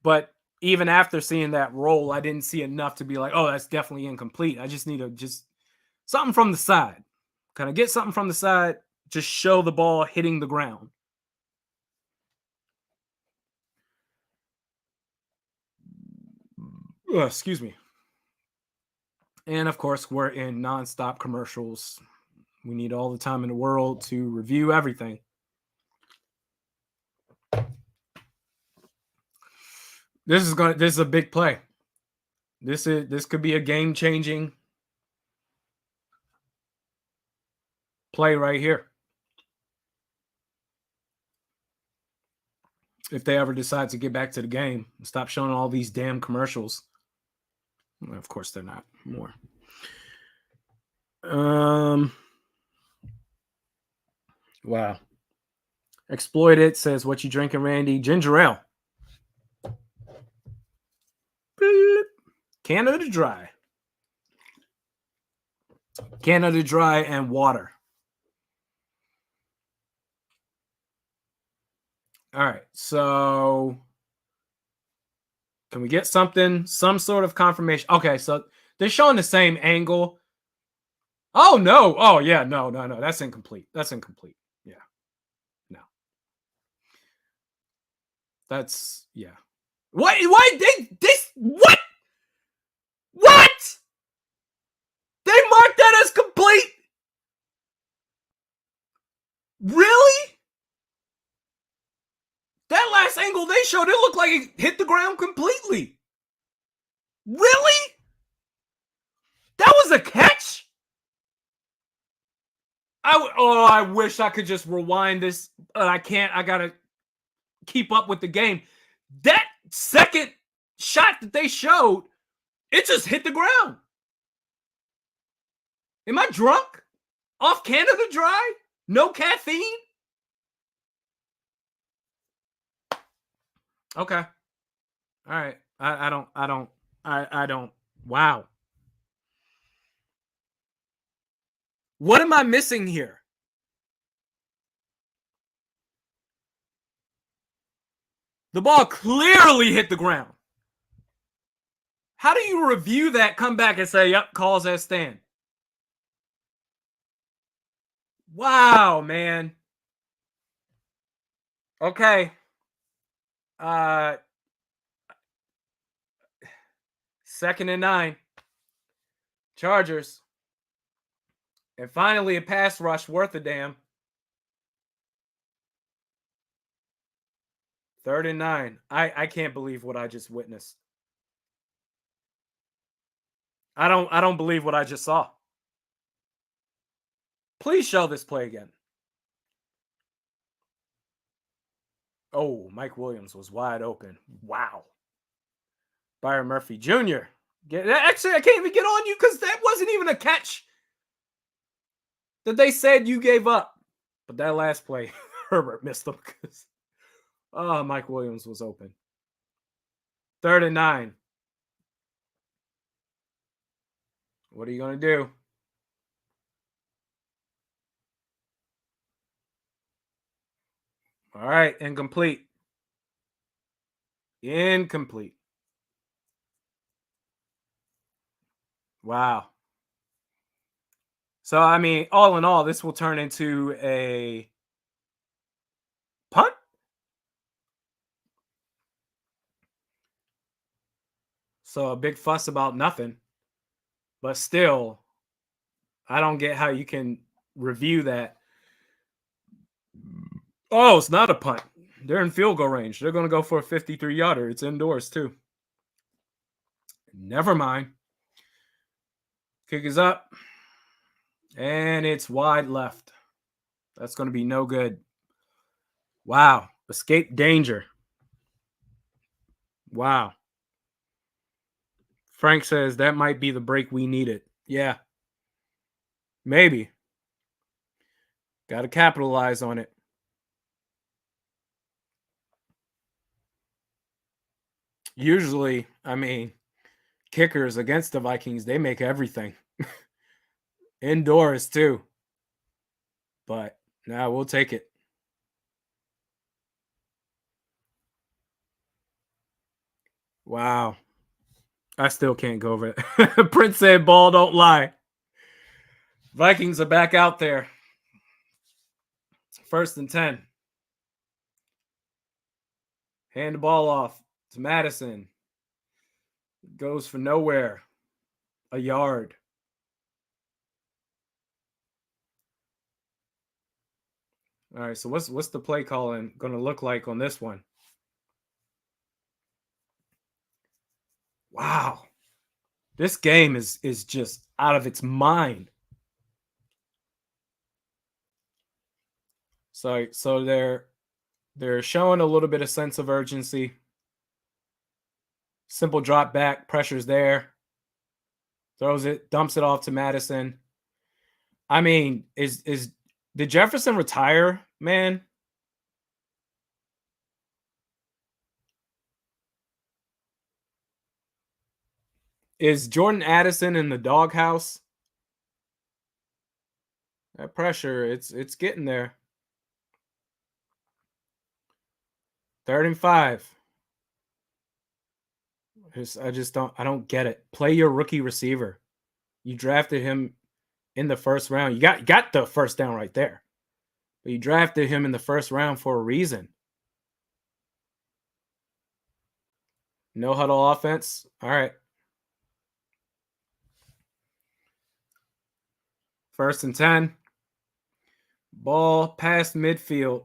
But even after seeing that roll, I didn't see enough to be like, oh, that's definitely incomplete. I just need to something from the side. Can I get something from the side? Just show the ball hitting the ground. Excuse me. And of course, we're in nonstop commercials. We need all the time in the world to review everything. This is a big play. This could be a game-changing play right here. If they ever decide to get back to the game and stop showing all these damn commercials. Well, of course they're not more. Wow. Exploited says, what you drinking, Randy? Ginger ale. Canada Dry. Canada Dry and water. All right. So can we get some sort of confirmation? Okay, so they're showing the same angle. Oh, no. Oh, yeah. No. That's incomplete. Yeah. No. That's, yeah. What? What? What? They marked that as complete? Really? That last angle they showed, it looked like it hit the ground completely. Really? That was a catch? I wish I could just rewind this, but I can't. I gotta keep up with the game. That second shot that they showed, it just hit the ground. Am I drunk? Off Canada Dry? No caffeine? Okay. All right. I don't. Wow. What am I missing here? The ball clearly hit the ground. How do you review that, come back and say, yep, calls as stand? Wow, man. Okay. 2nd and 9. Chargers. And finally a pass rush worth a damn. 3rd and 9. I can't believe what I just witnessed. I don't believe what I just saw. Please show this play again. Oh, Mike Williams was wide open. Wow. Byron Murphy Jr. Actually, I can't even get on you because that wasn't even a catch that they said you gave up. But that last play, Herbert missed them because Mike Williams was open. 3rd and 9. What are you going to do? All right, incomplete. Incomplete. Wow. So, I mean, all in all, this will turn into a punt? So, a big fuss about nothing. But still, I don't get how you can review that. Oh, it's not a punt. They're in field goal range. They're going to go for a 53-yarder. It's indoors, too. Never mind. Kick is up. And it's wide left. That's going to be no good. Wow. Escape danger. Wow. Frank says that might be the break we needed. Yeah. Maybe. Got to capitalize on it. Usually, I mean, kickers against the Vikings, they make everything. Indoors, too. But now we'll take it. Wow. I still can't go over it. Prince said, ball don't lie. Vikings are back out there. 1st and 10. Hand the ball off to Madison. Goes for nowhere. A yard. All right, so what's the play calling going to look like on this one? Wow. This game is just out of its mind. So they're showing a little bit of sense of urgency. Simple drop back, pressure's there. Throws it, dumps it off to Madison. I mean, did Jefferson retire, man? Is Jordan Addison in the doghouse? That pressure, it's getting there. 3rd and 5. I don't get it. Play your rookie receiver. You drafted him in the 1st round. You got the 1st down right there. But you drafted him in the 1st round for a reason. No huddle offense. All right. 1st and 10. Ball past midfield.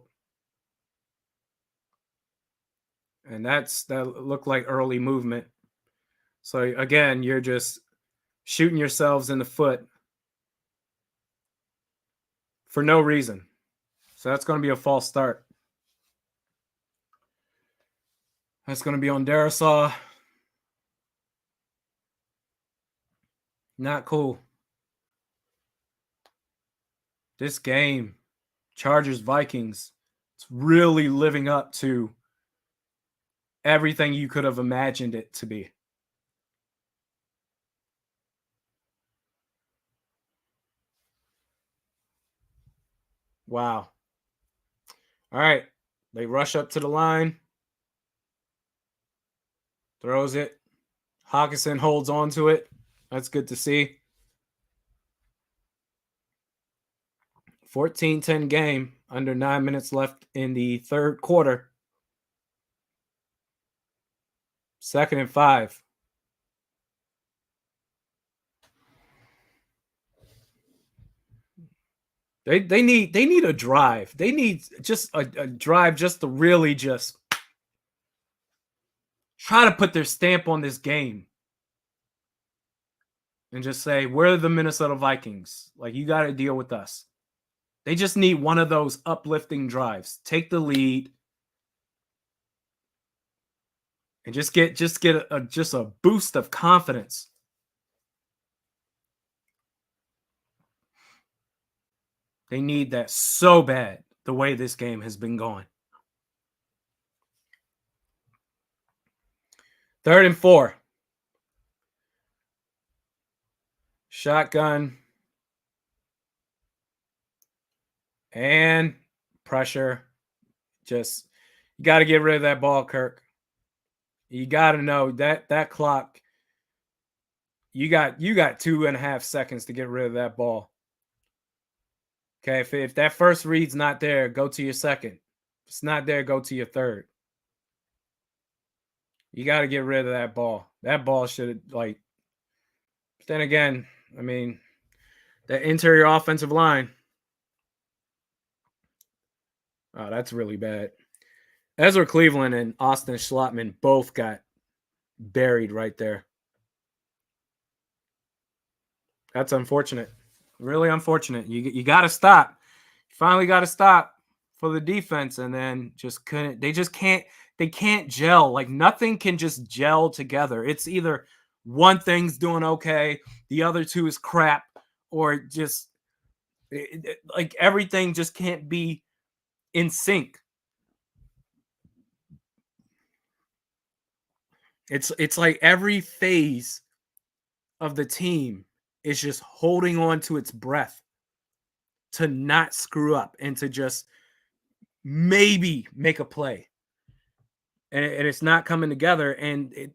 And that looked like early movement. So again, you're just shooting yourselves in the foot for no reason. So that's going to be a false start. That's going to be on Darisaw. Not cool. This game, Chargers Vikings, it's really living up to everything you could have imagined it to be. Wow. All right. They rush up to the line. Throws it. Hawkinson holds on to it. That's good to see. 14-10 game. Under 9 minutes left in the third quarter. 2nd and 5. They need a drive. They need just a drive just to really just try to put their stamp on this game and just say, we're the Minnesota Vikings. Like, you got to deal with us. They just need one of those uplifting drives. Take the lead and just get a boost of confidence. They need that so bad, the way this game has been going. 3rd and 4. Shotgun. And pressure. Just, you got to get rid of that ball, Kirk. You got to know that clock. You got 2.5 seconds to get rid of that ball. Okay, if that first read's not there, go to your second. If it's not there, go to your third. You got to get rid of that ball. That ball should, like, then again, I mean, the interior offensive line. Oh, that's really bad. Ezra Cleveland and Austin Schlottman both got buried right there. That's unfortunate. Really unfortunate. You got to stop. You finally got to stop for the defense, and then just couldn't. They just can't. They can't gel. Like, nothing can just gel together. It's either one thing's doing okay, the other two is crap, or just like everything just can't be in sync. It's like every phase of the team is just holding on to its breath to not screw up and to just maybe make a play. And it's not coming together. And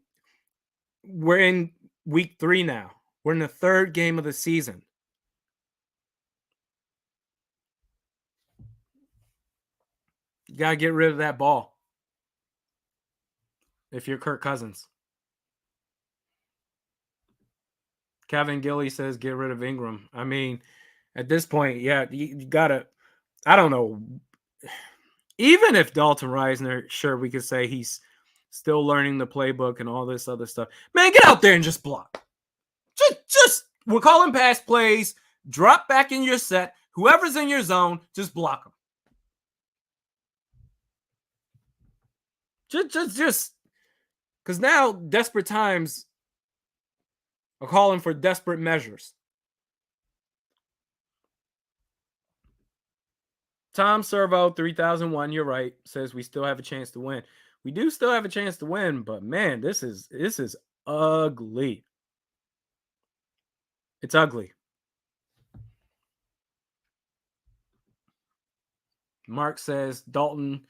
we're in week 3 now. We're in the 3rd game of the season. You got to get rid of that ball if you're Kirk Cousins. Kevin Gilly says get rid of Ingram. I mean, at this point, yeah, you got to, I don't know. Even if Dalton Reisner, sure, we could say he's still learning the playbook and all this other stuff. Man, get out there and just block. Just we're calling pass plays. Drop back in your set. Whoever's in your zone, just block them. Just because now desperate times are calling for desperate measures. Tom Servo 3001, you're right, says we still have a chance to win. We do still have a chance to win, but man, this is ugly. It's ugly. Mark says Dalton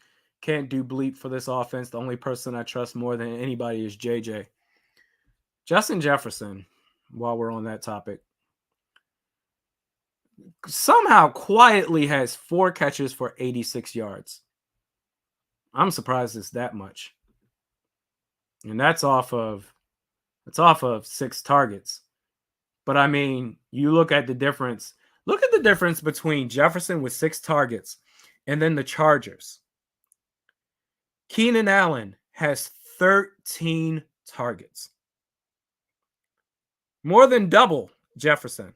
can't do bleep for this offense. The only person I trust more than anybody is JJ. Justin Jefferson, while we're on that topic, somehow quietly has 4 catches for 86 yards. I'm surprised it's that much. And that's off of 6 targets. But I mean, you look at the difference. Look at the difference between Jefferson with 6 targets and then the Chargers. Keenan Allen has 13 targets. More than double Jefferson.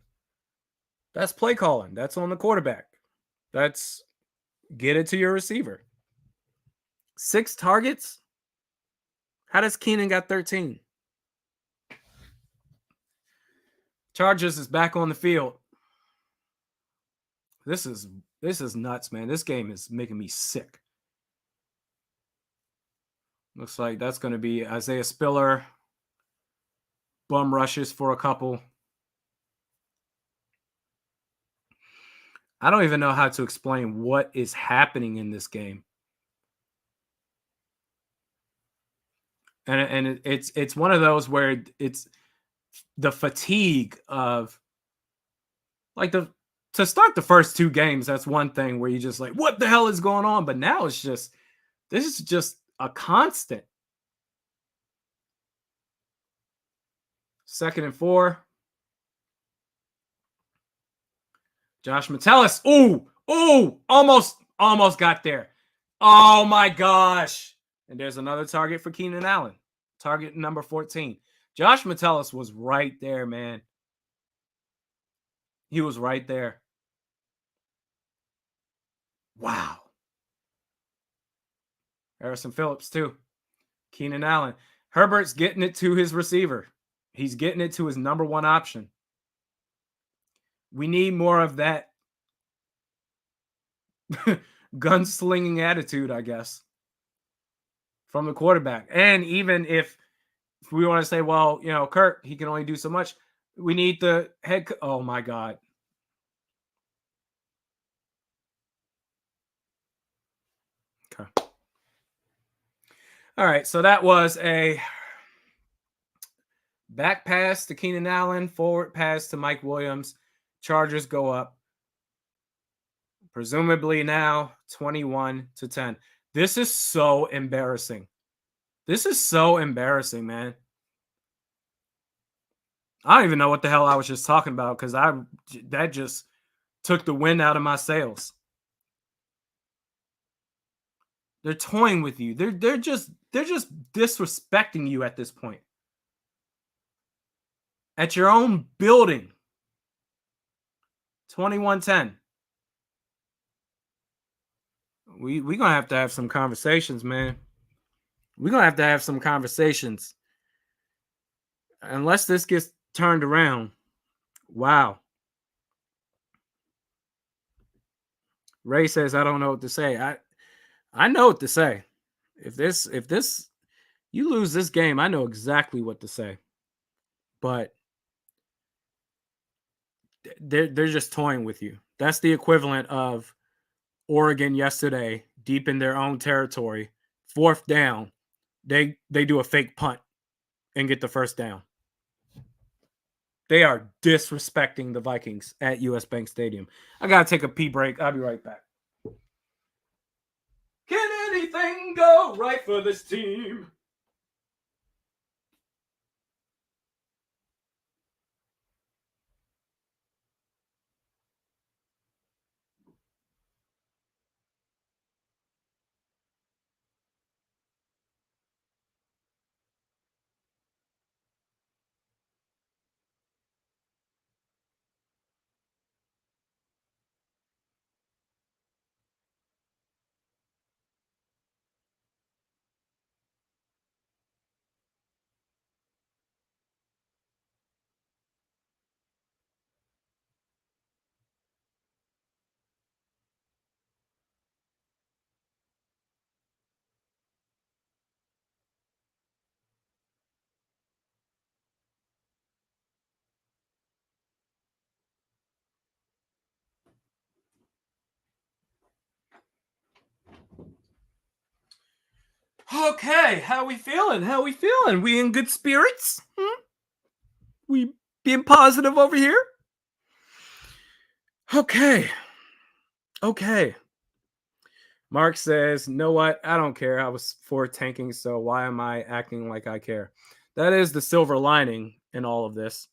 That's play calling. That's on the quarterback. That's get it to your receiver. 6 targets? How does Keenan got 13? Chargers is back on the field. This is nuts, man. This game is making me sick. Looks like that's going to be Isaiah Spiller. Bum rushes for a couple. I don't even know how to explain what is happening in this game. And it's one of those where it's the fatigue of like the to start the first two games. That's one thing where you just like, what the hell is going on? But now it's just this is just a constant. 2nd and 4. Josh Metellus. Ooh, ooh, almost got there. Oh my gosh. And there's another target for Keenan Allen. Target number 14. Josh Metellus was right there, man. He was right there. Wow. Harrison Phillips, too. Keenan Allen. Herbert's getting it to his receiver. He's getting it to his number one option. We need more of that gunslinging attitude, I guess, from the quarterback. And even if we want to say, well, Kirk, he can only do so much, we need the head. Oh, my God. Okay. All right. So that was a back pass to Keenan Allen, forward pass to Mike Williams. Chargers go up. Presumably now 21-10. This is so embarrassing. This is so embarrassing, man. I don't even know what the hell I was just talking about because that just took the wind out of my sails. They're toying with you. They're just disrespecting you at this point. At your own building. 21-10. We're going to have some conversations, man. We're going to have some conversations. Unless this gets turned around. Wow. Ray says, I don't know what to say. I know what to say. If this you lose this game, I know exactly what to say. But they're just toying with you. That's the equivalent of Oregon yesterday, deep in their own territory, 4th down. They do a fake punt and get the first down. They are disrespecting the Vikings at US Bank Stadium. I gotta take a pee break. I'll be right back. Can anything go right for this team? Okay, how we feeling? How we feeling? We in good spirits? We being positive over here? Okay. Okay. Mark says, know what? I don't care. I was for tanking, so why am I acting like I care? That is the silver lining in all of this,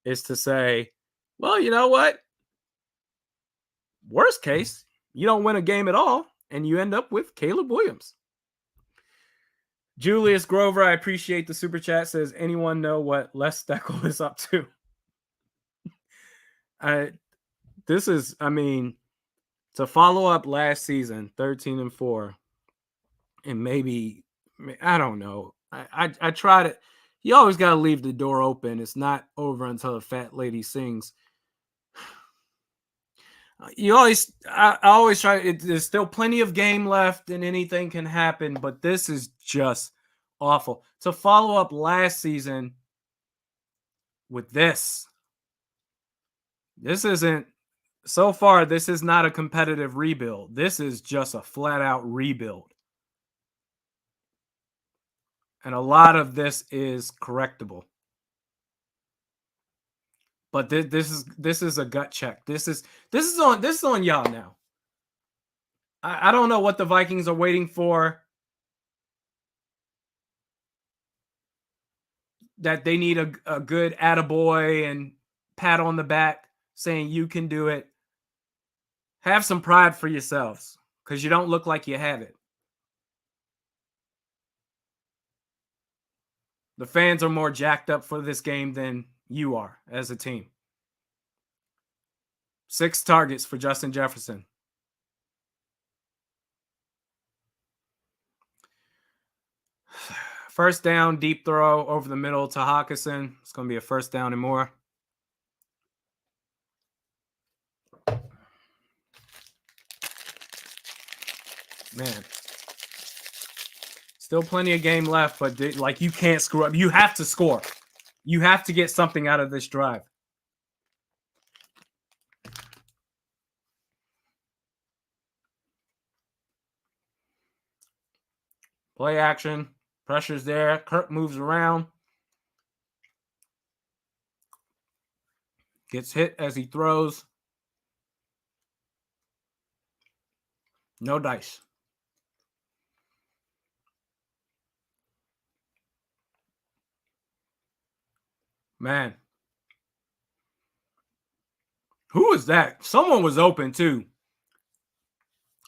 is to say, well, you know what? Worst case, you don't win a game at all, and you end up with Caleb Williams. Julius Grover, I appreciate the super chat, says, anyone know what Les Steckel is up to? To follow up last season, 13-4, and maybe, I don't know. I try to, you always got to leave the door open. It's not over until the fat lady sings. I always try. There's still plenty of game left, and anything can happen. But this is just awful. To follow up last season with this isn't So far, this is not a competitive rebuild. This is just a flat out rebuild. And a lot of this is correctable. But this is a gut check. This is on y'all now. I don't know what the Vikings are waiting for. That they need a good attaboy and pat on the back saying you can do it. Have some pride for yourselves because you don't look like you have it. The fans are more jacked up for this game than you are as a team. 6 targets for Justin Jefferson. First down, deep throw over the middle to Hawkinson. It's going to be a first down and more. Man. Still plenty of game left, but like you can't screw up. You have to score. You have to get something out of this drive. Play action. Pressure's there. Kirk moves around. Gets hit as he throws. No dice. Man. Who is that? Someone was open too.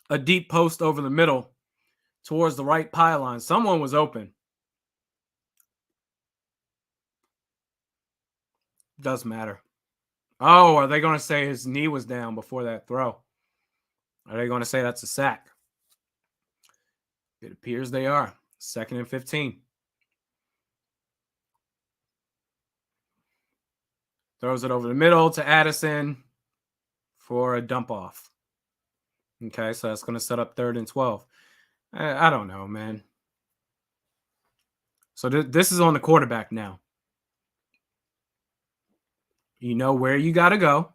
A deep post over the middle towards the right pylon. Someone was open. Doesn't matter. Oh, are they going to say his knee was down before that throw? Are they going to say that's a sack? It appears they are. 2nd and 15. Throws it over the middle to Addison for a dump off. Okay, so that's going to set up 3rd and 12. I don't know, man. So this is on the quarterback now. You know where you got to go.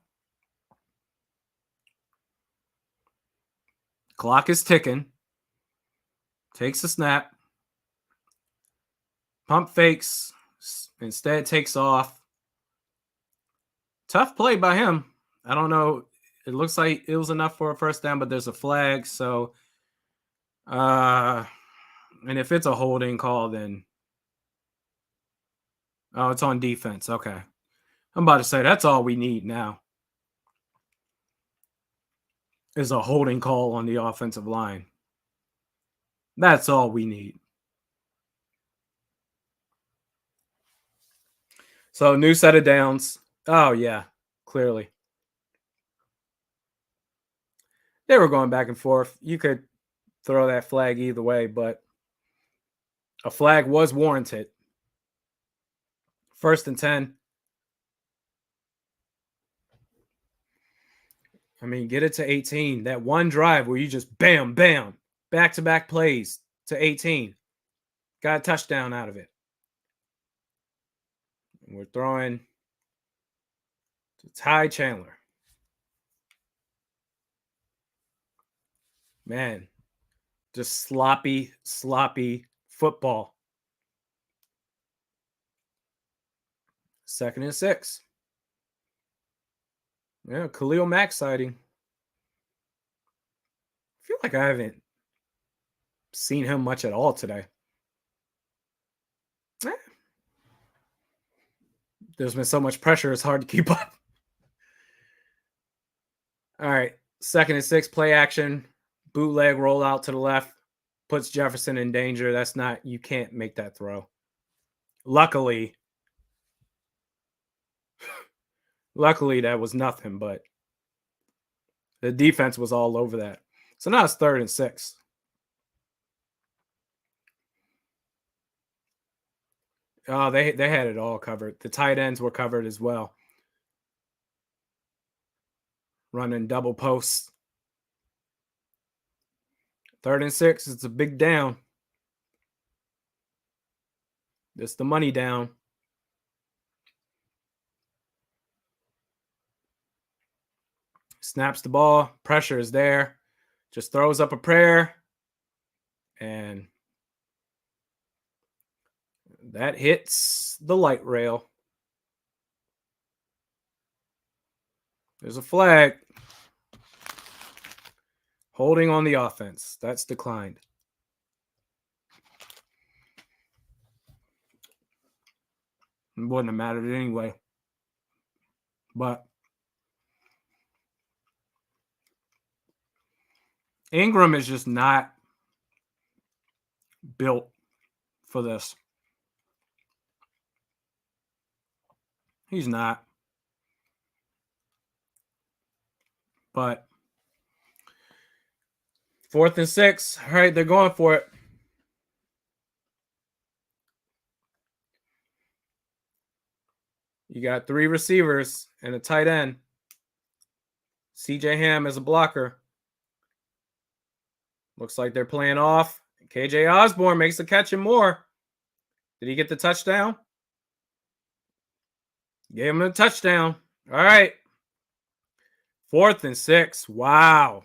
Clock is ticking. Takes a snap. Pump fakes. Instead takes off. Tough play by him. I don't know. It looks like it was enough for a first down, but there's a flag. So, and if it's a holding call, then it's on defense. Okay. I'm about to say that's all we need now is a holding call on the offensive line. That's all we need. So, new set of downs. Oh, yeah, clearly. They were going back and forth. You could throw that flag either way, but a flag was warranted. 1st and 10. I mean, get it to 18. That one drive where you just bam, bam, back-to-back plays to 18. Got a touchdown out of it. And we're throwing to Ty Chandler. Man, just sloppy football. 2nd and 6. Yeah, Khalil Mack sighting. I feel like I haven't seen him much at all today. There's been so much pressure, it's hard to keep up. All right, 2nd and 6, play action. Bootleg roll out to the left. Puts Jefferson in danger. You can't make that throw. Luckily, that was nothing, but the defense was all over that. So now it's 3rd and 6. Oh, they had it all covered. The tight ends were covered as well. Running double posts. 3rd and 6. It's a big down. It's the money down. Snaps the ball. Pressure is there. Just throws up a prayer. And that hits the light rail. There's a flag. Holding on the offense. That's declined. It wouldn't have mattered anyway. But Ingram is just not built for this. He's not. But 4th and 6. All right, they're going for it. You got 3 receivers and a tight end. CJ Ham is a blocker. Looks like they're playing off. KJ Osborne makes the catch and more. Did he get the touchdown? Gave him a touchdown. All right. 4th and 6. Wow.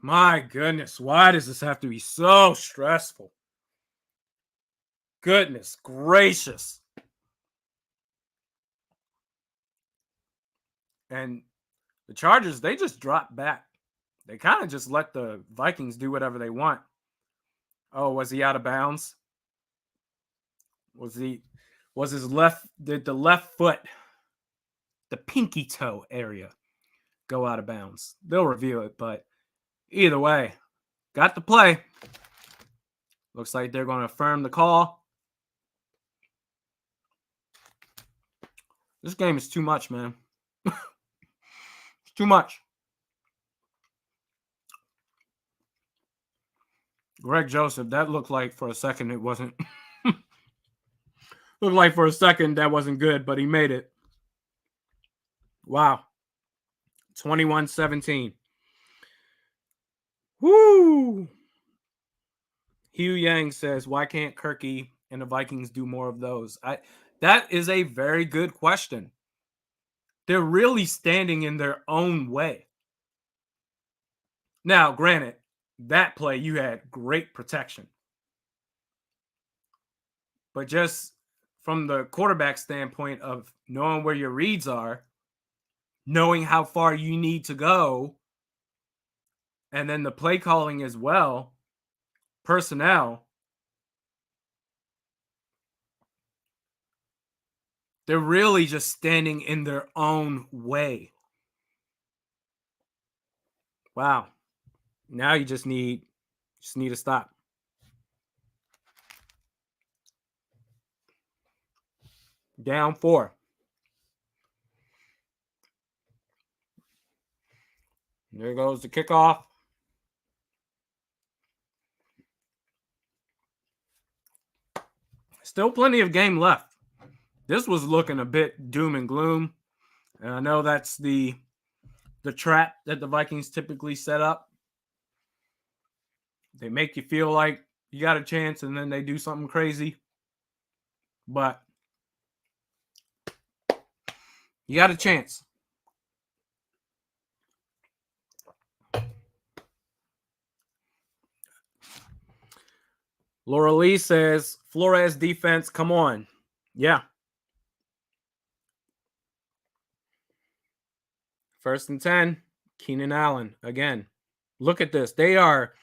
My goodness. Why does this have to be so stressful? Goodness gracious. And the Chargers, they just dropped back. They kind of just let the Vikings do whatever they want. Oh, was he out of bounds? Was his left, did the left foot, the pinky toe area, go out of bounds? They'll review it, but either way, got the play. Looks like they're going to affirm the call. This game is too much, man. It's too much. Greg Joseph, that looked like for a second it wasn't. Looked like for a second that wasn't good, but he made it. Wow. 21-17. Woo! Hugh Yang says, why can't Kirky and the Vikings do more of those? That is a very good question. They're really standing in their own way. Now, granted, that play, you had great protection. But just from the quarterback standpoint of knowing where your reads are, knowing how far you need to go, and then the play calling as well, personnel, they're really just standing in their own way. Wow. Now you just need a stop. Down 4. There goes the kickoff. Still plenty of game left. This was looking a bit doom and gloom. And I know that's the trap that the Vikings typically set up. They make you feel like you got a chance, and then they do something crazy. But you got a chance. Laura Lee says, Flores defense, come on. Yeah. 1st and 10, Keenan Allen again. Look at this. They are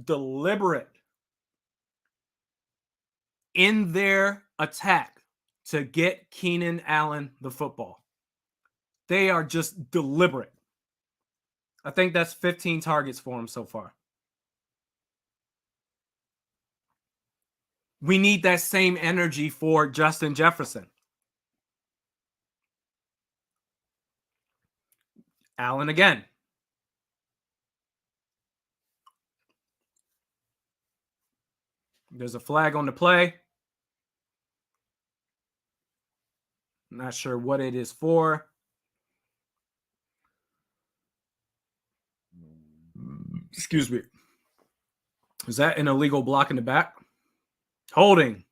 deliberate in their attack to get Keenan Allen the football. They are just deliberate. I think that's 15 targets for him so far. We need that same energy for Justin Jefferson. Allen again. There's a flag on the play. Not sure what it is for. Excuse me. Is that an illegal block in the back? Holding.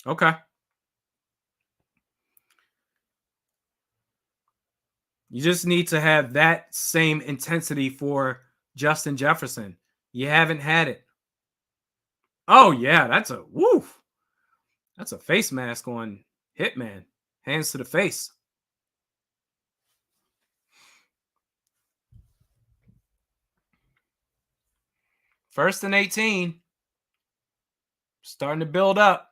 Okay. You just need to have that same intensity for Justin Jefferson. You haven't had it. Oh, yeah, that's a woof. That's a face mask on Hitman. Hands to the face. First and 18. Starting to build up.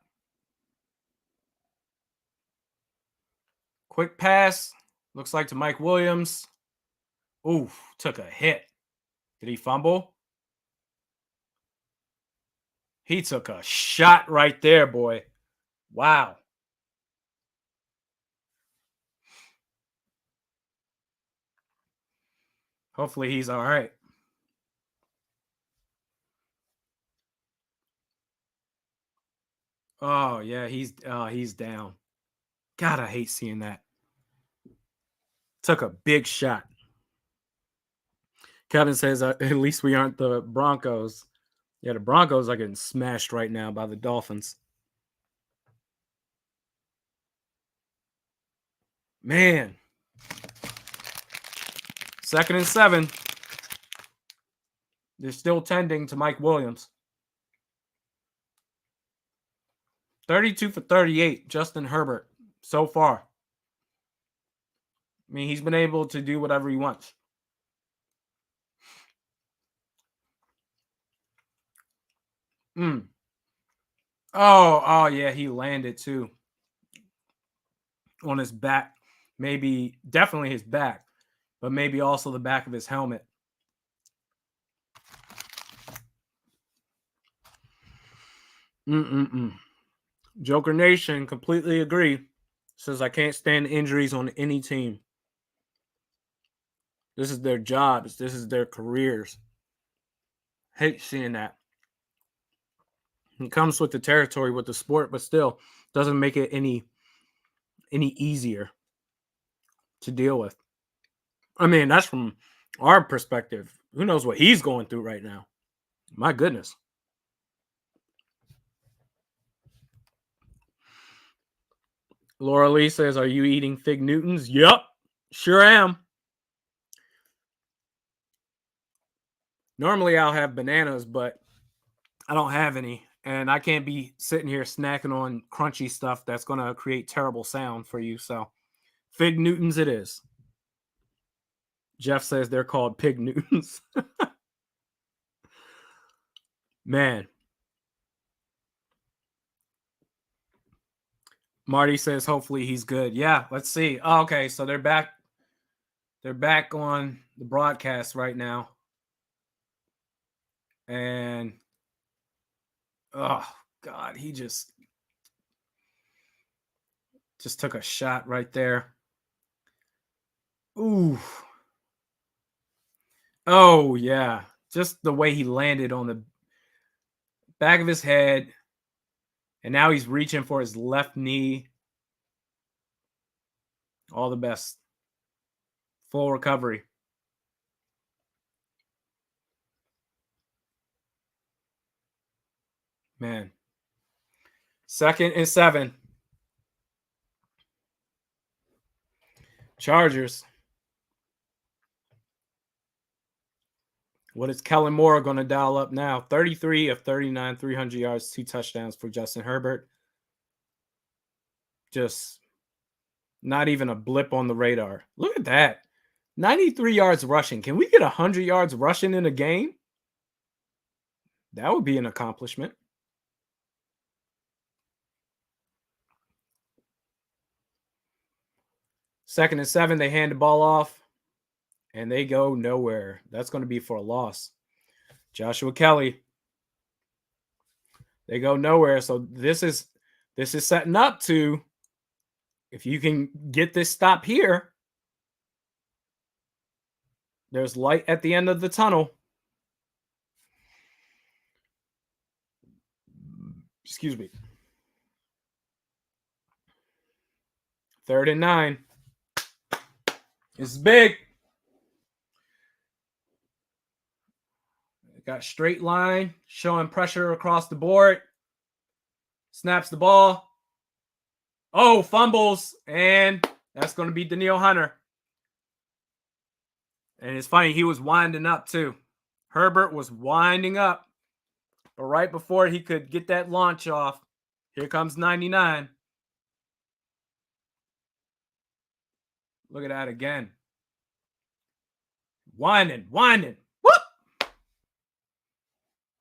Quick pass. Looks like to Mike Williams. Oof, took a hit. Did he fumble? He took a shot right there, boy. Wow. Hopefully he's all right. Oh, yeah, he's down. God, I hate seeing that. Took a big shot. Kevin says, at least we aren't the Broncos. Yeah, the Broncos are getting smashed right now by the Dolphins. Man. 2nd and 7. They're still tending to Mike Williams. 32 for 38, Justin Herbert, so far. I mean, he's been able to do whatever he wants. Oh, yeah, he landed too. On his back. Maybe, definitely his back, but maybe also the back of his helmet. Joker Nation, completely agree. Says I can't stand injuries on any team. This is their jobs. This is their careers. Hate seeing that. It comes with the territory with the sport, but still doesn't make it any easier to deal with. I mean, that's from our perspective. Who knows what he's going through right now? My goodness. Laura Lee says, "Are you eating Fig Newtons?" Yep, sure am. Normally I'll have bananas, but I don't have any. And I can't be sitting here snacking on crunchy stuff that's going to create terrible sound for you. So, Fig Newtons it is. Jeff says they're called Pig Newtons. Man. Marty says hopefully he's good. Yeah, let's see. Oh, okay, so they're back. They're back on the broadcast right now. And oh God, he just took a shot right there. Ooh. Oh, yeah. Just the way he landed on the back of his head. And now he's reaching for his left knee. All the best. Full recovery. Man. 2nd and 7. Chargers. What is Kellen Moore going to dial up now? 33 of 39, 300 yards, 2 touchdowns for Justin Herbert. Just not even a blip on the radar. Look at that. 93 yards rushing. Can we get 100 yards rushing in a game? That would be an accomplishment. Second and 7, they hand the ball off, and they go nowhere. That's going to be for a loss. Joshua Kelly. They go nowhere. So this is setting up to, if you can get this stop here, there's light at the end of the tunnel. Excuse me. 3rd and 9. It's big. Got straight line, showing pressure across the board. Snaps the ball. Oh, fumbles. And that's going to be Danielle Hunter. And it's funny, he was winding up too. Herbert was winding up. But right before he could get that launch off, here comes 99. Look at that again. Winding. Whoop!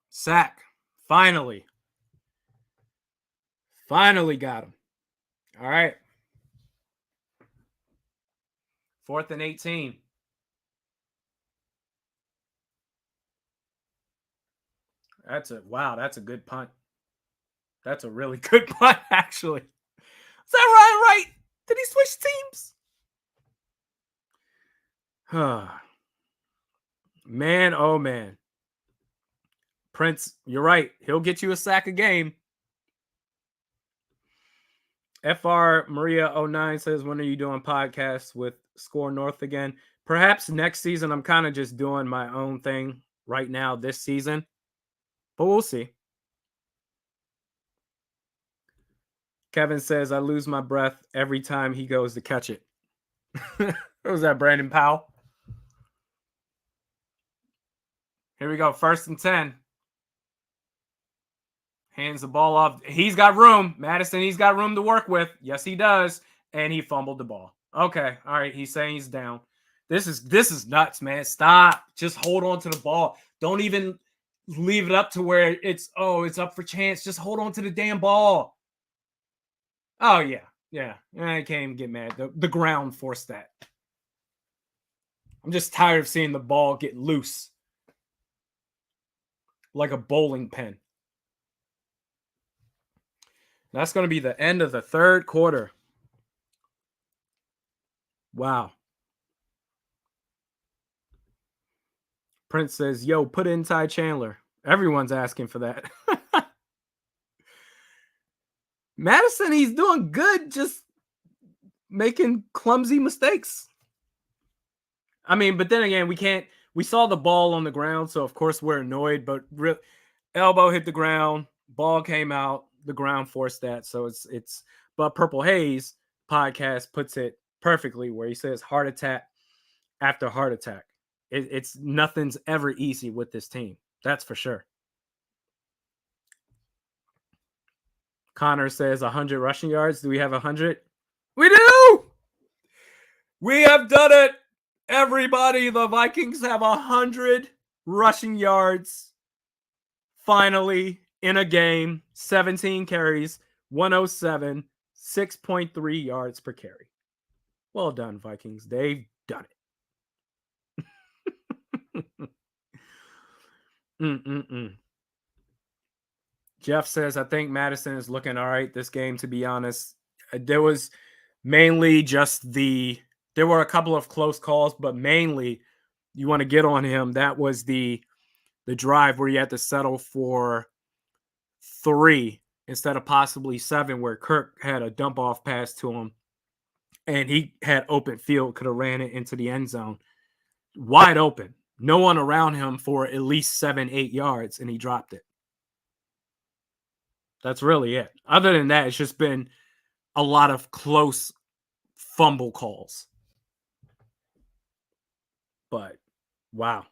Sack. Finally got him. All right. 4th and 18. That's a good punt. That's a really good punt, actually. Is that right? Did he switch teams? Man, oh man. Prince, you're right. He'll get you a sack a game. FR Maria 09 says, when are you doing podcasts with Score North again? Perhaps next season. I'm kind of just doing my own thing right now this season, but we'll see. Kevin says, I lose my breath every time he goes to catch it. What was that, Brandon Powell? Here we go. 1st and 10. Hands the ball off. He's got room. Madison, he's got room to work with. Yes, he does. And he fumbled the ball. Okay. All right. He's saying he's down. This is nuts, man. Stop. Just hold on to the ball. Don't even leave it up to where it's up for chance. Just hold on to the damn ball. Oh, yeah. Yeah. I can't even get mad. The ground forced that. I'm just tired of seeing the ball get loose like a bowling pin. That's going to be the end of the 3rd quarter. Wow. Prince says, yo, put in Ty Chandler. Everyone's asking for that. Madison, he's doing good, just making clumsy mistakes. I mean, but then again, we saw the ball on the ground, so of course we're annoyed, but elbow hit the ground, ball came out, the ground forced that. So but Purple Haze podcast puts it perfectly where he says heart attack after heart attack. It's nothing's ever easy with this team. That's for sure. Connor says 100 rushing yards. Do we have 100? We do! We have done it! Everybody, the Vikings have 100 rushing yards. Finally, in a game, 17 carries, 107, 6.3 yards per carry. Well done, Vikings. They've done it. Jeff says, I think Madison is looking all right this game, to be honest. There was mainly there were a couple of close calls, but mainly you want to get on him. That was the drive where you had to settle for 3 instead of possibly 7, where Kirk had a dump off pass to him and he had open field, could have ran it into the end zone. Wide open. No one around him for at least 7-8 yards, and he dropped it. That's really it. Other than that, it's just been a lot of close fumble calls. But, wow.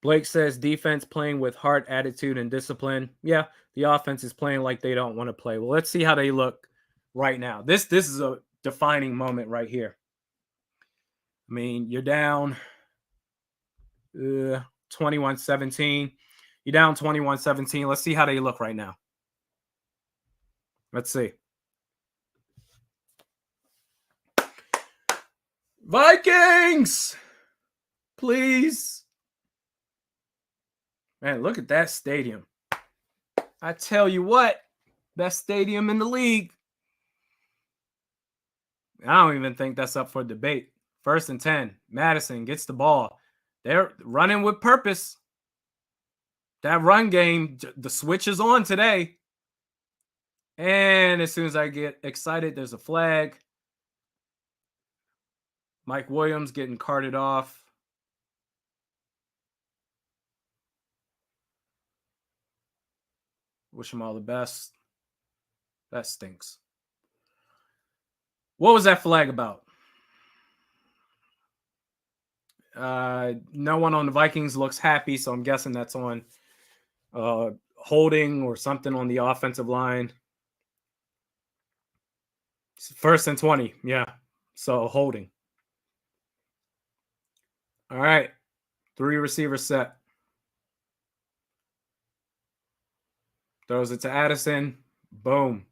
Blake says defense playing with heart, attitude, and discipline. Yeah, the offense is playing like they don't want to play. Well, let's see how they look right now. This is a defining moment right here. I mean, you're down 21-17. You're down 21-17. Let's see how they look right now. Let's see. Vikings! Please. Man, look at that stadium. I tell you what, best stadium in the league. I don't even think that's up for debate. 1st and 10. Madison gets the ball. They're running with purpose. That run game, the switch is on today. And as soon as I get excited, there's a flag. Mike Williams getting carted off. Wish him all the best. That stinks. What was that flag about? No one on the Vikings looks happy, so I'm guessing that's on holding or something on the offensive line. First and 20, yeah. So holding. All right. 3 receiver set. Throws it to Addison. Boom.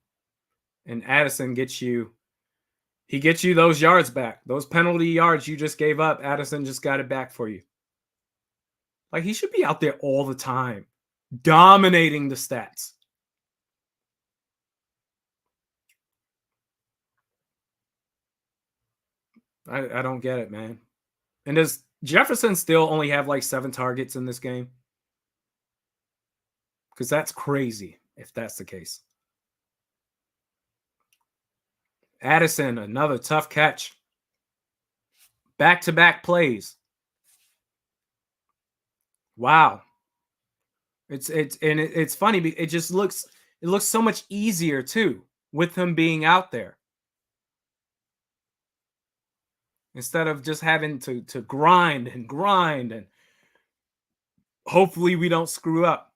And Addison gets you those yards back. Those penalty yards you just gave up, Addison just got it back for you. Like, he should be out there all the time, dominating the stats. I don't get it, man. And does Jefferson still only have like 7 targets in this game? Because that's crazy if that's the case. Addison, another tough catch. Back-to-back plays. Wow. It's funny. It looks so much easier too with him being out there. Instead of just having to grind and hopefully we don't screw up.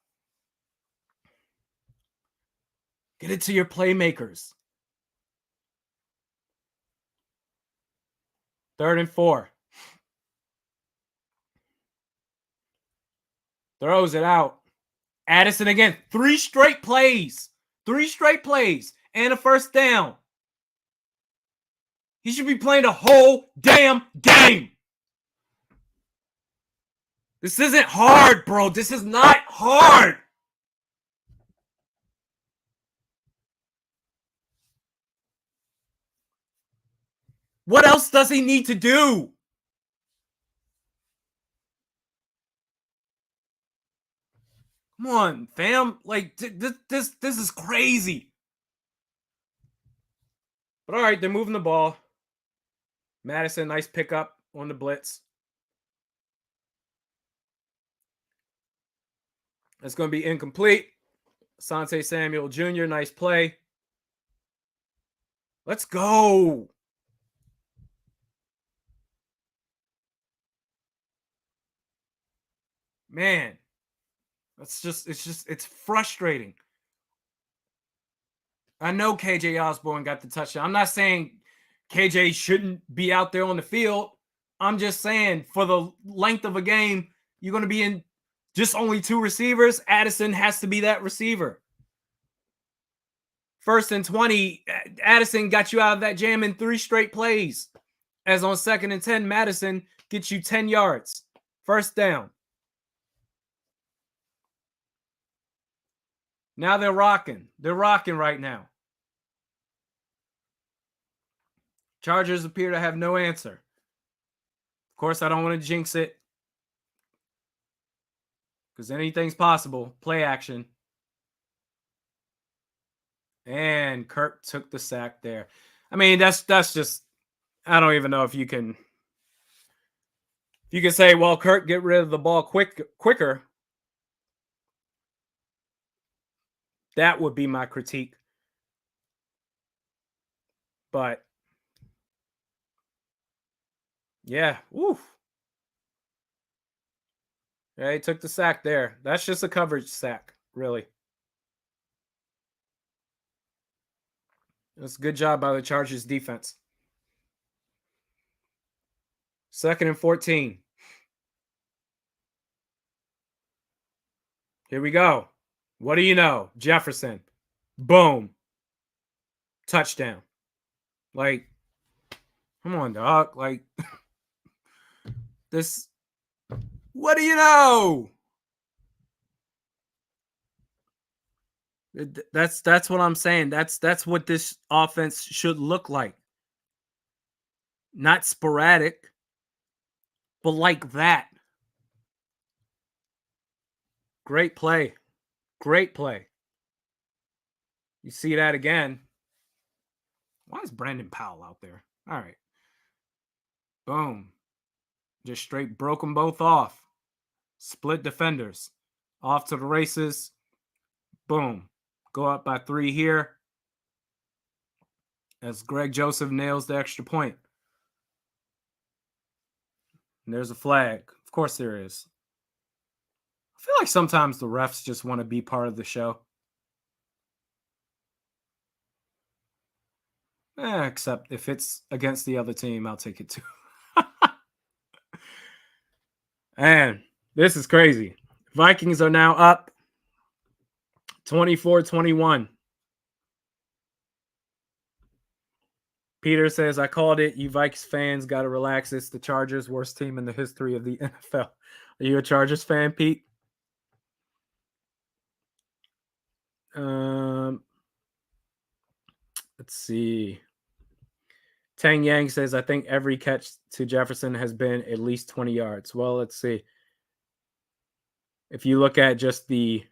Get it to your playmakers. 3rd and 4. Throws it out. Addison again. 3 straight plays. 3 straight plays and a first down. He should be playing the whole damn game. This isn't hard, bro. This is not hard. What else does he need to do? Come on, fam. Like, this is crazy. But all right, they're moving the ball. Madison, nice pickup on the blitz. It's going to be incomplete. Asante Samuel Jr., nice play. Let's go. Man, it's frustrating. I know KJ Osborne got the touchdown. I'm not saying KJ shouldn't be out there on the field. I'm just saying for the length of a game, you're going to be in just only 2 receivers. Addison has to be that receiver. 1st and 20, Addison got you out of that jam in 3 straight plays. As on 2nd and 10, Madison gets you 10 yards. First down. Now they're rocking. They're rocking right now. Chargers appear to have no answer. Of course, I don't want to jinx it, because anything's possible. Play action. And Kirk took the sack there. I mean, that's just, I don't even know if you can say, well, Kirk, get rid of the ball quicker. That would be my critique. But yeah, oof. Yeah, he took the sack there. That's just a coverage sack, really. That's a good job by the Chargers defense. 2nd and 14. Here we go. What do you know? Jefferson. Boom. Touchdown. Like, come on, dog. Like, this. What do you know? That's what I'm saying. That's what this offense should look like. Not sporadic, but like that. Great play. Great play. You see that again. Why is Brandon Powell out there? All right. Boom. Just straight broke them both off. Split defenders. Off to the races. Boom. Go up by 3 here. as Greg Joseph nails the extra point. And there's a flag. Of course there is. I feel like sometimes the refs just want to be part of the show. Except if it's against the other team, I'll take it too. And this is crazy. Vikings are now up 24-21. Peter says, I called it. You Vikings fans got to relax. It's the Chargers' worst team in the history of the NFL. Are you a Chargers fan, Pete? Let's see. Tang Yang says, I think every catch to Jefferson has been at least 20 yards. Well, let's see. If you look at just the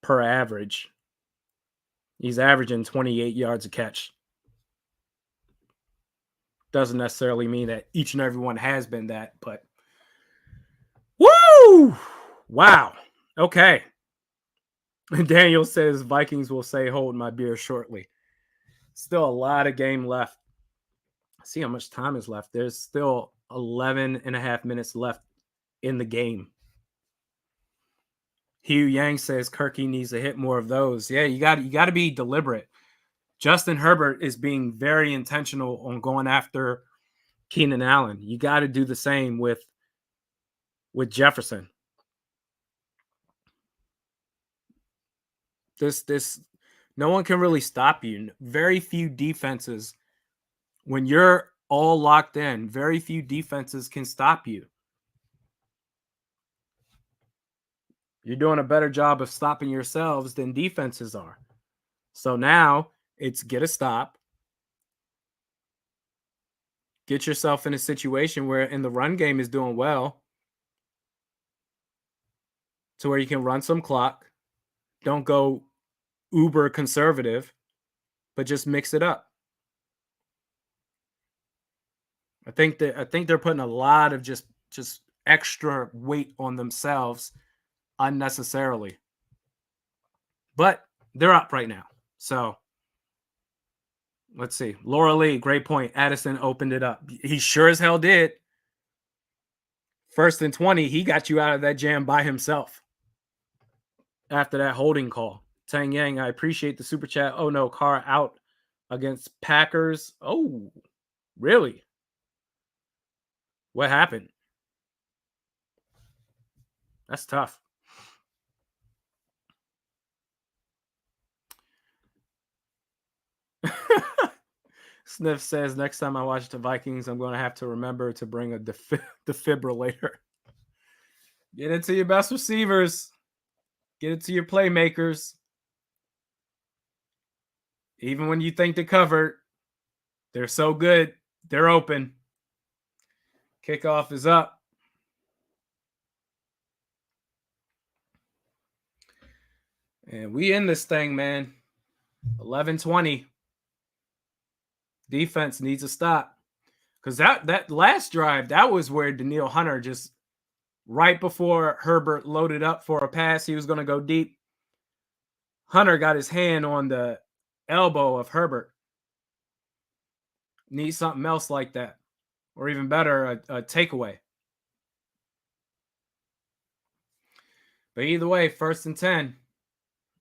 per average, he's averaging 28 yards a catch. Doesn't necessarily mean that each and every one has been that, but woo! Wow. Okay. Daniel says Vikings will say hold my beer shortly. Still a lot of game left. See how much time is left. There's still 11 and a half minutes left in the game. Hugh Yang says Kirky needs to hit more of those. Yeah, you got to be deliberate. Justin Herbert is being very intentional on going after Keenan Allen. You got to do the same with Jefferson. This no one can really stop you. Very few defenses, when you're all locked in, very few defenses can stop you. You're doing a better job of stopping yourselves than defenses are. So now it's get a stop. Get yourself in a situation where in the run game is doing well to where you can run some clock. Don't go uber conservative, but just mix it up. I think they're putting a lot of just extra weight on themselves unnecessarily. But they're up right now. So let's see. Laura Lee, great point. Addison opened it up. He sure as hell did. 1st and 20, he got you out of that jam by himself after that holding call. Tang Yang, I appreciate the super chat. Oh no, Carr out against Packers. Oh, really? What happened? That's tough. Sniff says, next time I watch the Vikings, I'm going to have to remember to bring a defibrillator. Get it to your best receivers. Get it to your playmakers. Even when you think they're covered, they're so good. They're open. Kickoff is up. And we in this thing, man. 11-20. Defense needs to stop. Because that last drive, that was where Danielle Hunter just right before Herbert loaded up for a pass, he was going to go deep. Hunter got his hand on the elbow of Herbert. Need something else like that. Or even better, a takeaway. But either way, 1st and 10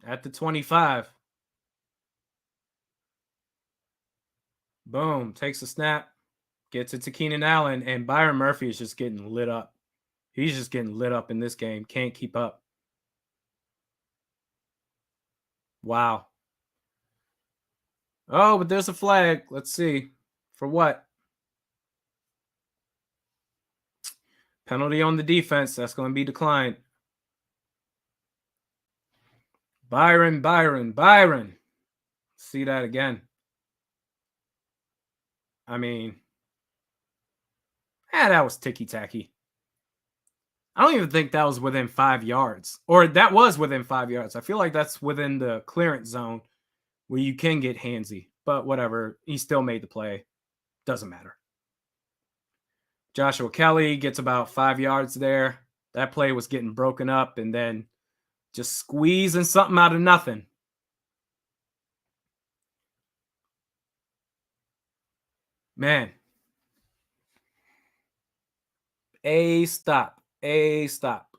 at the 25. Boom. Takes a snap. Gets it to Keenan Allen. And Byron Murphy is just getting lit up. He's just getting lit up in this game. Can't keep up. Wow. Oh, but there's a flag. Let's see. For what? Penalty on the defense. That's going to be declined. Byron. See that again. I mean, that was ticky-tacky. I don't even think that was within 5 yards. Or that was within 5 yards. I feel like that's within the clearance zone where you can get handsy. But whatever. He still made the play. Doesn't matter. Joshua Kelly gets about 5 yards there. That play was getting broken up and then just squeezing something out of nothing. Man. A stop. A stop.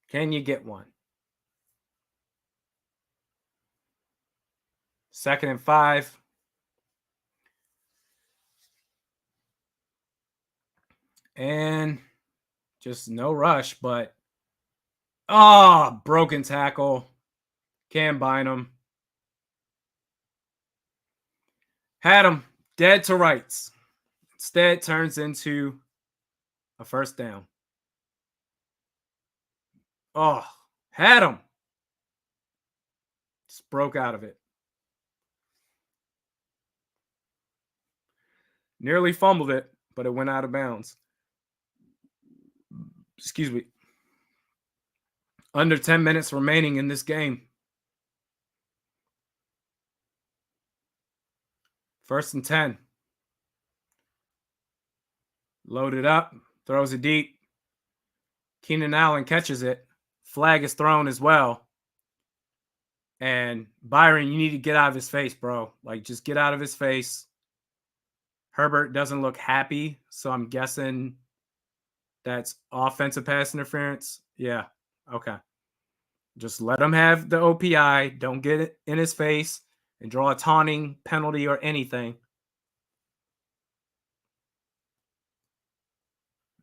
Can you get one? 2nd and 5. And just no rush, but broken tackle. Can't bind him. Had him dead to rights. Instead, turns into a first down. Oh, had him. Just broke out of it. Nearly fumbled it, but it went out of bounds. Excuse me. Under 10 minutes remaining in this game. 1st and 10. Loaded up. Throws it deep. Keenan Allen catches it. Flag is thrown as well. And Byron, you need to get out of his face, bro. Like, just get out of his face. Herbert doesn't look happy, so I'm guessing that's offensive pass interference. Yeah, okay. Just let him have the OPI. Don't get it in his face and draw a taunting penalty or anything.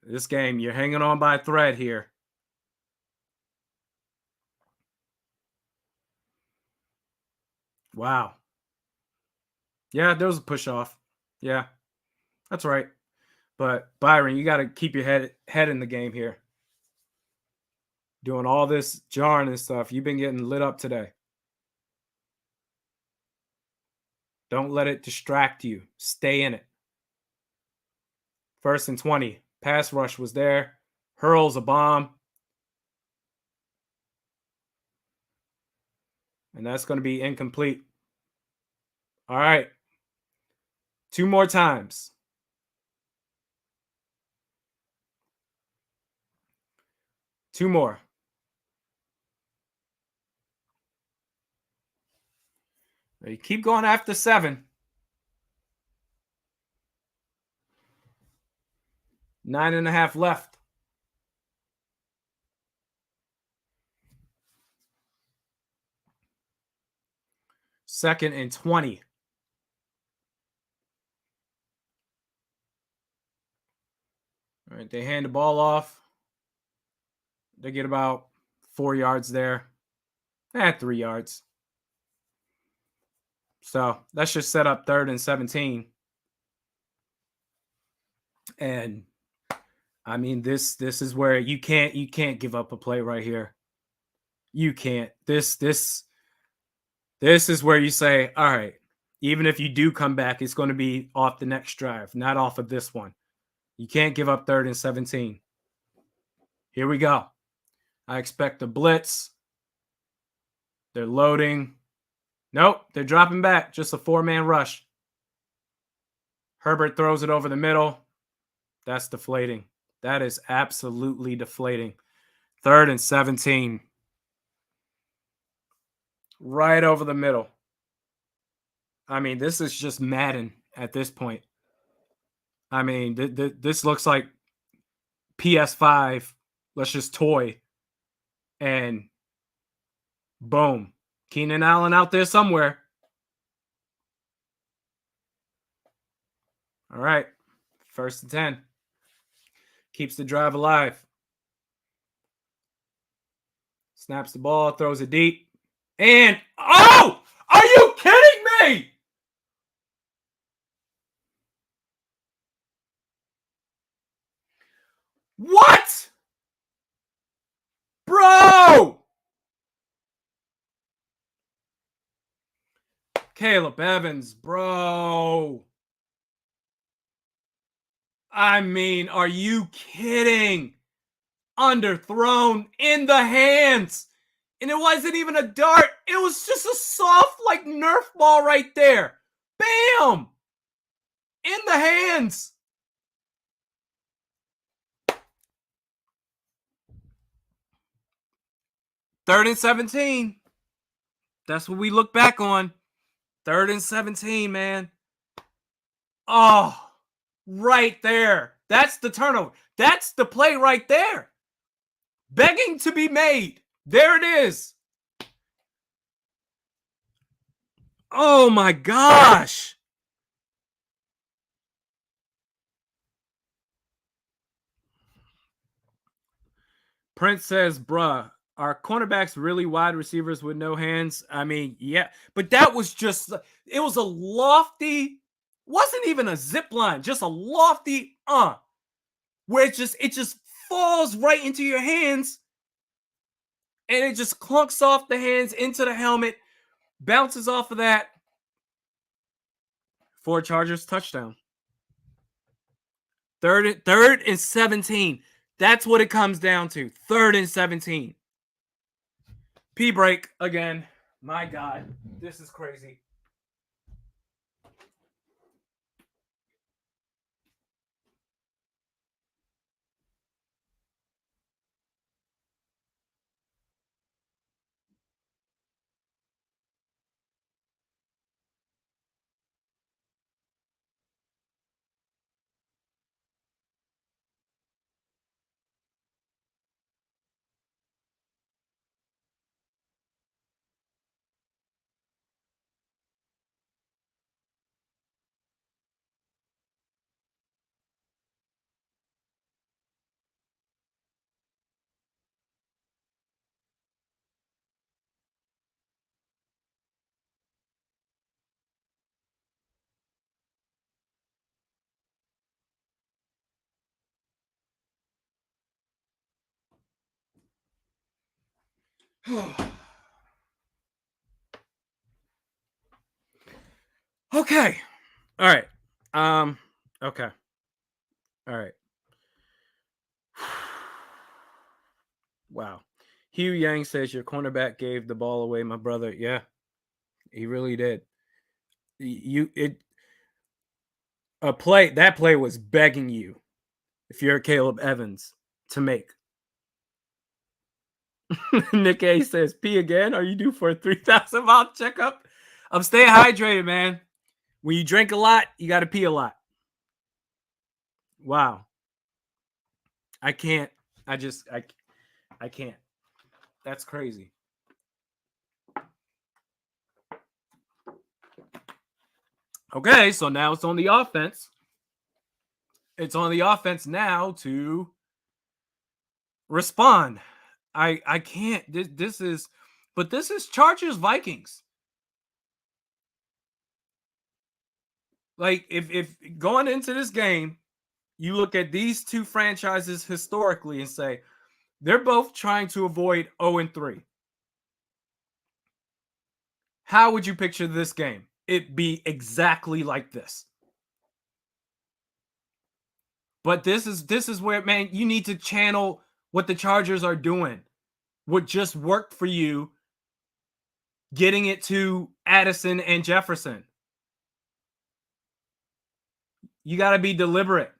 This game, you're hanging on by a thread here. Wow. Yeah, there was a push off. Yeah, that's right. But Byron, you got to keep your head in the game here. Doing all this jarring and stuff. You've been getting lit up today. Don't let it distract you. Stay in it. 1st and 20. Pass rush was there. Hurls a bomb. And that's going to be incomplete. All right. 2 more times. Two more. You keep going after 7. 9.5 left. 2nd and 20. All right, they hand the ball off. They get about 4 yards there. 3 yards. So that's just set up 3rd and 17. And I mean, this is where you can't give up a play right here. You can't. This is where you say, all right, even if you do come back, it's going to be off the next drive, not off of this one. You can't give up 3rd and 17. Here we go. I expect a blitz. They're loading. Nope, they're dropping back. Just a 4-man rush. Herbert throws it over the middle. That's deflating. That is absolutely deflating. 3rd and 17. Right over the middle. I mean, this is just Madden at this point. I mean, this looks like PS5. Let's just toy. And boom. Keenan Allen out there somewhere. All right. 1st and 10. Keeps the drive alive. Snaps the ball, throws it deep. And, oh! Are you kidding me? What? Bro! Caleb Evans, bro. I mean, are you kidding? Underthrown in the hands. And it wasn't even a dart. It was just a soft, like, Nerf ball right there. Bam! In the hands. Third and 17. That's what we look back on. 3rd and 17, man. Oh, right there. That's the turnover. That's the play right there. Begging to be made. There it is. Oh my gosh. Prince says, bruh, are cornerbacks really wide receivers with no hands? I mean, yeah, but that was just, it was a lofty, wasn't even a zip line, just a lofty, where it just falls right into your hands and it just clunks off the hands into the helmet, bounces off of that. 4 Chargers touchdown. Third and 17. That's what it comes down to. 3rd and 17. P break again. My God, this is crazy. Okay. All right. Okay. All right. Wow. Hugh Yang says your cornerback gave the ball away, my brother. Yeah, he really did. That play was begging you, if you're Caleb Evans, to make. Nick A says, pee again? Are you due for a 3,000 mile checkup? I'm staying hydrated, man. When you drink a lot, you got to pee a lot. Wow. I can't. I can't. That's crazy. Okay, so now it's on the offense. It's on the offense now to respond. I can't. This is Chargers Vikings. Like if going into this game, you look at these two franchises historically and say they're both trying to avoid 0-3. How would you picture this game? It'd be exactly like this. But this is where, man, you need to channel what the Chargers are doing. What just worked for you, getting it to Addison and Jefferson. You got to be deliberate.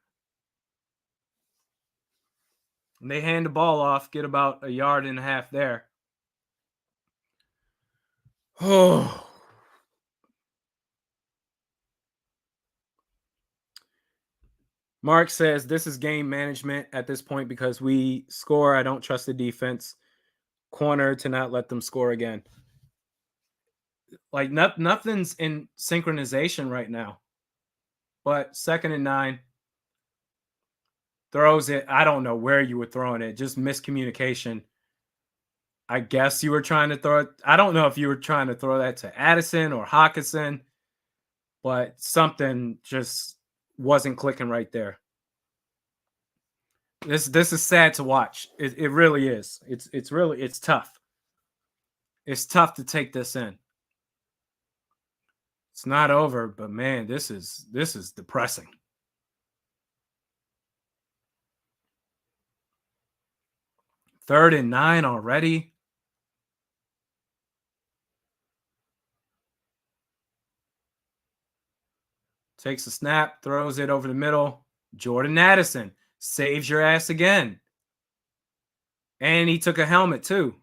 And they hand the ball off, get about 1.5 yards there. Oh. Mark says this is game management at this point because we score. I don't trust the defense corner to not let them score again. Like nothing's in synchronization right now. But 2nd and 9, throws it. I don't know where you were throwing it. Just miscommunication. I guess you were trying to throw it. I don't know if you were trying to throw that to Addison or Hawkinson, but something just wasn't clicking right there. This is sad to watch. It really is. It's tough. It's tough to take this in. It's not over, but man, this is depressing. Third and 9 already. Takes a snap, throws it over the middle. Jordan Addison saves your ass again. And he took a helmet too.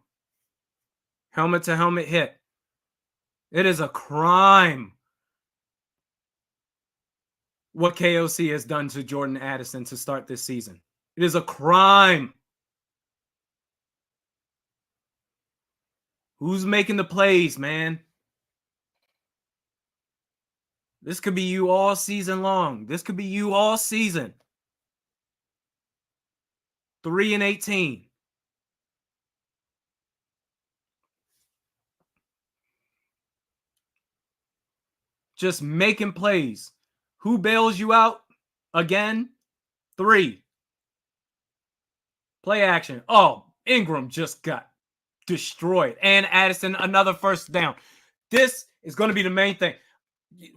Helmet to helmet hit. It is a crime what KOC has done to Jordan Addison to start this season. It is a crime. Who's making the plays, man? This could be you all season long. This could be you all season. 3-18. Just making plays. Who bails you out again? 3. Play action. Oh, Ingram just got destroyed. And Addison, another first down. This is going to be the main thing.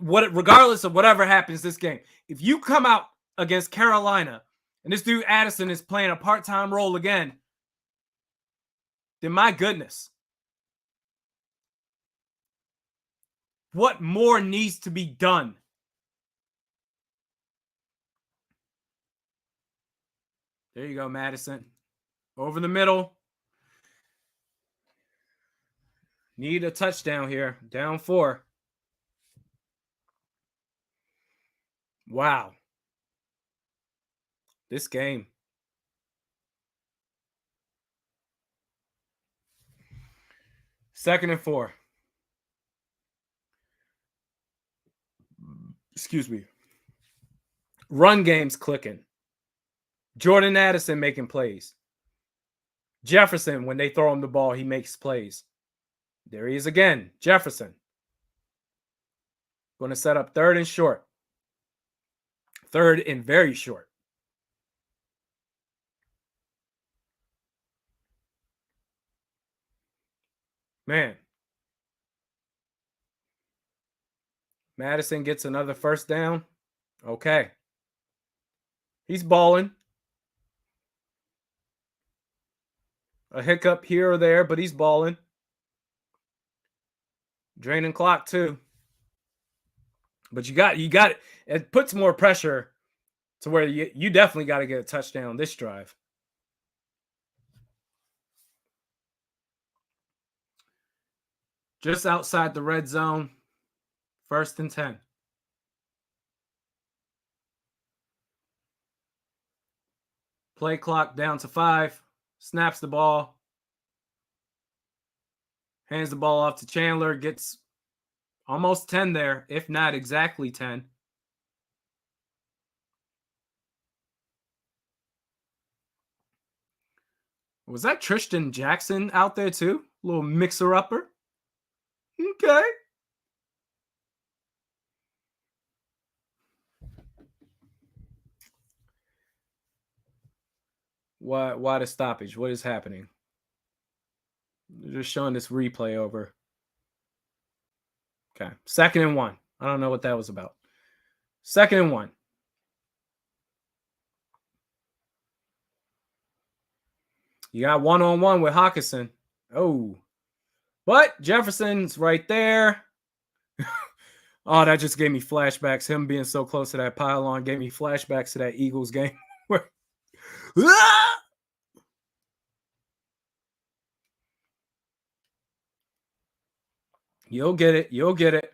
Regardless of whatever happens this game, if you come out against Carolina and this dude Addison is playing a part-time role again, then my goodness, what more needs to be done? There you go, Madison. Over the middle. Need a touchdown here. Down 4. Wow. This game. Second and 4. Excuse me. Run game's clicking. Jordan Addison making plays. Jefferson, when they throw him the ball, he makes plays. There he is again. Jefferson. Going to set up 3rd and short. 3rd and very short. Man. Madison gets another first down. Okay. He's balling. A hiccup here or there, but he's balling. Draining clock too. But you got it. It puts more pressure to where you definitely got to get a touchdown this drive. Just outside the red zone. 1st and 10. Play clock down to 5. Snaps the ball. Hands the ball off to Chandler. Gets almost 10 there, if not exactly 10. Was that Tristan Jackson out there too? A little mixer-upper? Okay. Why the stoppage? What is happening? They're just showing this replay over. Okay. 2nd and 1. I don't know what that was about. 2nd and 1. You got 1-on-1 with Hawkinson. Oh. But Jefferson's right there. Oh, that just gave me flashbacks. Him being so close to that pylon gave me flashbacks to that Eagles game. You'll get it. You'll get it.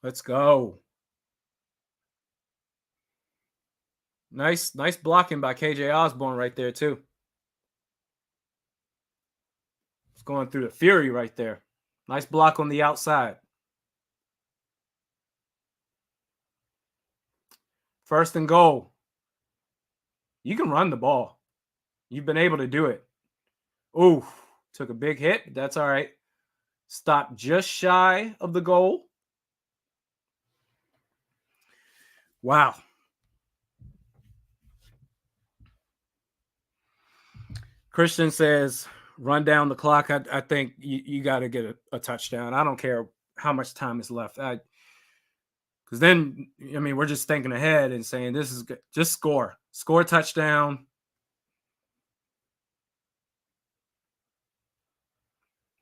Let's go. Nice blocking by KJ Osborne right there, too. It's going through the fury right there. Nice block on the outside. 1st and goal. You can run the ball. You've been able to do it. Ooh, took a big hit. But that's all right. Stopped just shy of the goal. Wow. Christian says, run down the clock. I think you got to get a touchdown. I don't care how much time is left. Because then, I mean, we're just thinking ahead and saying this is good. Just score. Score a touchdown.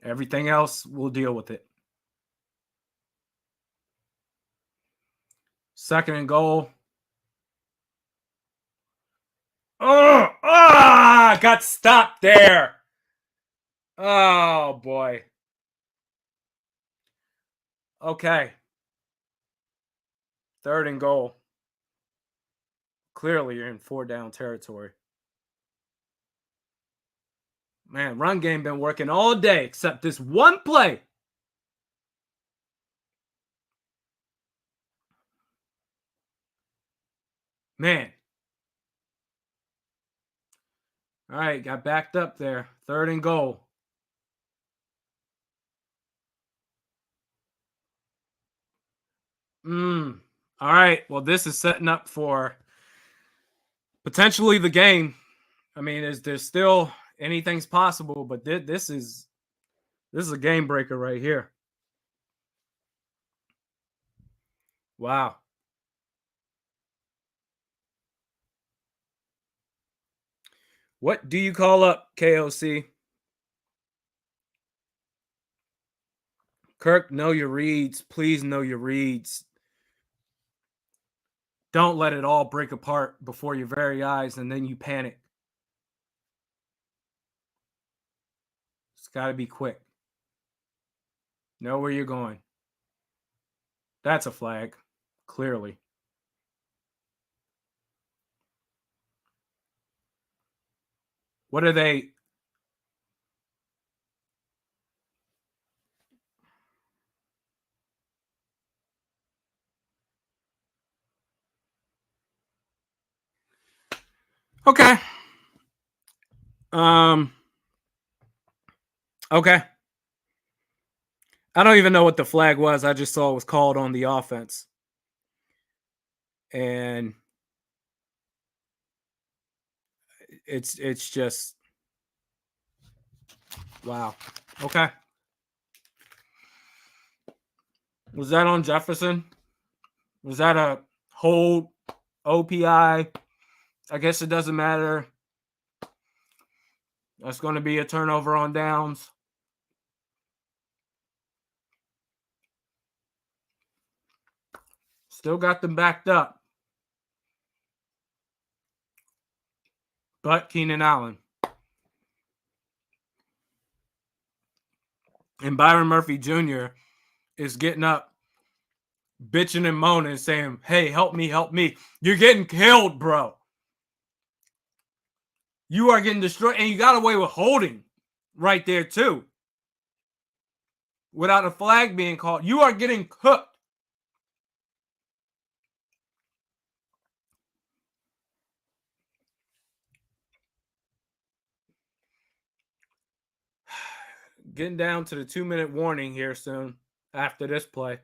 Everything else, we'll deal with it. 2nd and goal. Got stopped there. Oh, boy. Okay. 3rd and goal. Clearly, you're in 4-down territory. Man, run game been working all day except this one play. Man. All right, got backed up there. 3rd and goal. All right. Well, this is setting up for potentially the game. I mean, there's still anything's possible, but this is a game breaker right here. Wow. What do you call up, KOC? Kirk, know your reads. Please know your reads. Don't let it all break apart before your very eyes and then you panic. It's got to be quick. Know where you're going. That's a flag, clearly. What are they? Okay. Okay. I don't even know what the flag was. I just saw it was called on the offense. And it's just wow. Okay. Was that on Jefferson? Was that a hold OPI? I guess it doesn't matter. That's going to be a turnover on downs. Still got them backed up. But Keenan Allen. And Byron Murphy Jr. is getting up, bitching and moaning, saying, hey, help me, help me. You're getting killed, bro. You are getting destroyed. And you got away with holding right there, too. Without a flag being called. You are getting cooked. Getting down to the 2-minute warning here soon after this play.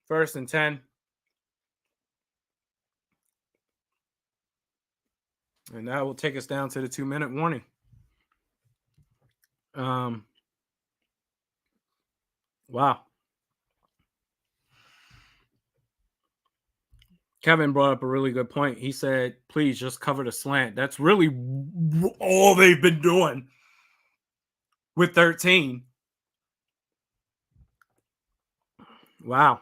1st and 10. And that will take us down to the 2-minute warning. Wow. Kevin brought up a really good point. He said, please just cover the slant. That's really all they've been doing with 13. Wow.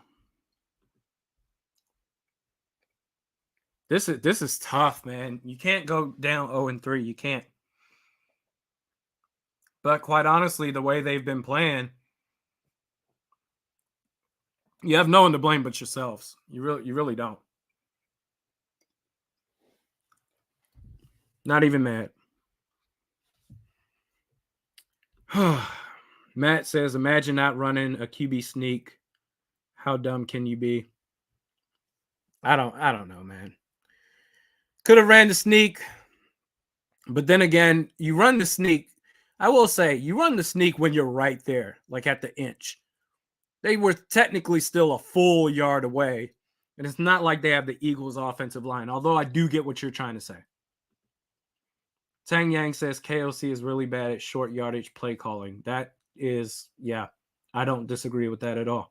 This is tough, man. You can't go down 0-3. You can't. But quite honestly, the way they've been playing, you have no one to blame but yourselves. You really don't. Not even mad. Matt says, imagine not running a QB sneak. How dumb can you be? I don't know, man. Could have ran the sneak. But then again, you run the sneak. I will say, you run the sneak when you're right there, like at the inch. They were technically still a full yard away. And it's not like they have the Eagles' offensive line, although I do get what you're trying to say. Tang Yang says KOC is really bad at short yardage play calling. That is, yeah, I don't disagree with that at all.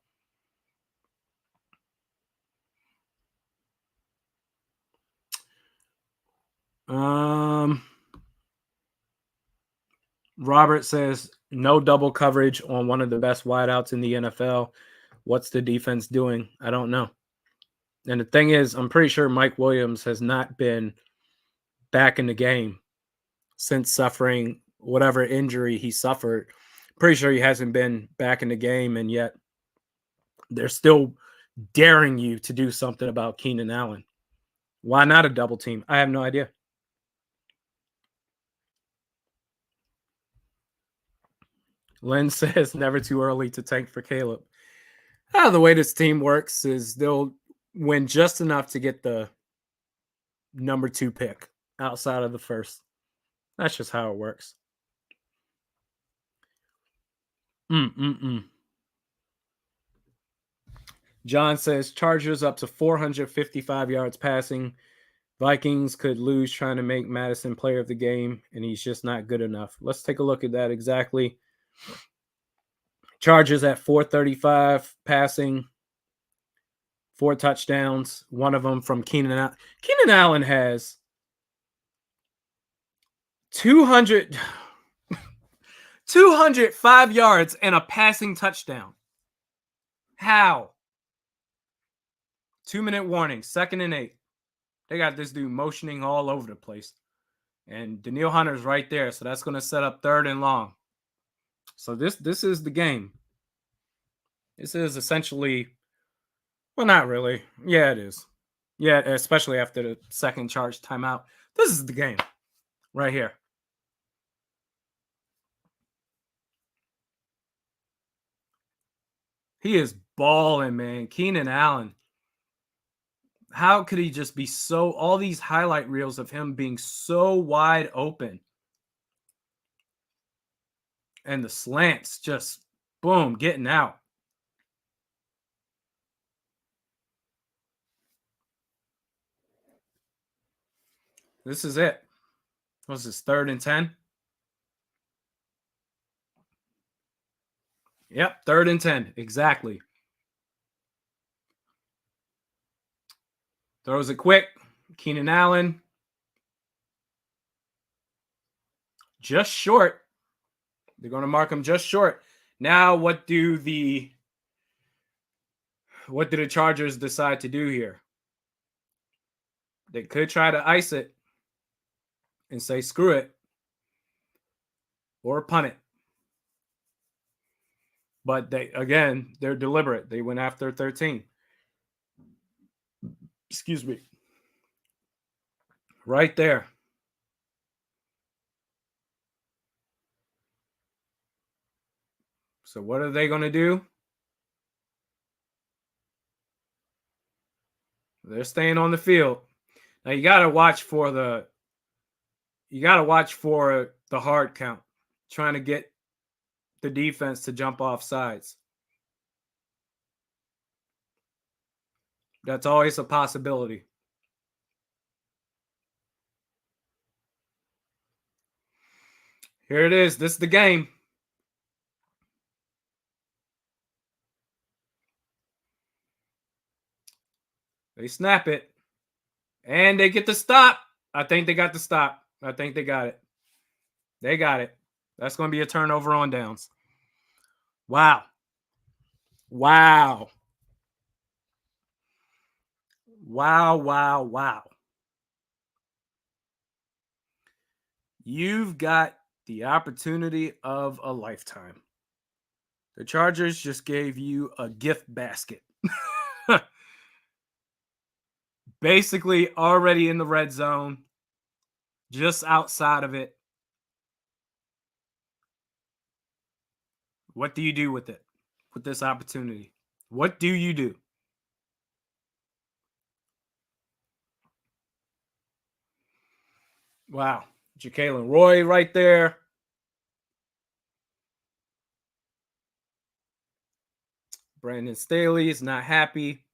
Robert says no double coverage on one of the best wideouts in the NFL. What's the defense doing? I don't know. And the thing is, I'm pretty sure Mike Williams has not been back in the game since suffering whatever injury he suffered. Pretty sure he hasn't been back in the game, and yet they're still daring you to do something about Keenan Allen. Why not a double team? I have no idea. Lynn says never too early to tank for Caleb. The way this team works is they'll win just enough to get the number 2 pick outside of the first. That's just how it works. John says Chargers up to 455 yards passing. Vikings could lose trying to make Madison player of the game, and he's just not good enough. Let's take a look at that exactly. Chargers at 435 passing, 4 touchdowns, one of them from Keenan Allen. Keenan Allen has 205 yards and a passing touchdown. How? 2-minute warning, 2nd and 8. They got this dude motioning all over the place. And Danielle Hunter's right there, so that's going to set up 3rd and long. So this is the game. This is essentially, well, not really. Yeah, it is. Yeah, especially after the second charge timeout. This is the game right here. He is balling, man. Keenan Allen. How could he just be so, all these highlight reels of him being so wide open? And the slants just, boom, getting out. This is it. What's this, 3rd and 10? Yep, 3rd and 10. Exactly. Throws it quick. Keenan Allen. Just short. They're going to mark him just short. Now, what do the Chargers decide to do here? They could try to ice it and say, screw it, or punt it. But they're deliberate. They went after 13. Excuse me. Right there. So what are they going to do? They're staying on the field. Now you got to watch for the hard count, trying to get the defense to jump off sides. That's always a possibility. Here it is. This is the game. They snap it. And they get the stop. I think they got the stop. I think they got it. They got it. That's going to be a turnover on downs. Wow. Wow. Wow, wow, wow. You've got the opportunity of a lifetime. The Chargers just gave you a gift basket. Basically already in the red zone, just outside of it. What do you do with it? With this opportunity? What do you do? Wow. Ja'Kalen Roy right there. Brandon Staley is not happy.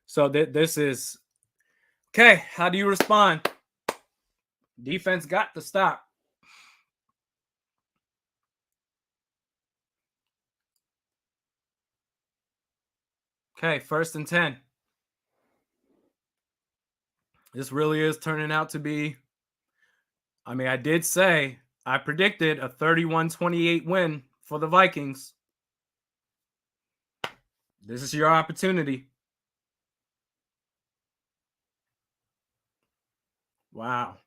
So this is, okay, how do you respond? Defense got the stop. Okay, 1st and 10. This really is turning out to be, I mean, I did say, I predicted a 31-28 win for the Vikings. This is your opportunity. Wow.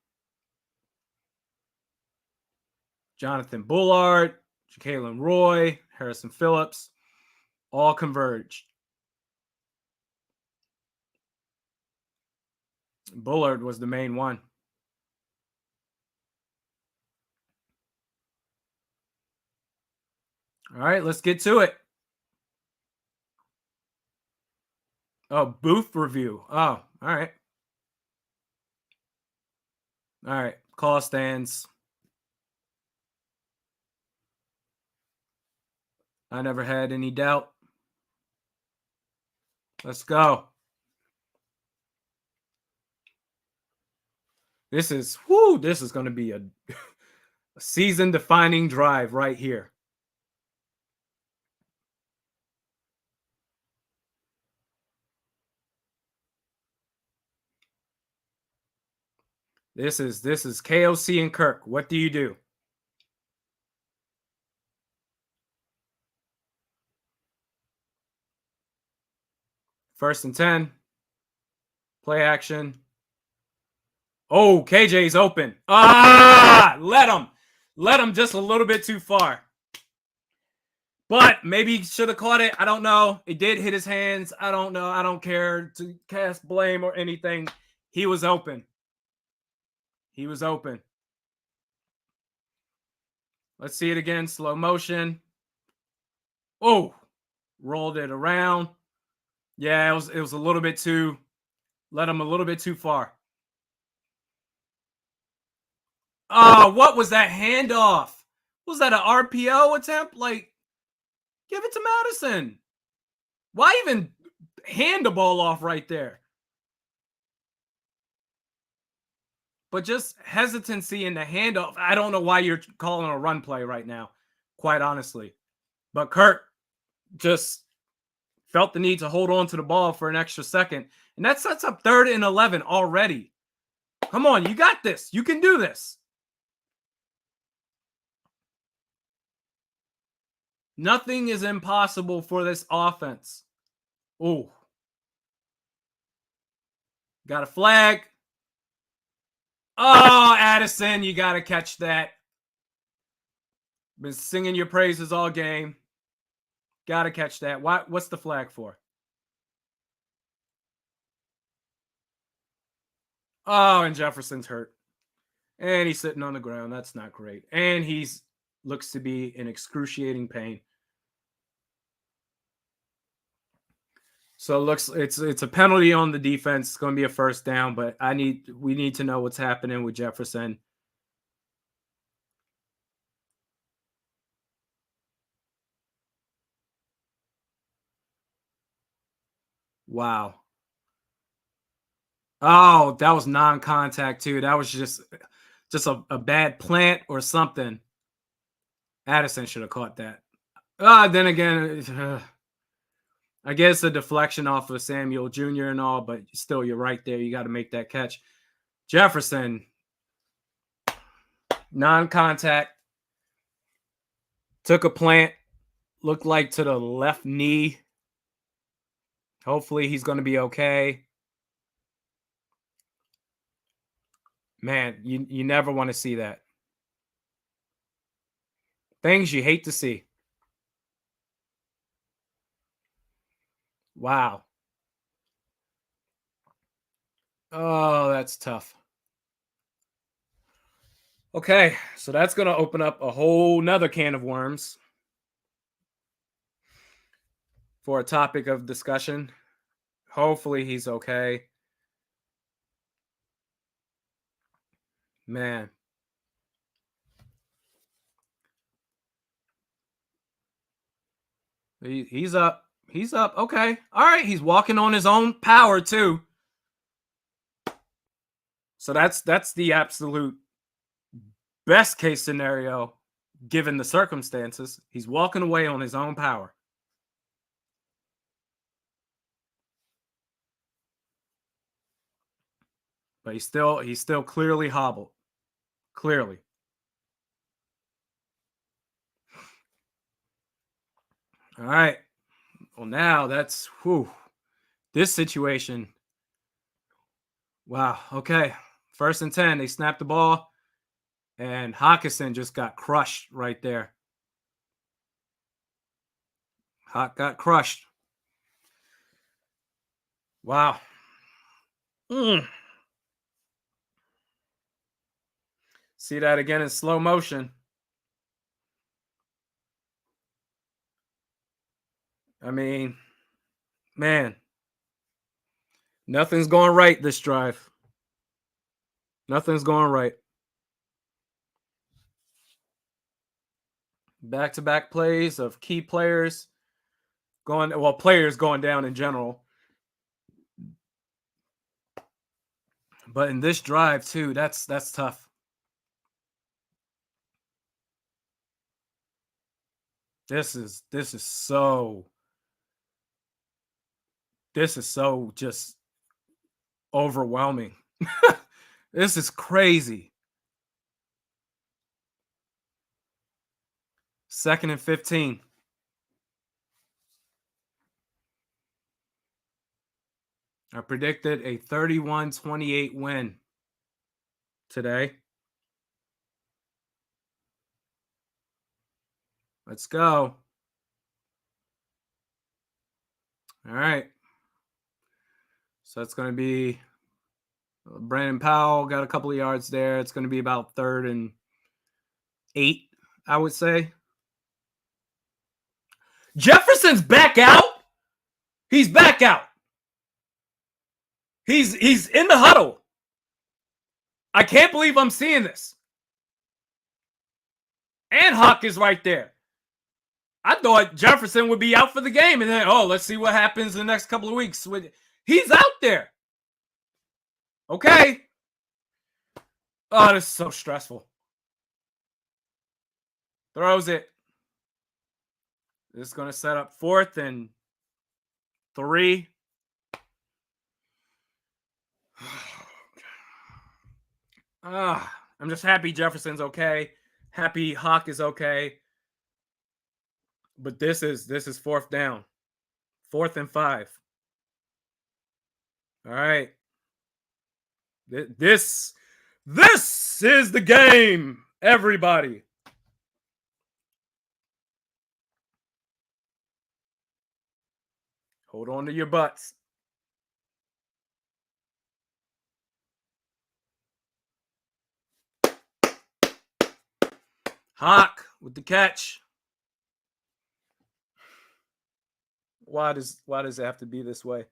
Jonathan Bullard, Ja'Kalen Roy, Harrison Phillips, all converged. Bullard was the main one. All right, let's get to it. Oh, booth review. Oh, all right. All right. Call stands. I never had any doubt. Let's go. This is going to be a season defining drive right here. This is KOC and Kirk. What do you do? First and 10. Play action. Oh, KJ's open. Let him just a little bit too far. But maybe he should have caught it. I don't know. It did hit his hands. I don't know. I don't care to cast blame or anything. He was open. He was open. Let's see it again. Slow motion. Oh, rolled it around. Yeah, it was a little bit too, let him a little bit too far. Oh, what was that handoff? Was that an RPO attempt? Like, give it to Madison. Why even hand the ball off right there? But just hesitancy in the handoff. I don't know why you're calling a run play right now, quite honestly. But Kirk just felt the need to hold on to the ball for an extra second. And that sets up 3rd and 11 already. Come on, you got this. You can do this. Nothing is impossible for this offense. Oh. Got a flag. Oh, Addison, you got to catch that. Been singing your praises all game. Got to catch that. What's the flag for? Oh, and Jefferson's hurt. And he's sitting on the ground. That's not great. And he's looks to be in excruciating pain. So it looks it's a penalty on the defense. It's going to be a first down, but we need to know what's happening with Jefferson. Wow. Oh, that was non-contact too. That was just a bad plant or something. Addison should have caught that. Then again, I guess a deflection off of Samuel Jr. and all, but still, you're right there. You got to make that catch. Jefferson, non-contact, took a plant, looked like to the left knee. Hopefully, he's going to be okay. Man, you never want to see that. Things you hate to see. Wow. Oh, that's tough. Okay, so that's going to open up a whole nother can of worms for a topic of discussion. Hopefully he's okay. Man. He's up. He's up. Okay. All right. He's walking on his own power too. So that's the absolute best case scenario given the circumstances. He's walking away on his own power. But he's still clearly hobbled. Clearly. All right. Well, now that's this situation. Wow. Okay. 1st and 10. They snapped the ball. And Hawkinson just got crushed right there. Hawk got crushed. Wow. See that again in slow motion. I mean, man, nothing's going right this drive. Nothing's going right. Back-to-back plays of key players players going down in general. But in this drive too, that's tough. This is so just overwhelming. This is crazy. 2nd and 15. I predicted a 31-28 win today. Let's go. All right. So it's going to be Brandon Powell got a couple of yards there. It's going to be about 3rd and 8, I would say. Jefferson's back out. He's back out. He's in the huddle. I can't believe I'm seeing this. And Hawk is right there. I thought Jefferson would be out for the game. And then, let's see what happens in the next couple of weeks. He's out there. Okay. Oh, this is so stressful. Throws it. This is going to set up 4th and 3. I'm just happy Jefferson's okay. Happy Hawk is okay. But this is 4th down. 4th and 5. All right. This is the game, everybody. Hold on to your butts. Hawk with the catch. Why does it have to be this way?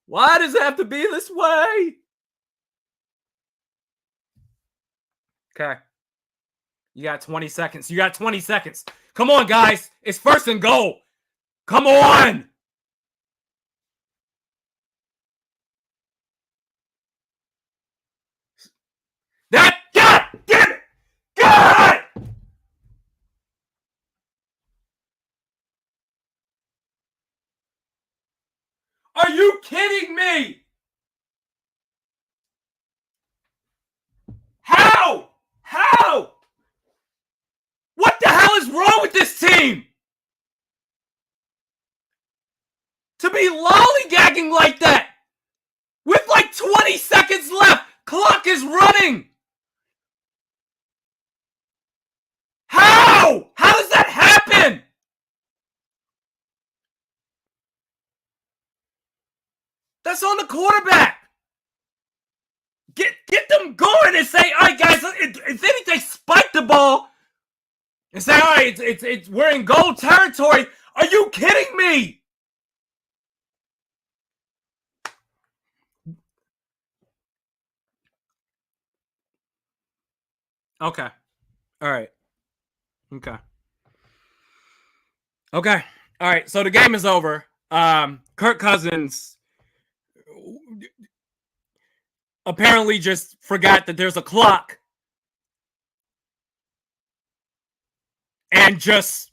Why does it have to be this way? Okay. You got 20 seconds. You got 20 seconds. Come on, guys. It's 1st and goal. Come on. God damn it. God! Are you kidding me? How? What the hell is wrong with this team? To be lollygagging like that with like 20 seconds left. Clock is running. How? How does that happen? That's on the quarterback. Get them going and say, all right, guys, if anything, spike the ball and say, all right, it's we're in goal territory. Are you kidding me? Okay. All right. Okay. Okay. All right. So the game is over. Kirk Cousins apparently just forgot that there's a clock and just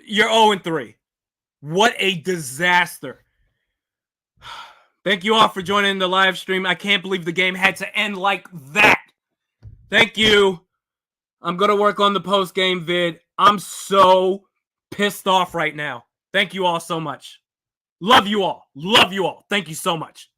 you're 0-3. What a disaster. Thank you all for joining the live stream. I can't believe the game had to end like that. Thank you. I'm going to work on the post-game vid. I'm so pissed off right now. Thank you all so much. Love you all. Love you all. Thank you so much.